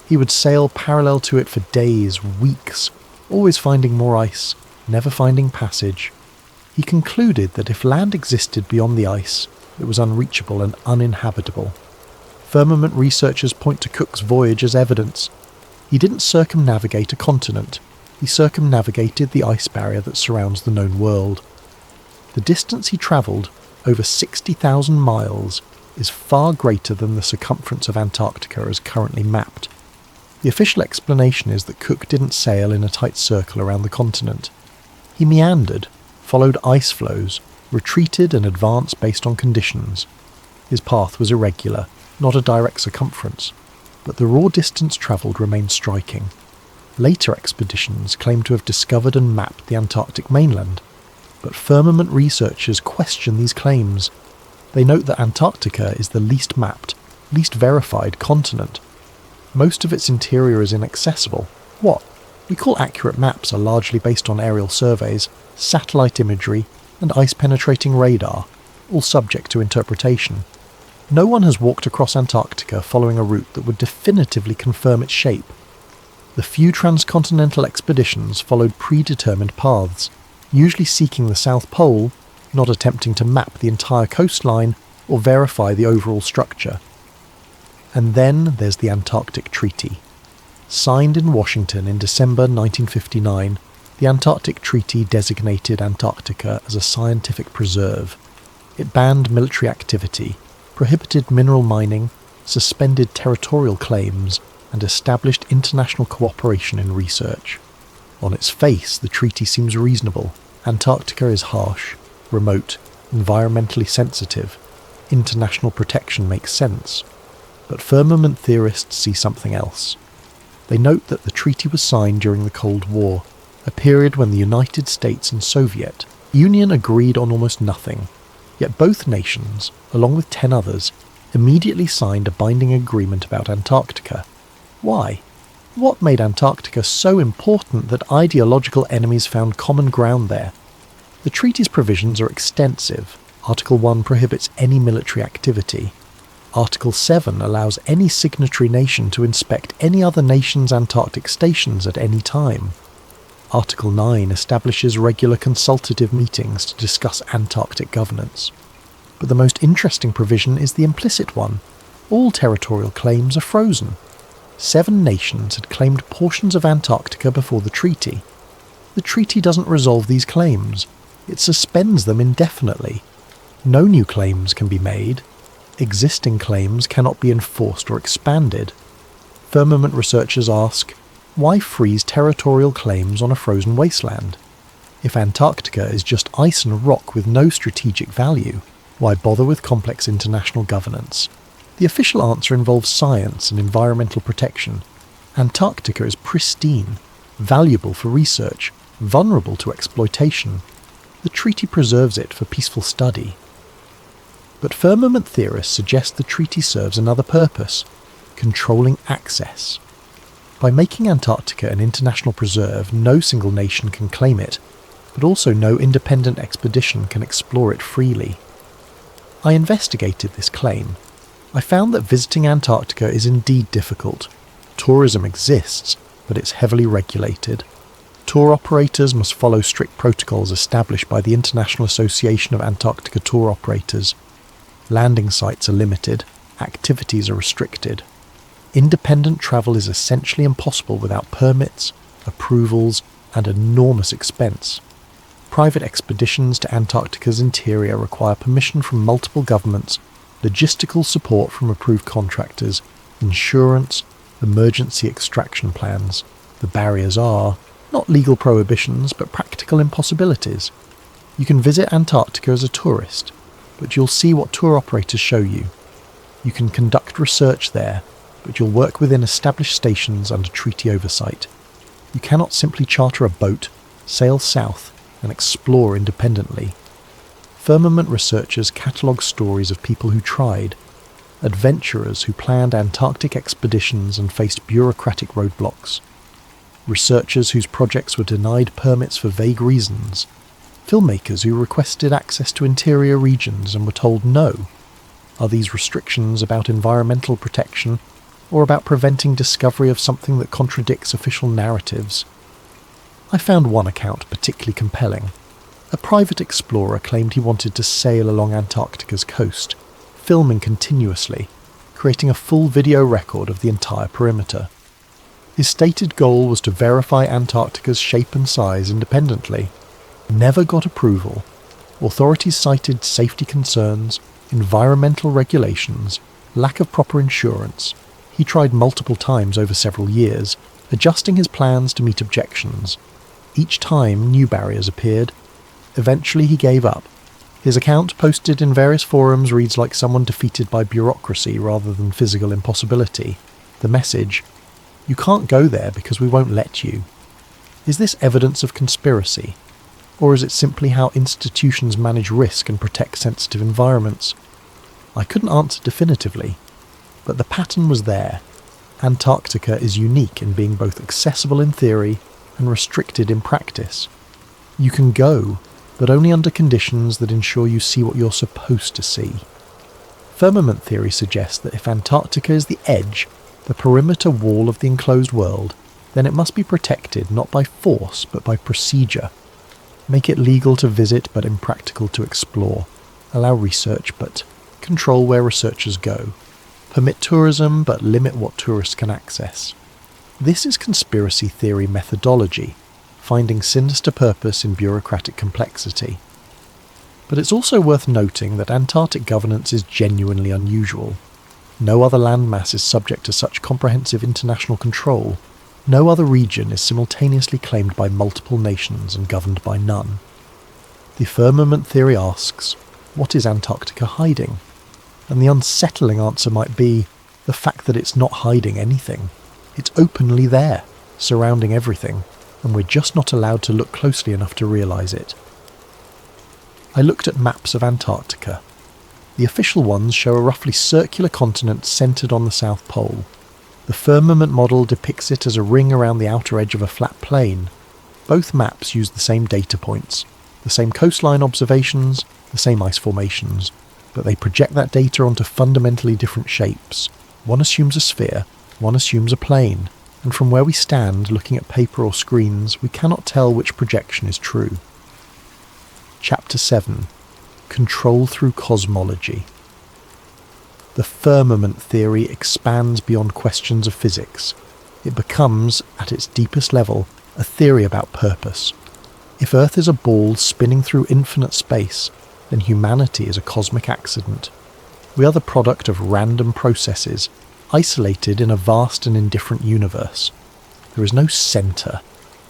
He would sail parallel to it for days, weeks, always finding more ice, never finding passage. He concluded that if land existed beyond the ice, it was unreachable and uninhabitable. Firmament researchers point to Cook's voyage as evidence. He didn't circumnavigate a continent, he circumnavigated the ice barrier that surrounds the known world. The distance he travelled, over 60,000 miles, is far greater than the circumference of Antarctica as currently mapped. The official explanation is that Cook didn't sail in a tight circle around the continent. He meandered, followed ice flows, retreated and advanced based on conditions. His path was irregular, not a direct circumference, but the raw distance travelled remained striking. Later expeditions claim to have discovered and mapped the Antarctic mainland, but firmament researchers question these claims. They note that Antarctica is the least mapped, least verified continent. Most of its interior is inaccessible. What we call accurate maps are largely based on aerial surveys, satellite imagery, and ice-penetrating radar, all subject to interpretation. No one has walked across Antarctica following a route that would definitively confirm its shape. The few transcontinental expeditions followed predetermined paths, usually seeking the South Pole, not attempting to map the entire coastline or verify the overall structure. And then there's the Antarctic Treaty. Signed in Washington in December 1959, the Antarctic Treaty designated Antarctica as a scientific preserve. It banned military activity, prohibited mineral mining, suspended territorial claims, and established international cooperation in research. On its face, the treaty seems reasonable. Antarctica is harsh, remote, environmentally sensitive. International protection makes sense. But firmament theorists see something else. They note that the treaty was signed during the Cold War, a period when the United States and Soviet Union agreed on almost nothing. Yet both nations, along with 10 others, immediately signed a binding agreement about Antarctica. Why? What made Antarctica so important that ideological enemies found common ground there? The treaty's provisions are extensive. Article 1 prohibits any military activity. Article 7 allows any signatory nation to inspect any other nation's Antarctic stations at any time. Article 9 establishes regular consultative meetings to discuss Antarctic governance. But the most interesting provision is the implicit one. All territorial claims are frozen. 7 nations had claimed portions of Antarctica before the treaty. The treaty doesn't resolve these claims. It suspends them indefinitely. No new claims can be made. Existing claims cannot be enforced or expanded. Firmament researchers ask, why freeze territorial claims on a frozen wasteland? If Antarctica is just ice and rock with no strategic value, why bother with complex international governance? The official answer involves science and environmental protection. Antarctica is pristine, valuable for research, vulnerable to exploitation. The treaty preserves it for peaceful study. But firmament theorists suggest the treaty serves another purpose, controlling access. By making Antarctica an international preserve, no single nation can claim it, but also no independent expedition can explore it freely. I investigated this claim. I found that visiting Antarctica is indeed difficult. Tourism exists, but it's heavily regulated. Tour operators must follow strict protocols established by the International Association of Antarctica Tour Operators. Landing sites are limited, activities are restricted. Independent travel is essentially impossible without permits, approvals, and enormous expense. Private expeditions to Antarctica's interior require permission from multiple governments, logistical support from approved contractors, insurance, emergency extraction plans. The barriers are not legal prohibitions, but practical impossibilities. You can visit Antarctica as a tourist, but you'll see what tour operators show you. You can conduct research there, but you'll work within established stations under treaty oversight. You cannot simply charter a boat, sail south, and explore independently. Firmament researchers catalogue stories of people who tried, adventurers who planned Antarctic expeditions and faced bureaucratic roadblocks, researchers whose projects were denied permits for vague reasons, filmmakers who requested access to interior regions and were told no. Are these restrictions about environmental protection or about preventing discovery of something that contradicts official narratives? I found one account particularly compelling. A private explorer claimed he wanted to sail along Antarctica's coast, filming continuously, creating a full video record of the entire perimeter. His stated goal was to verify Antarctica's shape and size independently. Never got approval. Authorities cited safety concerns, environmental regulations, lack of proper insurance. He tried multiple times over several years, adjusting his plans to meet objections. Each time new barriers appeared. Eventually he gave up. His account, posted in various forums, reads like someone defeated by bureaucracy rather than physical impossibility. The message: "You can't go there because we won't let you." Is this evidence of conspiracy? Or is it simply how institutions manage risk and protect sensitive environments? I couldn't answer definitively, but the pattern was there. Antarctica is unique in being both accessible in theory and restricted in practice. You can go, but only under conditions that ensure you see what you're supposed to see. Firmament theory suggests that if Antarctica is the edge, the perimeter wall of the enclosed world, then it must be protected not by force but by procedure. Make it legal to visit but impractical to explore. Allow research but control where researchers go. Permit tourism but limit what tourists can access. This is conspiracy theory methodology, finding sinister purpose in bureaucratic complexity. But it's also worth noting that Antarctic governance is genuinely unusual. No other landmass is subject to such comprehensive international control. No other region is simultaneously claimed by multiple nations and governed by none. The firmament theory asks, what is Antarctica hiding? And the unsettling answer might be the fact that it's not hiding anything. It's openly there, surrounding everything, and we're just not allowed to look closely enough to realise it. I looked at maps of Antarctica. The official ones show a roughly circular continent centred on the South Pole. The firmament model depicts it as a ring around the outer edge of a flat plain. Both maps use the same data points, the same coastline observations, the same ice formations, but they project that data onto fundamentally different shapes. One assumes a sphere, one assumes a plane, and from where we stand looking at paper or screens, we cannot tell which projection is true. Chapter 7. Control through Cosmology. The firmament theory expands beyond questions of physics. It becomes, at its deepest level, a theory about purpose. If Earth is a ball spinning through infinite space, then humanity is a cosmic accident. We are the product of random processes, isolated in a vast and indifferent universe. There is no centre.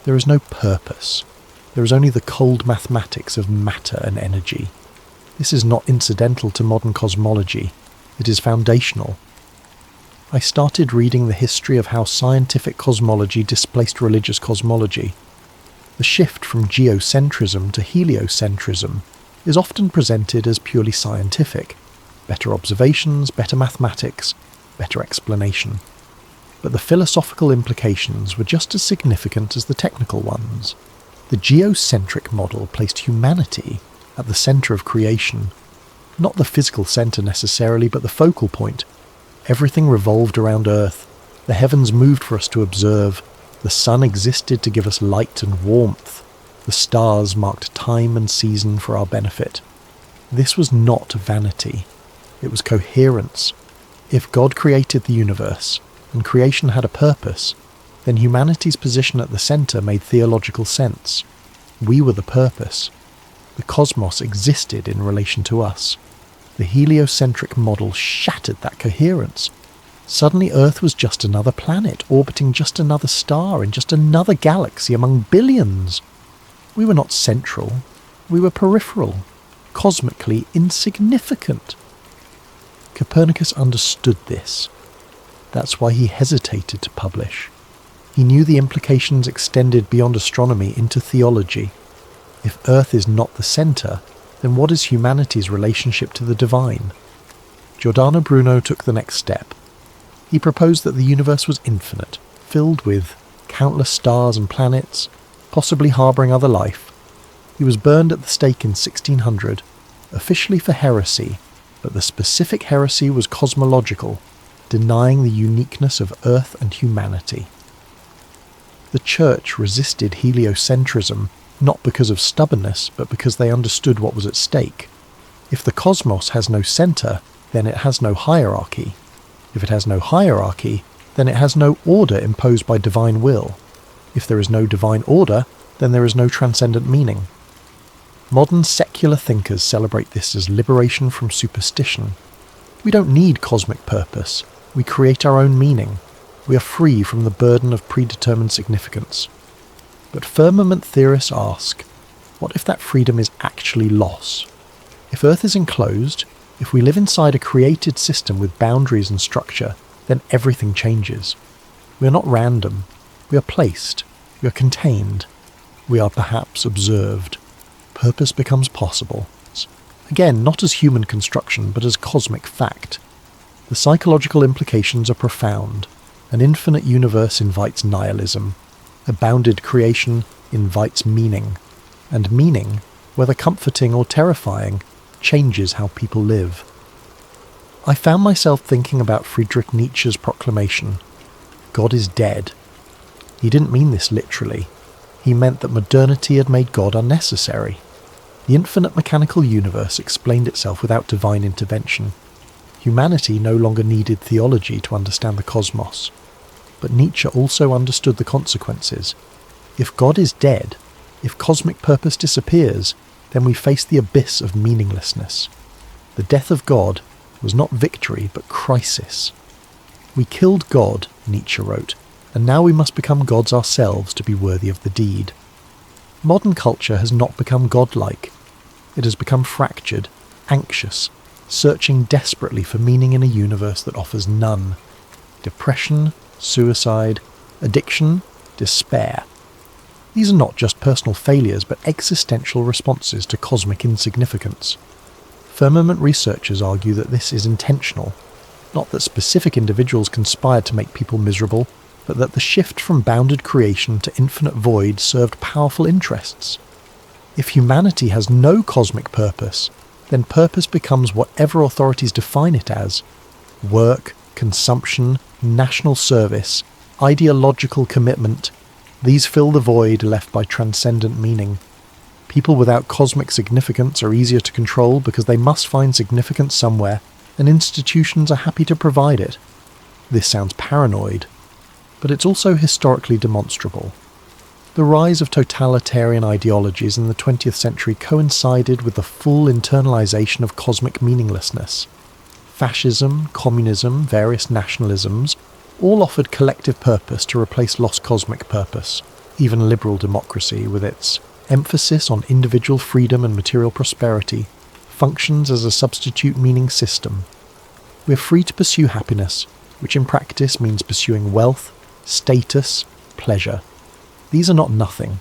There is no purpose. There is only the cold mathematics of matter and energy. This is not incidental to modern cosmology. It is foundational. I started reading the history of how scientific cosmology displaced religious cosmology. The shift from geocentrism to heliocentrism is often presented as purely scientific. Better observations, better mathematics, better explanation. But the philosophical implications were just as significant as the technical ones. The geocentric model placed humanity at the centre of creation. Not the physical centre necessarily, but the focal point. Everything revolved around Earth. The heavens moved for us to observe. The sun existed to give us light and warmth. The stars marked time and season for our benefit. This was not vanity. It was coherence. If God created the universe, and creation had a purpose, then humanity's position at the centre made theological sense. We were the purpose. The cosmos existed in relation to us. The heliocentric model shattered that coherence. Suddenly Earth was just another planet, orbiting just another star in just another galaxy among billions. We were not central. We were peripheral, cosmically insignificant. Copernicus understood this. That's why he hesitated to publish. He knew the implications extended beyond astronomy into theology. If Earth is not the centre, then what is humanity's relationship to the divine? Giordano Bruno took the next step. He proposed that the universe was infinite, filled with countless stars and planets, possibly harbouring other life. He was burned at the stake in 1600, officially for heresy, but the specific heresy was cosmological, denying the uniqueness of Earth and humanity. The Church resisted heliocentrism not because of stubbornness, but because they understood what was at stake. If the cosmos has no centre, then it has no hierarchy. If it has no hierarchy, then it has no order imposed by divine will. If there is no divine order, then there is no transcendent meaning. Modern secular thinkers celebrate this as liberation from superstition. We don't need cosmic purpose. We create our own meaning. We are free from the burden of predetermined significance. But firmament theorists ask, what if that freedom is actually loss? If Earth is enclosed, if we live inside a created system with boundaries and structure, then everything changes. We are not random. We are placed. We are contained. We are perhaps observed. Purpose becomes possible. Again, not as human construction, but as cosmic fact. The psychological implications are profound. An infinite universe invites nihilism. A bounded creation invites meaning. And meaning, whether comforting or terrifying, changes how people live. I found myself thinking about Friedrich Nietzsche's proclamation, God is dead. He didn't mean this literally. He meant that modernity had made God unnecessary. The infinite mechanical universe explained itself without divine intervention. Humanity no longer needed theology to understand the cosmos. But Nietzsche also understood the consequences. If God is dead, if cosmic purpose disappears, then we face the abyss of meaninglessness. The death of God was not victory, but crisis. We killed God, Nietzsche wrote, and now we must become gods ourselves to be worthy of the deed. Modern culture has not become godlike. It has become fractured, anxious, searching desperately for meaning in a universe that offers none. Depression, suicide, addiction, despair. These are not just personal failures, but existential responses to cosmic insignificance. Firmament researchers argue that this is intentional, not that specific individuals conspired to make people miserable, but that the shift from bounded creation to infinite void served powerful interests. If humanity has no cosmic purpose, then purpose becomes whatever authorities define it as: work, consumption, national service, ideological commitment. These fill the void left by transcendent meaning. People without cosmic significance are easier to control because they must find significance somewhere, and institutions are happy to provide it. This sounds paranoid, but it's also historically demonstrable. The rise of totalitarian ideologies in the 20th century coincided with the full internalization of cosmic meaninglessness. Fascism, communism, various nationalisms all offered collective purpose to replace lost cosmic purpose. Even liberal democracy, with its emphasis on individual freedom and material prosperity, functions as a substitute meaning system. We're free to pursue happiness, which in practice means pursuing wealth, status, pleasure. These are not nothing,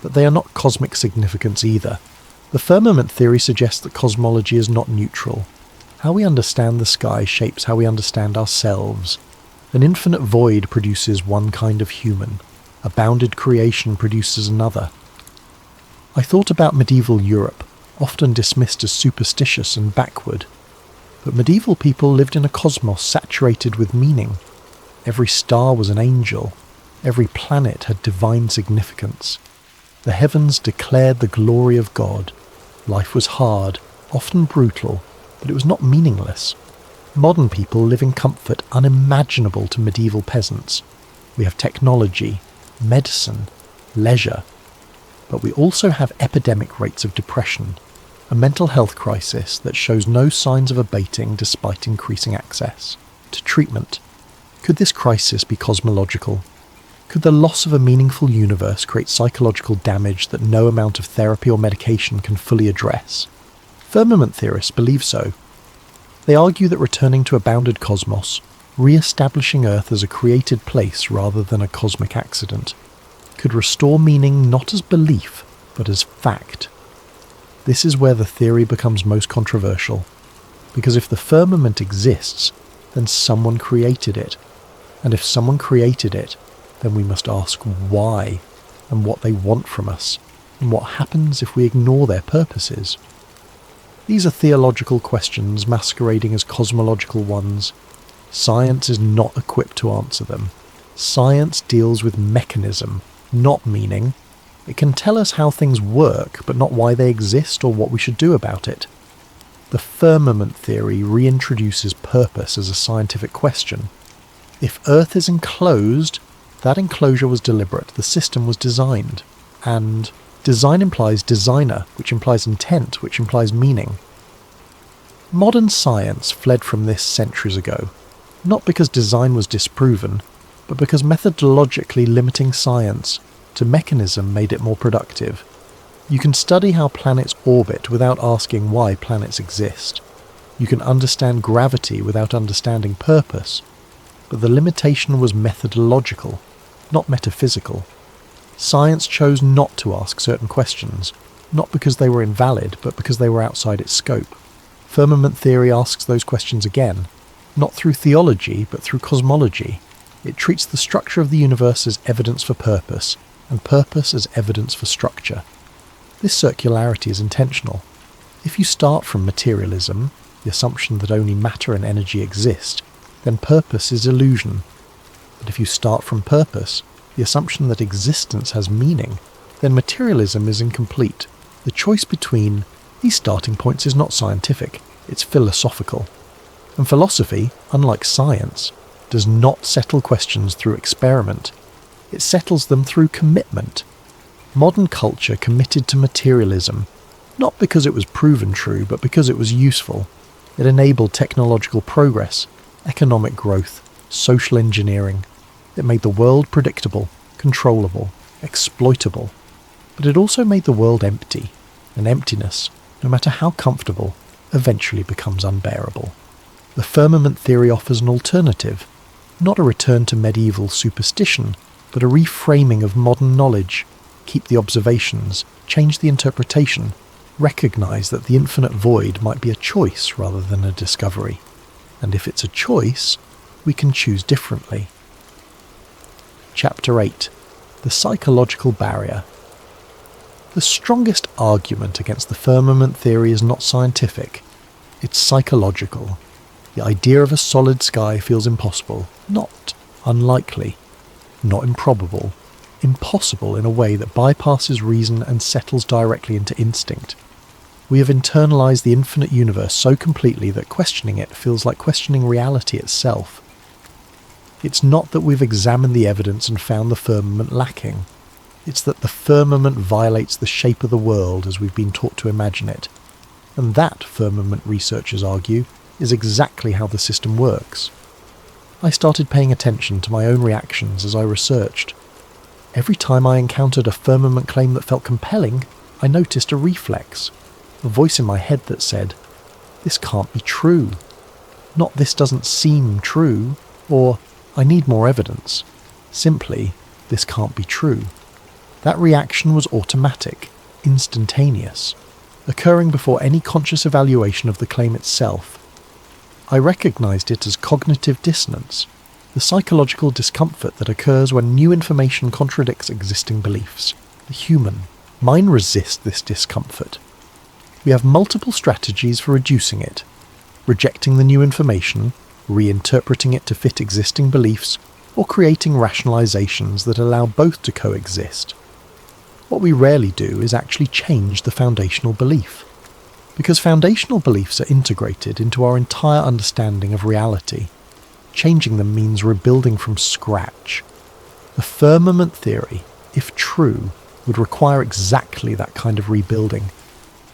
but they are not cosmic significance either. The firmament theory suggests that cosmology is not neutral. How we understand the sky shapes how we understand ourselves. An infinite void produces one kind of human. A bounded creation produces another. I thought about medieval Europe, often dismissed as superstitious and backward. But medieval people lived in a cosmos saturated with meaning. Every star was an angel. Every planet had divine significance. The heavens declared the glory of God. Life was hard, often brutal, but it was not meaningless. Modern people live in comfort unimaginable to medieval peasants. We have technology, medicine, leisure, but we also have epidemic rates of depression, a mental health crisis that shows no signs of abating despite increasing access to treatment. Could this crisis be cosmological? Could the loss of a meaningful universe create psychological damage that no amount of therapy or medication can fully address? Firmament theorists believe so. They argue that returning to a bounded cosmos, re-establishing Earth as a created place rather than a cosmic accident, could restore meaning not as belief, but as fact. This is where the theory becomes most controversial, because if the firmament exists, then someone created it, and if someone created it, then we must ask why, and what they want from us, and what happens if we ignore their purposes. These are theological questions masquerading as cosmological ones. Science is not equipped to answer them. Science deals with mechanism, not meaning. It can tell us how things work, but not why they exist or what we should do about it. The firmament theory reintroduces purpose as a scientific question. If Earth is enclosed, that enclosure was deliberate, the system was designed. And design implies designer, which implies intent, which implies meaning. Modern science fled from this centuries ago, not because design was disproven, but because methodologically limiting science to mechanism made it more productive. You can study how planets orbit without asking why planets exist. You can understand gravity without understanding purpose, but the limitation was methodological, not metaphysical. Science chose not to ask certain questions, not because they were invalid, but because they were outside its scope. Firmament theory asks those questions again, not through theology, but through cosmology. It treats the structure of the universe as evidence for purpose, and purpose as evidence for structure. This circularity is intentional. If you start from materialism, the assumption that only matter and energy exist, then purpose is illusion. But if you start from purpose, the assumption that existence has meaning, then materialism is incomplete. The choice between these starting points is not scientific, it's philosophical. And philosophy, unlike science, does not settle questions through experiment. It settles them through commitment. Modern culture committed to materialism, not because it was proven true, but because it was useful. It enabled technological progress, economic growth, social engineering. It made the world predictable, controllable, exploitable. But it also made the world empty, and emptiness, no matter how comfortable, eventually becomes unbearable. The firmament theory offers an alternative, not a return to medieval superstition, but a reframing of modern knowledge. Keep the observations, change the interpretation, recognise that the infinite void might be a choice rather than a discovery. And if it's a choice, we can choose differently. Chapter 8. The Psychological Barrier. The strongest argument against the firmament theory is not scientific, it's psychological. The idea of a solid sky feels impossible, not unlikely, not improbable, impossible in a way that bypasses reason and settles directly into instinct. We have internalized the infinite universe so completely that questioning it feels like questioning reality itself. It's not that we've examined the evidence and found the firmament lacking. It's that the firmament violates the shape of the world as we've been taught to imagine it. And that, firmament researchers argue, is exactly how the system works. I started paying attention to my own reactions as I researched. Every time I encountered a firmament claim that felt compelling, I noticed a reflex, a voice in my head that said, "This can't be true," not "this doesn't seem true," or "I need more evidence." Simply, "This can't be true." That reaction was automatic, instantaneous, occurring before any conscious evaluation of the claim itself. I recognized it as cognitive dissonance, the psychological discomfort that occurs when new information contradicts existing beliefs. The human mind resists this discomfort. We have multiple strategies for reducing it: rejecting the new information, reinterpreting it to fit existing beliefs, or creating rationalizations that allow both to coexist. What we rarely do is actually change the foundational belief, because foundational beliefs are integrated into our entire understanding of reality. Changing them means rebuilding from scratch. The firmament theory, if true, would require exactly that kind of rebuilding.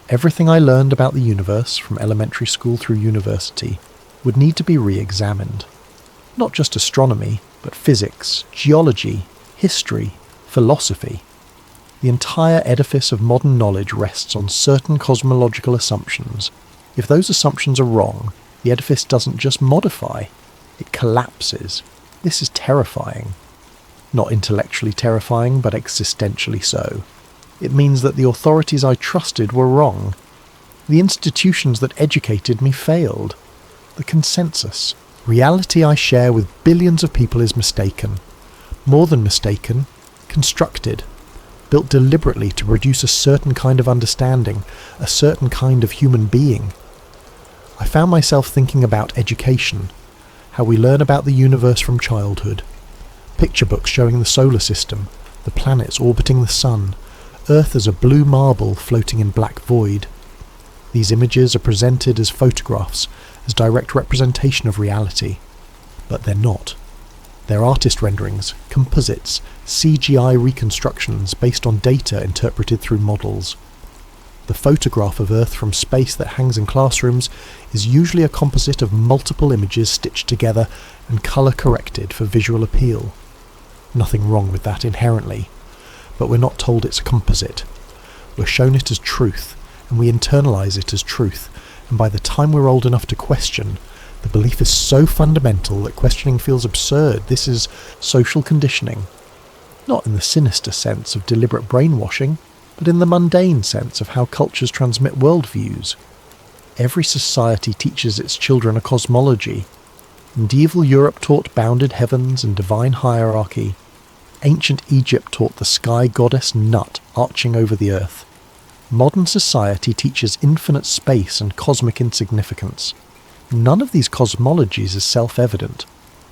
Everything I learned about the universe, from elementary school through university, would need to be re-examined. Not just astronomy, but physics, geology, history, philosophy. The entire edifice of modern knowledge rests on certain cosmological assumptions. If those assumptions are wrong, the edifice doesn't just modify, it collapses. This is terrifying. Not intellectually terrifying, but existentially so. It means that the authorities I trusted were wrong. The institutions that educated me failed. The consensus, reality I share with billions of people, is mistaken. More than mistaken, constructed. Built deliberately to produce a certain kind of understanding, a certain kind of human being. I found myself thinking about education, how we learn about the universe from childhood. Picture books showing the solar system, the planets orbiting the sun, Earth as a blue marble floating in black void. These images are presented as photographs, as direct representation of reality, but they're not. They're artist renderings, composites, CGI reconstructions based on data interpreted through models. The photograph of Earth from space that hangs in classrooms is usually a composite of multiple images stitched together and colour corrected for visual appeal. Nothing wrong with that inherently, but we're not told it's a composite. We're shown it as truth, and we internalise it as truth, and by the time we're old enough to question, the belief is so fundamental that questioning feels absurd. This is social conditioning. Not in the sinister sense of deliberate brainwashing, but in the mundane sense of how cultures transmit worldviews. Every society teaches its children a cosmology. Medieval Europe taught bounded heavens and divine hierarchy. Ancient Egypt taught the sky goddess Nut arching over the earth. Modern society teaches infinite space and cosmic insignificance. None of these cosmologies is self-evident.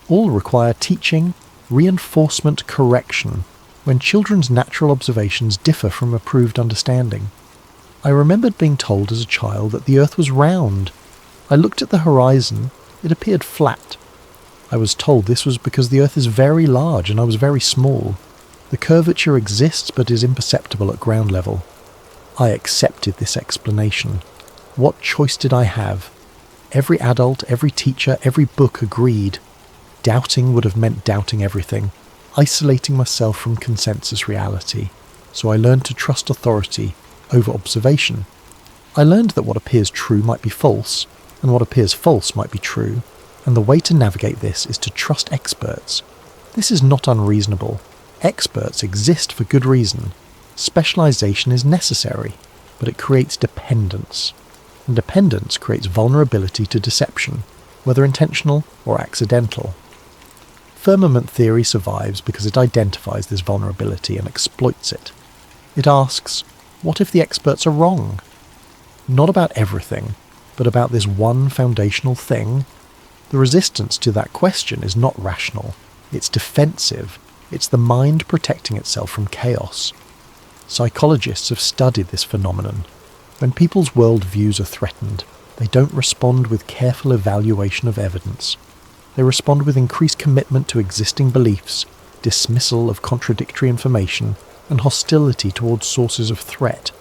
All require teaching, reinforcement, correction, when children's natural observations differ from approved understanding. I remembered being told as a child that the earth was round. I looked at the horizon, it appeared flat. I was told this was because the earth is very large and I was very small. The curvature exists but is imperceptible at ground level. I accepted this explanation. What choice did I have? Every adult, every teacher, every book agreed. Doubting would have meant doubting everything, isolating myself from consensus reality. So I learned to trust authority over observation. I learned that what appears true might be false, and what appears false might be true, and the way to navigate this is to trust experts. This is not unreasonable. Experts exist for good reason. Specialization is necessary, but it creates dependence. And dependence creates vulnerability to deception, whether intentional or accidental. Firmament theory survives because it identifies this vulnerability and exploits it. It asks, what if the experts are wrong? Not about everything, but about this one foundational thing. The resistance to that question is not rational. It's defensive. It's the mind protecting itself from chaos. Psychologists have studied this phenomenon. When people's worldviews are threatened, they don't respond with careful evaluation of evidence. They respond with increased commitment to existing beliefs, dismissal of contradictory information, and hostility towards sources of threat.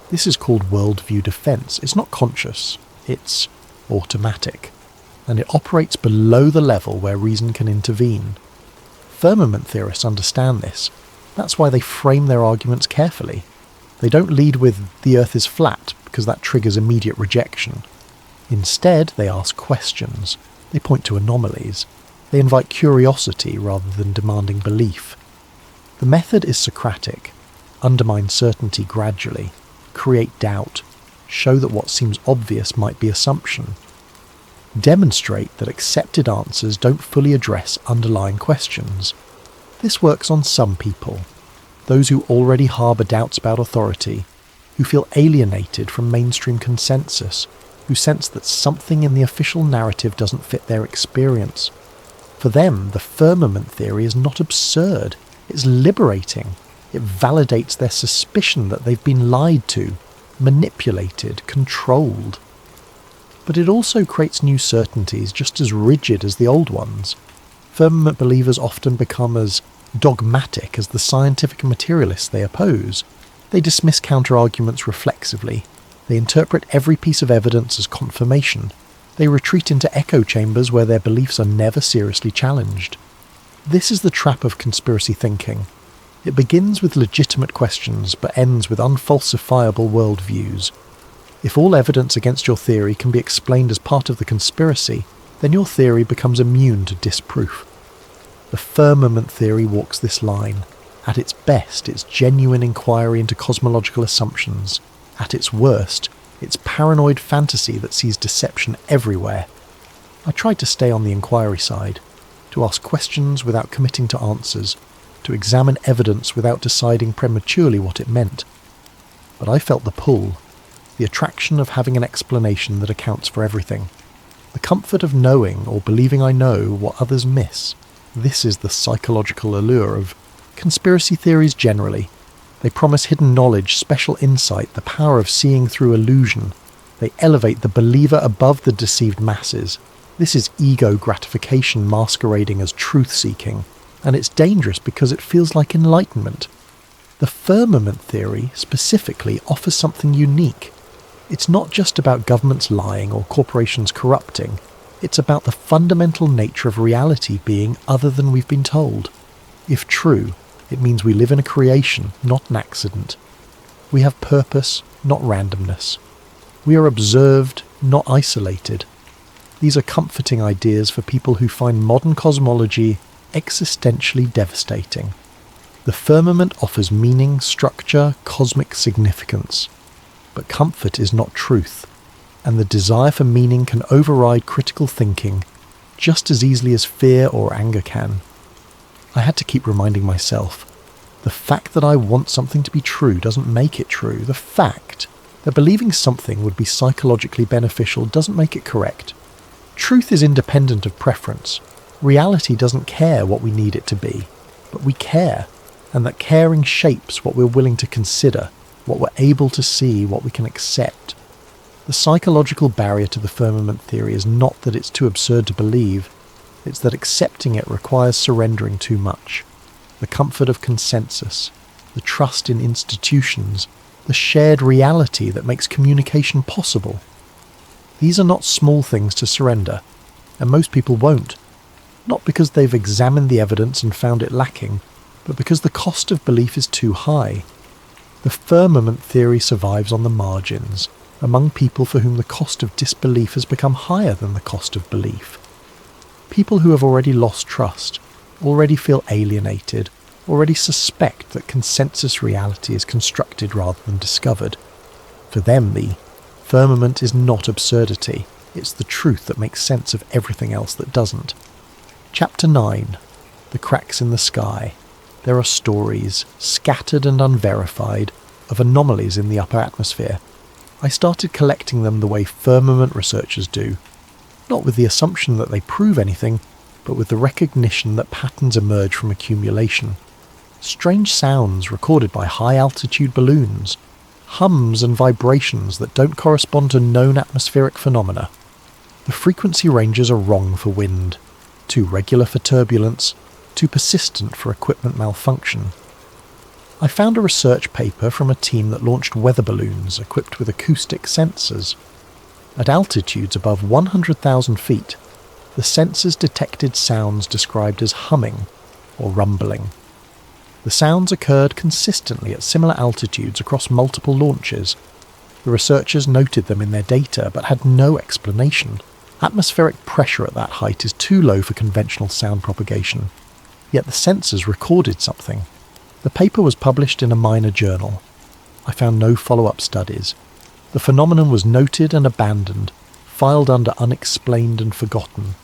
This is called worldview defense. It's not conscious, it's automatic, and it operates below the level where reason can intervene. Firmament theorists understand this. That's why they frame their arguments carefully. They don't lead with, the earth is flat, because that triggers immediate rejection. Instead, they ask questions. They point to anomalies. They invite curiosity rather than demanding belief. The method is Socratic. Undermine certainty gradually. Create doubt. Show that what seems obvious might be assumption. Demonstrate that accepted answers don't fully address underlying questions. This works on some people. Those who already harbour doubts about authority, who feel alienated from mainstream consensus, who sense that something in the official narrative doesn't fit their experience. For them, the firmament theory is not absurd, it's liberating. It validates their suspicion that they've been lied to, manipulated, controlled. But it also creates new certainties just as rigid as the old ones. Firmament believers often become as dogmatic as the scientific materialists they oppose. They dismiss counter-arguments reflexively. They interpret every piece of evidence as confirmation. They retreat into echo chambers where their beliefs are never seriously challenged. This is the trap of conspiracy thinking. It begins with legitimate questions but ends with unfalsifiable worldviews. If all evidence against your theory can be explained as part of the conspiracy, then your theory becomes immune to disproof. The firmament theory walks this line. At its best, it's genuine inquiry into cosmological assumptions. At its worst, it's paranoid fantasy that sees deception everywhere. I tried to stay on the inquiry side, to ask questions without committing to answers, to examine evidence without deciding prematurely what it meant. But I felt the pull, the attraction of having an explanation that accounts for everything. The comfort of knowing or believing I know what others miss. This is the psychological allure of conspiracy theories generally. They promise hidden knowledge, special insight, the power of seeing through illusion. They elevate the believer above the deceived masses. This is ego gratification masquerading as truth-seeking, and it's dangerous because it feels like enlightenment. The firmament theory specifically offers something unique. It's not just about governments lying or corporations corrupting. It's about the fundamental nature of reality being other than we've been told. If true, it means we live in a creation, not an accident. We have purpose, not randomness. We are observed, not isolated. These are comforting ideas for people who find modern cosmology existentially devastating. The firmament offers meaning, structure, cosmic significance. But comfort is not truth, and the desire for meaning can override critical thinking just as easily as fear or anger can. I had to keep reminding myself, the fact that I want something to be true doesn't make it true. The fact that believing something would be psychologically beneficial doesn't make it correct. Truth is independent of preference. Reality doesn't care what we need it to be, but we care, and that caring shapes what we're willing to consider, what we're able to see, what we can accept. The psychological barrier to the firmament theory is not that it's too absurd to believe, it's that accepting it requires surrendering too much. The comfort of consensus, the trust in institutions, the shared reality that makes communication possible. These are not small things to surrender, and most people won't. Not because they've examined the evidence and found it lacking, but because the cost of belief is too high. The firmament theory survives on the margins, among people for whom the cost of disbelief has become higher than the cost of belief. People who have already lost trust, already feel alienated, already suspect that consensus reality is constructed rather than discovered. For them, the firmament is not absurdity, it's the truth that makes sense of everything else that doesn't. Chapter 9. The Cracks in the Sky. There are stories, scattered and unverified, of anomalies in the upper atmosphere. I started collecting them the way firmament researchers do, not with the assumption that they prove anything, but with the recognition that patterns emerge from accumulation. Strange sounds recorded by high-altitude balloons, hums and vibrations that don't correspond to known atmospheric phenomena. The frequency ranges are wrong for wind, too regular for turbulence, too persistent for equipment malfunction. I found a research paper from a team that launched weather balloons equipped with acoustic sensors. At altitudes above 100,000 feet, the sensors detected sounds described as humming or rumbling. The sounds occurred consistently at similar altitudes across multiple launches. The researchers noted them in their data but had no explanation. Atmospheric pressure at that height is too low for conventional sound propagation. Yet the sensors recorded something. The paper was published in a minor journal. I found no follow-up studies. The phenomenon was noted and abandoned, filed under unexplained and forgotten.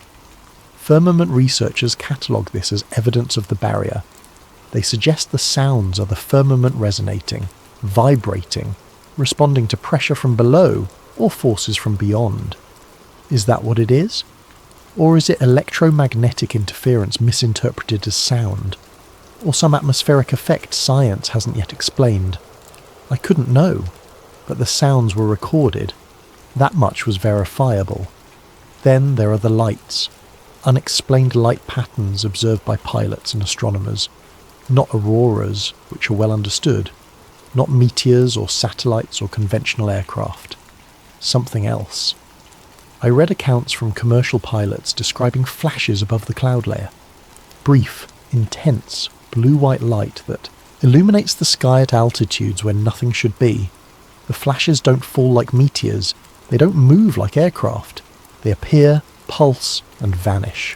Firmament researchers catalogue this as evidence of the barrier. They suggest the sounds are the firmament resonating, vibrating, responding to pressure from below or forces from beyond. Is that what it is? Or is it electromagnetic interference misinterpreted as sound? Or some atmospheric effect science hasn't yet explained? I couldn't know, but the sounds were recorded. That much was verifiable. Then there are the lights. Unexplained light patterns observed by pilots and astronomers. Not auroras, which are well understood. Not meteors or satellites or conventional aircraft. Something else. I read accounts from commercial pilots describing flashes above the cloud layer. Brief, intense, blue-white light that illuminates the sky at altitudes where nothing should be. The flashes don't fall like meteors. They don't move like aircraft. They appear, pulse, and vanish.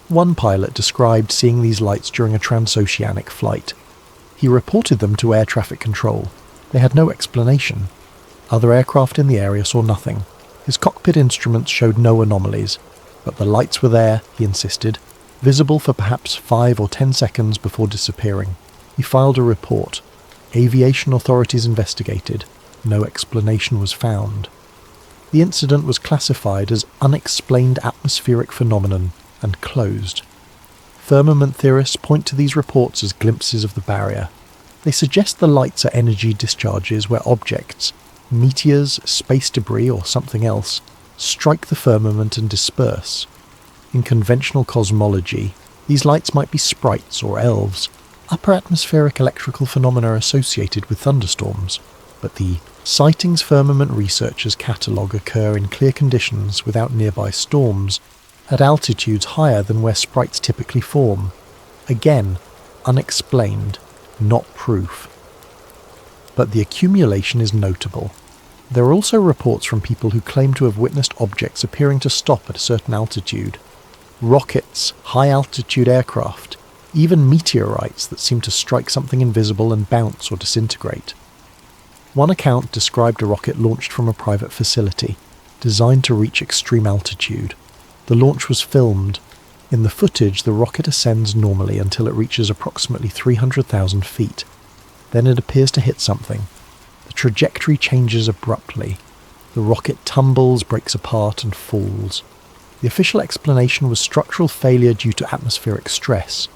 One pilot described seeing these lights during a transoceanic flight. He reported them to air traffic control. They had no explanation. Other aircraft in the area saw nothing. His cockpit instruments showed no anomalies, but the lights were there, he insisted, visible for perhaps 5 or 10 seconds before disappearing. He filed a report. Aviation authorities investigated. No explanation was found. The incident was classified as unexplained atmospheric phenomenon and closed. Firmament theorists point to these reports as glimpses of the barrier. They suggest the lights are energy discharges where objects, Meteors, space debris, or something else strike the firmament and disperse. In conventional cosmology, these lights might be sprites or elves, upper atmospheric electrical phenomena associated with thunderstorms, but the sightings firmament researchers catalogue occur in clear conditions without nearby storms, at altitudes higher than where sprites typically form. Again, unexplained, not proof. But the accumulation is notable. There are also reports from people who claim to have witnessed objects appearing to stop at a certain altitude. Rockets, high-altitude aircraft, even meteorites that seem to strike something invisible and bounce or disintegrate. One account described a rocket launched from a private facility, designed to reach extreme altitude. The launch was filmed. In the footage, the rocket ascends normally until it reaches approximately 300,000 feet. Then it appears to hit something. The trajectory changes abruptly. The rocket tumbles, breaks apart, and falls. The official explanation was structural failure due to atmospheric stress,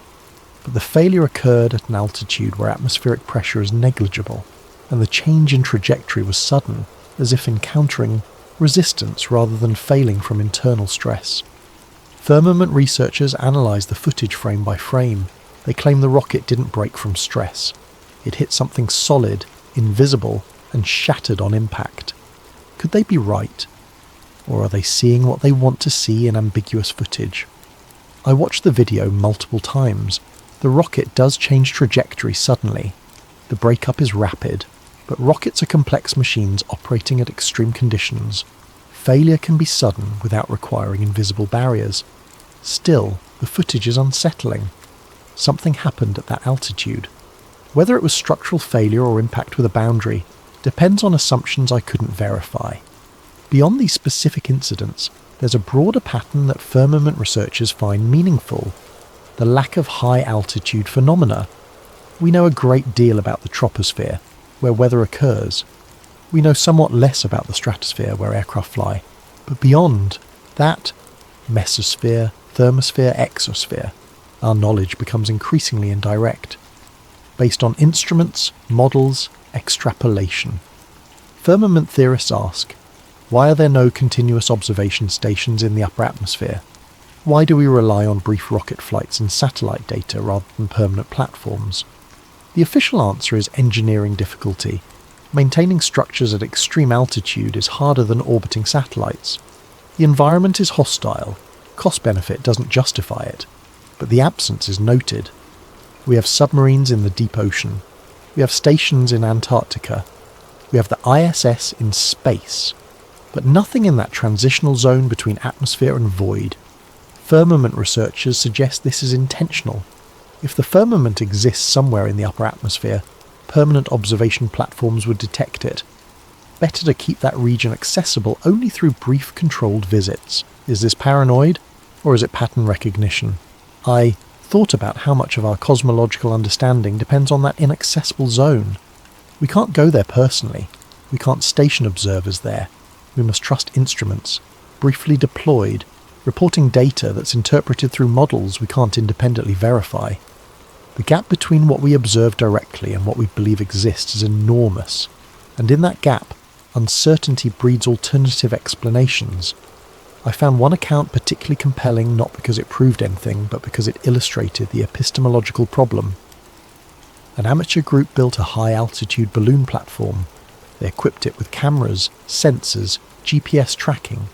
but the failure occurred at an altitude where atmospheric pressure is negligible, and the change in trajectory was sudden, as if encountering resistance rather than failing from internal stress. Firmament researchers analysed the footage frame by frame. They claim the rocket didn't break from stress. It hit something solid, invisible, and shattered on impact. Could they be right? Or are they seeing what they want to see in ambiguous footage? I watched the video multiple times. The rocket does change trajectory suddenly. The breakup is rapid, but rockets are complex machines operating at extreme conditions. Failure can be sudden without requiring invisible barriers. Still, the footage is unsettling. Something happened at that altitude. Whether it was structural failure or impact with a boundary depends on assumptions I couldn't verify. Beyond these specific incidents, there's a broader pattern that firmament researchers find meaningful: the lack of high-altitude phenomena. We know a great deal about the troposphere, where weather occurs. We know somewhat less about the stratosphere, where aircraft fly. But beyond that, mesosphere, thermosphere, exosphere, our knowledge becomes increasingly indirect, based on instruments, models, extrapolation. Firmament theorists ask, why are there no continuous observation stations in the upper atmosphere? Why do we rely on brief rocket flights and satellite data rather than permanent platforms? The official answer is engineering difficulty. Maintaining structures at extreme altitude is harder than orbiting satellites. The environment is hostile. Cost-benefit doesn't justify it, but the absence is noted. We have submarines in the deep ocean. We have stations in Antarctica. We have the ISS in space, but nothing in that transitional zone between atmosphere and void. Firmament researchers suggest this is intentional. If the firmament exists somewhere in the upper atmosphere, permanent observation platforms would detect it. Better to keep that region accessible only through brief controlled visits. Is this paranoid, or is it pattern recognition? I thought about how much of our cosmological understanding depends on that inaccessible zone. We can't go there personally. We can't station observers there. We must trust instruments, briefly deployed, reporting data that's interpreted through models we can't independently verify. The gap between what we observe directly and what we believe exists is enormous, and in that gap, uncertainty breeds alternative explanations. I found one account particularly compelling not because it proved anything, but because it illustrated the epistemological problem. An amateur group built a high-altitude balloon platform. They equipped it with cameras, sensors, GPS tracking.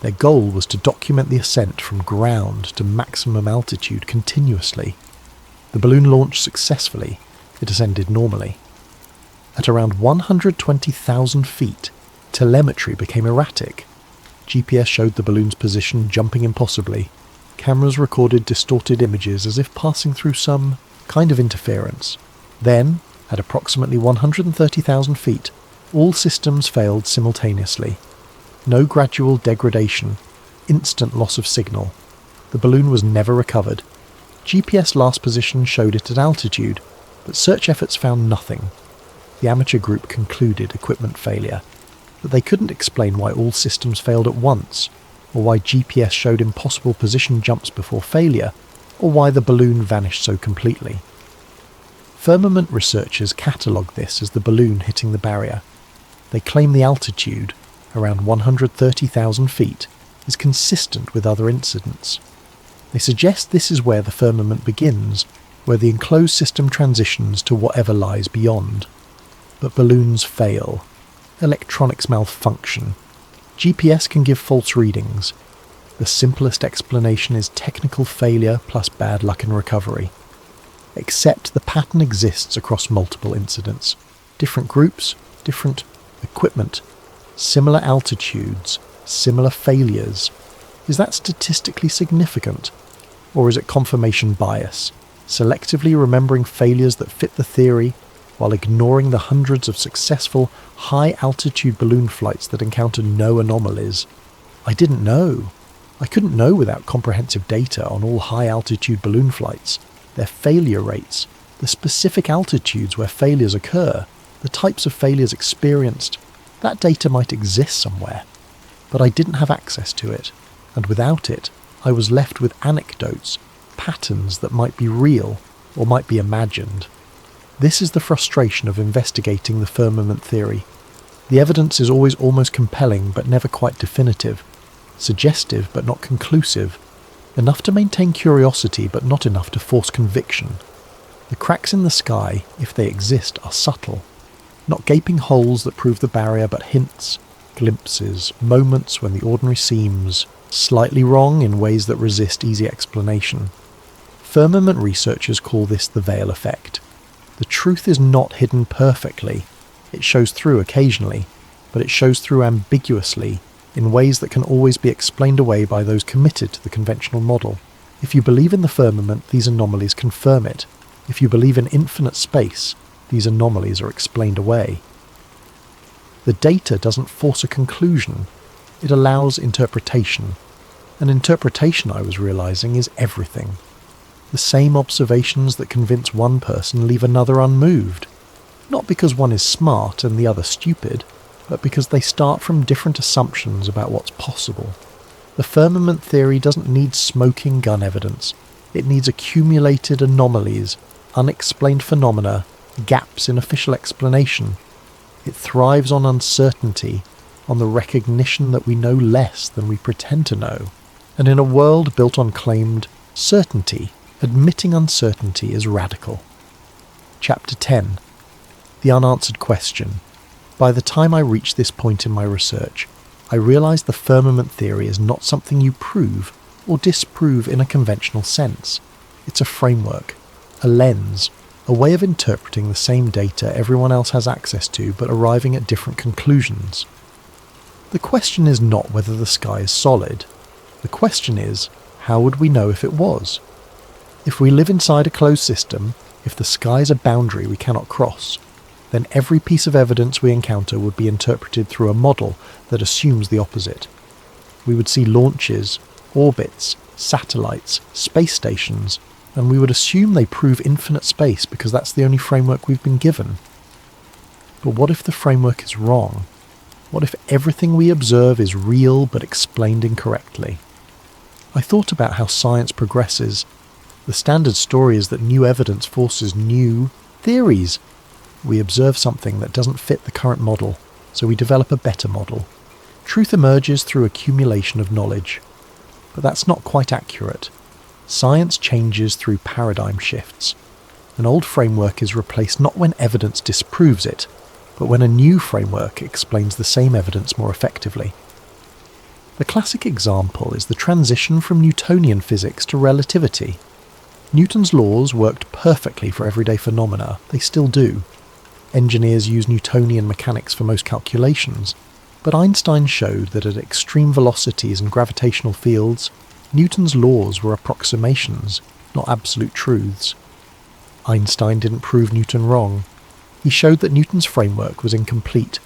Their goal was to document the ascent from ground to maximum altitude continuously. The balloon launched successfully. It ascended normally. At around 120,000 feet, telemetry became erratic. GPS showed the balloon's position jumping impossibly. Cameras recorded distorted images as if passing through some kind of interference. Then, at approximately 130,000 feet, all systems failed simultaneously. No gradual degradation, instant loss of signal. The balloon was never recovered. GPS last position showed it at altitude, but search efforts found nothing. The amateur group concluded equipment failure, but they couldn't explain why all systems failed at once, or why GPS showed impossible position jumps before failure, or why the balloon vanished so completely. Firmament researchers catalogue this as the balloon hitting the barrier. They claim the altitude, around 130,000 feet, is consistent with other incidents. They suggest this is where the firmament begins, where the enclosed system transitions to whatever lies beyond. But balloons fail. Electronics malfunction. GPS can give false readings. The simplest explanation is technical failure plus bad luck in recovery. Except the pattern exists across multiple incidents. Different groups, different equipment, similar altitudes, similar failures. Is that statistically significant? Or is it confirmation bias, selectively remembering failures that fit the theory while ignoring the hundreds of successful high-altitude balloon flights that encountered no anomalies? I didn't know. I couldn't know without comprehensive data on all high-altitude balloon flights, their failure rates, the specific altitudes where failures occur, the types of failures experienced. That data might exist somewhere, but I didn't have access to it, and without it, I was left with anecdotes, patterns that might be real or might be imagined. This is the frustration of investigating the firmament theory. The evidence is always almost compelling but never quite definitive, suggestive but not conclusive, enough to maintain curiosity but not enough to force conviction. The cracks in the sky, if they exist, are subtle, not gaping holes that prove the barrier but hints, glimpses, moments when the ordinary seems slightly wrong in ways that resist easy explanation. Firmament researchers call this the veil effect. The truth is not hidden perfectly. It shows through occasionally, but it shows through ambiguously, in ways that can always be explained away by those committed to the conventional model. If you believe in the firmament, these anomalies confirm it. If you believe in infinite space, these anomalies are explained away. The data doesn't force a conclusion. It allows interpretation. And interpretation, I was realizing, is everything. The same observations that convince one person leave another unmoved. Not because one is smart and the other stupid, but because they start from different assumptions about what's possible. The firmament theory doesn't need smoking gun evidence. It needs accumulated anomalies, unexplained phenomena, gaps in official explanation. It thrives on uncertainty, on the recognition that we know less than we pretend to know. And in a world built on claimed certainty, admitting uncertainty is radical. Chapter 10. The unanswered question. By the time I reached this point in my research, I realized the firmament theory is not something you prove or disprove in a conventional sense. It's a framework, a lens, a way of interpreting the same data everyone else has access to but arriving at different conclusions. The question is not whether the sky is solid. The question is, how would we know if it was? If we live inside a closed system, if the sky is a boundary we cannot cross, then every piece of evidence we encounter would be interpreted through a model that assumes the opposite. We would see launches, orbits, satellites, space stations, and we would assume they prove infinite space because that's the only framework we've been given. But what if the framework is wrong? What if everything we observe is real but explained incorrectly? I thought about how science progresses. The standard story is that new evidence forces new theories. We observe something that doesn't fit the current model, so we develop a better model. Truth emerges through accumulation of knowledge. But that's not quite accurate. Science changes through paradigm shifts. An old framework is replaced not when evidence disproves it, but when a new framework explains the same evidence more effectively. The classic example is the transition from Newtonian physics to relativity. Newton's laws worked perfectly for everyday phenomena. They still do. Engineers use Newtonian mechanics for most calculations, but Einstein showed that at extreme velocities and gravitational fields, Newton's laws were approximations, not absolute truths. Einstein didn't prove Newton wrong. He showed that Newton's framework was incomplete,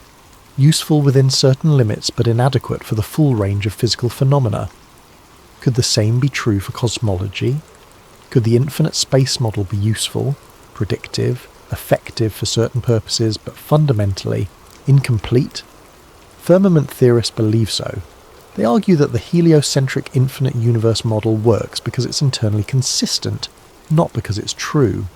useful within certain limits but inadequate for the full range of physical phenomena. Could the same be true for cosmology? Could the infinite space model be useful, predictive, effective for certain purposes, but fundamentally incomplete? Firmament theorists believe so. They argue that the heliocentric infinite universe model works because it's internally consistent, not because it's true.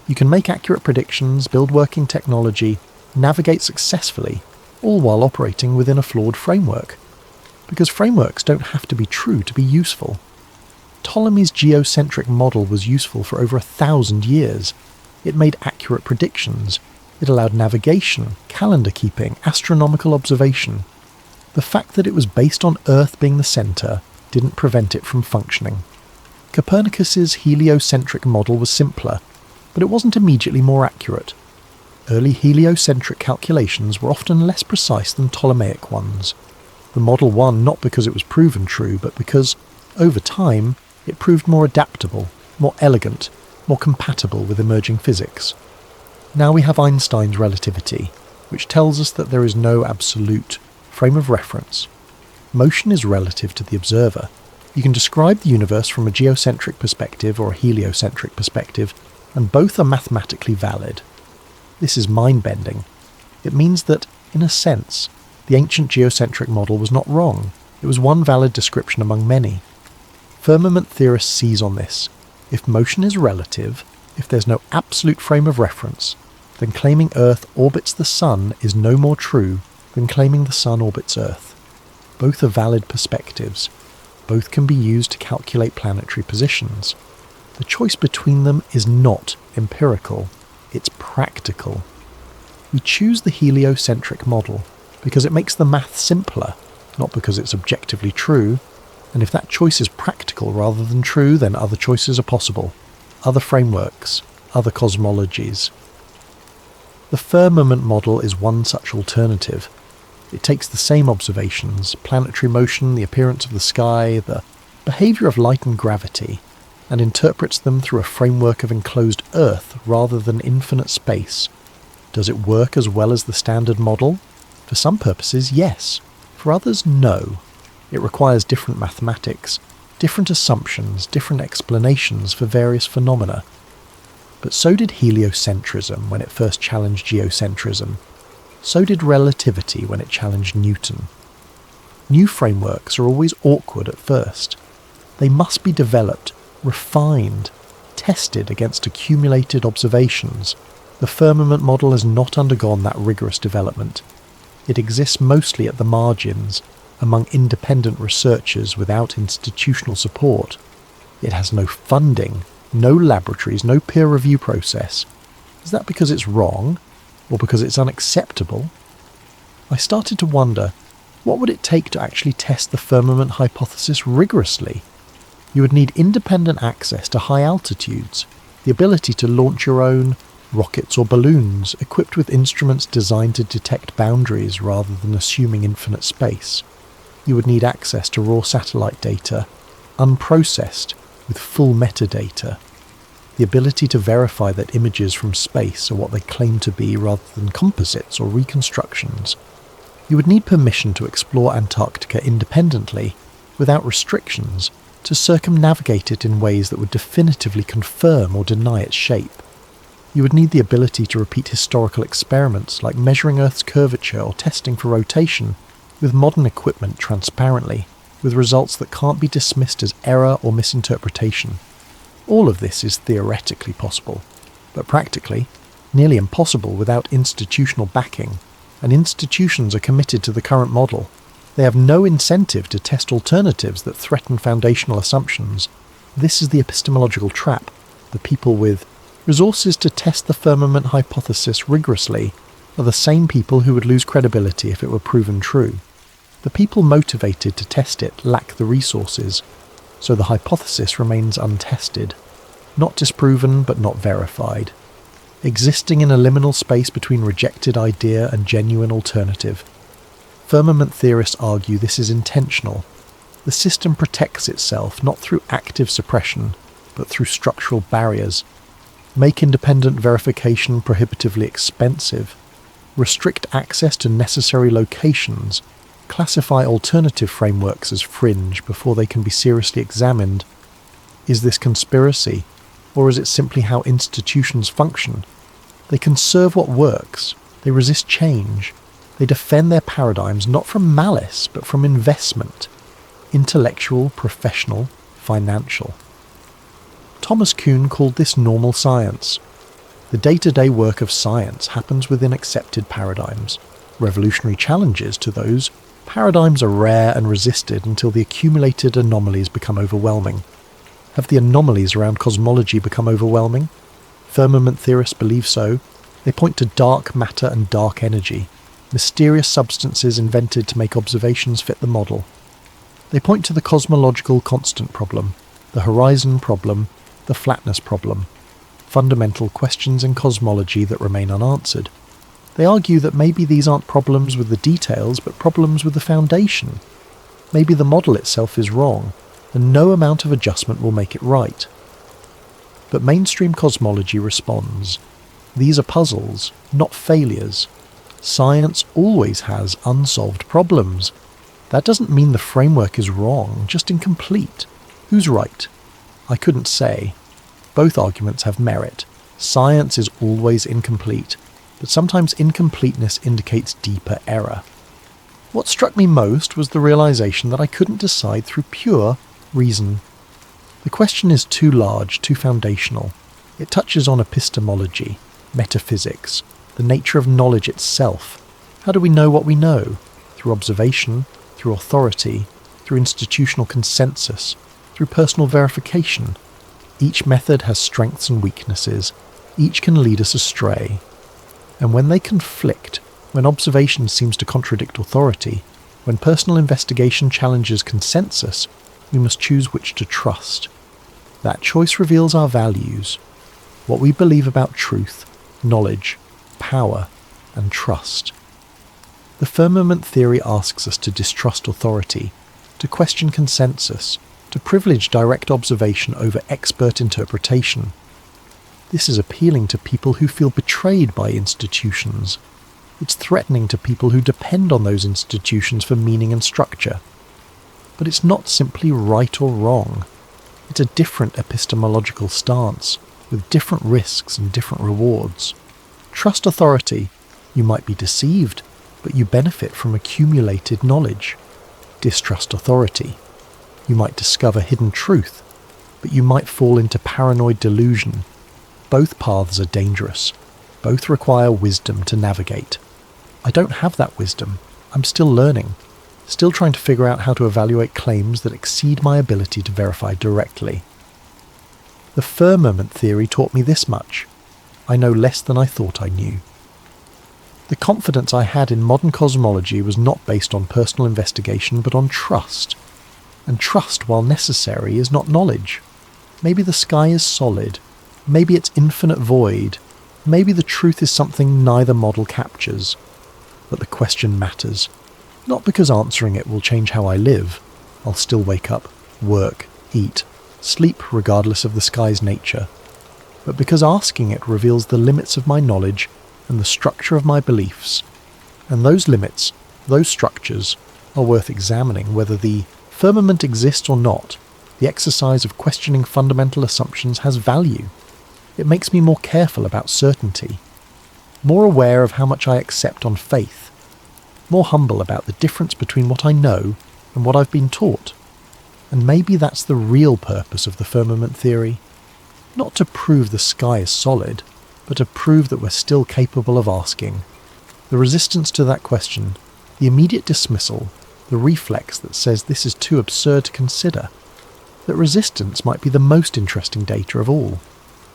You can make accurate predictions, build working technology, navigate successfully, all while operating within a flawed framework. Because frameworks don't have to be true to be useful. Ptolemy's geocentric model was useful for over 1,000 years. It made accurate predictions. It allowed navigation, calendar keeping, astronomical observation. The fact that it was based on Earth being the centre didn't prevent it from functioning. Copernicus's heliocentric model was simpler, but it wasn't immediately more accurate. Early heliocentric calculations were often less precise than Ptolemaic ones. The model won not because it was proven true, but because, over time, it proved more adaptable, more elegant, more compatible with emerging physics. Now we have Einstein's relativity, which tells us that there is no absolute frame of reference. Motion is relative to the observer. You can describe the universe from a geocentric perspective or a heliocentric perspective, and both are mathematically valid. This is mind-bending. It means that, in a sense, the ancient geocentric model was not wrong. It was one valid description among many. Firmament theorists seize on this. If motion is relative, if there's no absolute frame of reference, then claiming Earth orbits the Sun is no more true than claiming the Sun orbits Earth. Both are valid perspectives. Both can be used to calculate planetary positions. The choice between them is not empirical, it's practical. We choose the heliocentric model because it makes the math simpler, not because it's objectively true, and if that choice is practical rather than true, then other choices are possible, other frameworks, other cosmologies. The firmament model is one such alternative. It takes the same observations, planetary motion, the appearance of the sky, the behaviour of light and gravity, and interprets them through a framework of enclosed Earth rather than infinite space. Does it work as well as the standard model? For some purposes, yes. For others, no. It requires different mathematics, different assumptions, different explanations for various phenomena. But so did heliocentrism when it first challenged geocentrism. So did relativity when it challenged Newton. New frameworks are always awkward at first. They must be developed, refined, tested against accumulated observations. The firmament model has not undergone that rigorous development. It exists mostly at the margins, among independent researchers without institutional support. It has no funding, no laboratories, no peer review process. Is that because it's wrong, or because it's unacceptable? I started to wonder, what would it take to actually test the firmament hypothesis rigorously? You would need independent access to high altitudes, the ability to launch your own rockets or balloons equipped with instruments designed to detect boundaries rather than assuming infinite space. You would need access to raw satellite data, unprocessed, with full metadata. The ability to verify that images from space are what they claim to be rather than composites or reconstructions. You would need permission to explore Antarctica independently, without restrictions, to circumnavigate it in ways that would definitively confirm or deny its shape. You would need the ability to repeat historical experiments like measuring Earth's curvature or testing for rotation, with modern equipment transparently, with results that can't be dismissed as error or misinterpretation. All of this is theoretically possible, but practically, nearly impossible without institutional backing, and institutions are committed to the current model. They have no incentive to test alternatives that threaten foundational assumptions. This is the epistemological trap. The people with resources to test the firmament hypothesis rigorously are the same people who would lose credibility if it were proven true. The people motivated to test it lack the resources, so the hypothesis remains untested, not disproven but not verified, existing in a liminal space between rejected idea and genuine alternative. Firmament theorists argue this is intentional. The system protects itself not through active suppression, but through structural barriers. Make independent verification prohibitively expensive, restrict access to necessary locations, classify alternative frameworks as fringe before they can be seriously examined. Is this conspiracy, or is it simply how institutions function? They conserve what works, they resist change, they defend their paradigms not from malice but from investment, intellectual, professional, financial. Thomas Kuhn called this normal science. The day-to-day work of science happens within accepted paradigms. revolutionary challenges to those, paradigms are rare and resisted until the accumulated anomalies become overwhelming. Have the anomalies around cosmology become overwhelming? Firmament theorists believe so. They point to dark matter and dark energy, mysterious substances invented to make observations fit the model. They point to the cosmological constant problem, the horizon problem, the flatness problem, fundamental questions in cosmology that remain unanswered. They argue that maybe these aren't problems with the details, but problems with the foundation. Maybe the model itself is wrong, and no amount of adjustment will make it right. But mainstream cosmology responds. These are puzzles, not failures. Science always has unsolved problems. That doesn't mean the framework is wrong, just incomplete. Who's right? I couldn't say. Both arguments have merit. Science is always incomplete, but sometimes incompleteness indicates deeper error. What struck me most was the realization that I couldn't decide through pure reason. The question is too large, too foundational. It touches on epistemology, metaphysics, the nature of knowledge itself. How do we know what we know? Through observation, through authority, through institutional consensus, through personal verification. Each method has strengths and weaknesses. Each can lead us astray. And when they conflict, when observation seems to contradict authority, when personal investigation challenges consensus, we must choose which to trust. That choice reveals our values, what we believe about truth, knowledge, power, and trust. The firmament theory asks us to distrust authority, to question consensus, to privilege direct observation over expert interpretation. This is appealing to people who feel betrayed by institutions. It's threatening to people who depend on those institutions for meaning and structure. But it's not simply right or wrong. It's a different epistemological stance, with different risks and different rewards. Trust authority. You might be deceived, but you benefit from accumulated knowledge. Distrust authority. You might discover hidden truth, but you might fall into paranoid delusion. Both paths are dangerous. Both require wisdom to navigate. I don't have that wisdom. I'm still learning. Still trying to figure out how to evaluate claims that exceed my ability to verify directly. The firmament theory taught me this much. I know less than I thought I knew. The confidence I had in modern cosmology was not based on personal investigation, but on trust. And trust, while necessary, is not knowledge. Maybe the sky is solid. Maybe it's infinite void. Maybe the truth is something neither model captures. But the question matters. Not because answering it will change how I live. I'll still wake up, work, eat, sleep regardless of the sky's nature. But because asking it reveals the limits of my knowledge and the structure of my beliefs. And those limits, those structures, are worth examining whether the firmament exists or not. The exercise of questioning fundamental assumptions has value. It makes me more careful about certainty, more aware of how much I accept on faith, more humble about the difference between what I know and what I've been taught. And maybe that's the real purpose of the firmament theory. Not to prove the sky is solid, but to prove that we're still capable of asking. The resistance to that question, the immediate dismissal, the reflex that says this is too absurd to consider. That resistance might be the most interesting data of all.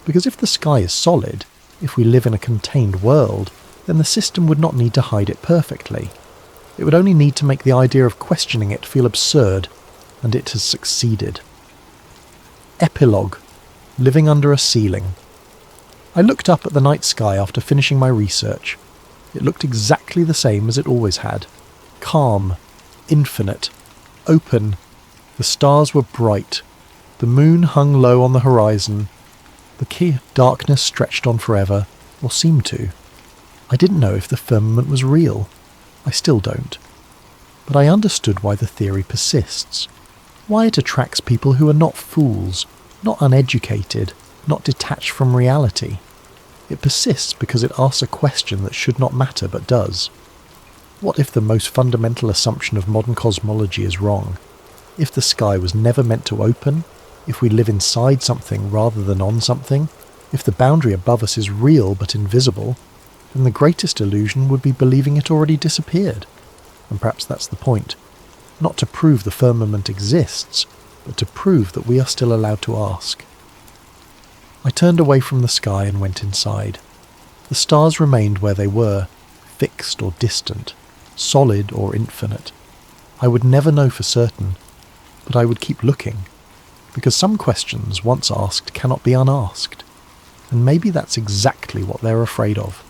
Because if the sky is solid, if we live in a contained world, then the system would not need to hide it perfectly. It would only need to make the idea of questioning it feel absurd, and it has succeeded. Epilogue. Living under a ceiling. I looked up at the night sky after finishing my research. It looked exactly the same as it always had. Calm, infinite, open. The stars were bright. The moon hung low on the horizon. The darkness stretched on forever, or seemed to. I didn't know if the firmament was real. I still don't. But I understood why the theory persists. Why it attracts people who are not fools, not uneducated, not detached from reality. It persists because it asks a question that should not matter but does. What if the most fundamental assumption of modern cosmology is wrong? If the sky was never meant to open? If we live inside something rather than on something? If the boundary above us is real but invisible? then the greatest illusion would be believing it already disappeared. And perhaps that's the point. Not to prove the firmament exists, but to prove that we are still allowed to ask. I turned away from the sky and went inside. The stars remained where they were, fixed or distant, solid or infinite. I would never know for certain, but I would keep looking, because some questions once asked cannot be unasked, and maybe that's exactly what they're afraid of.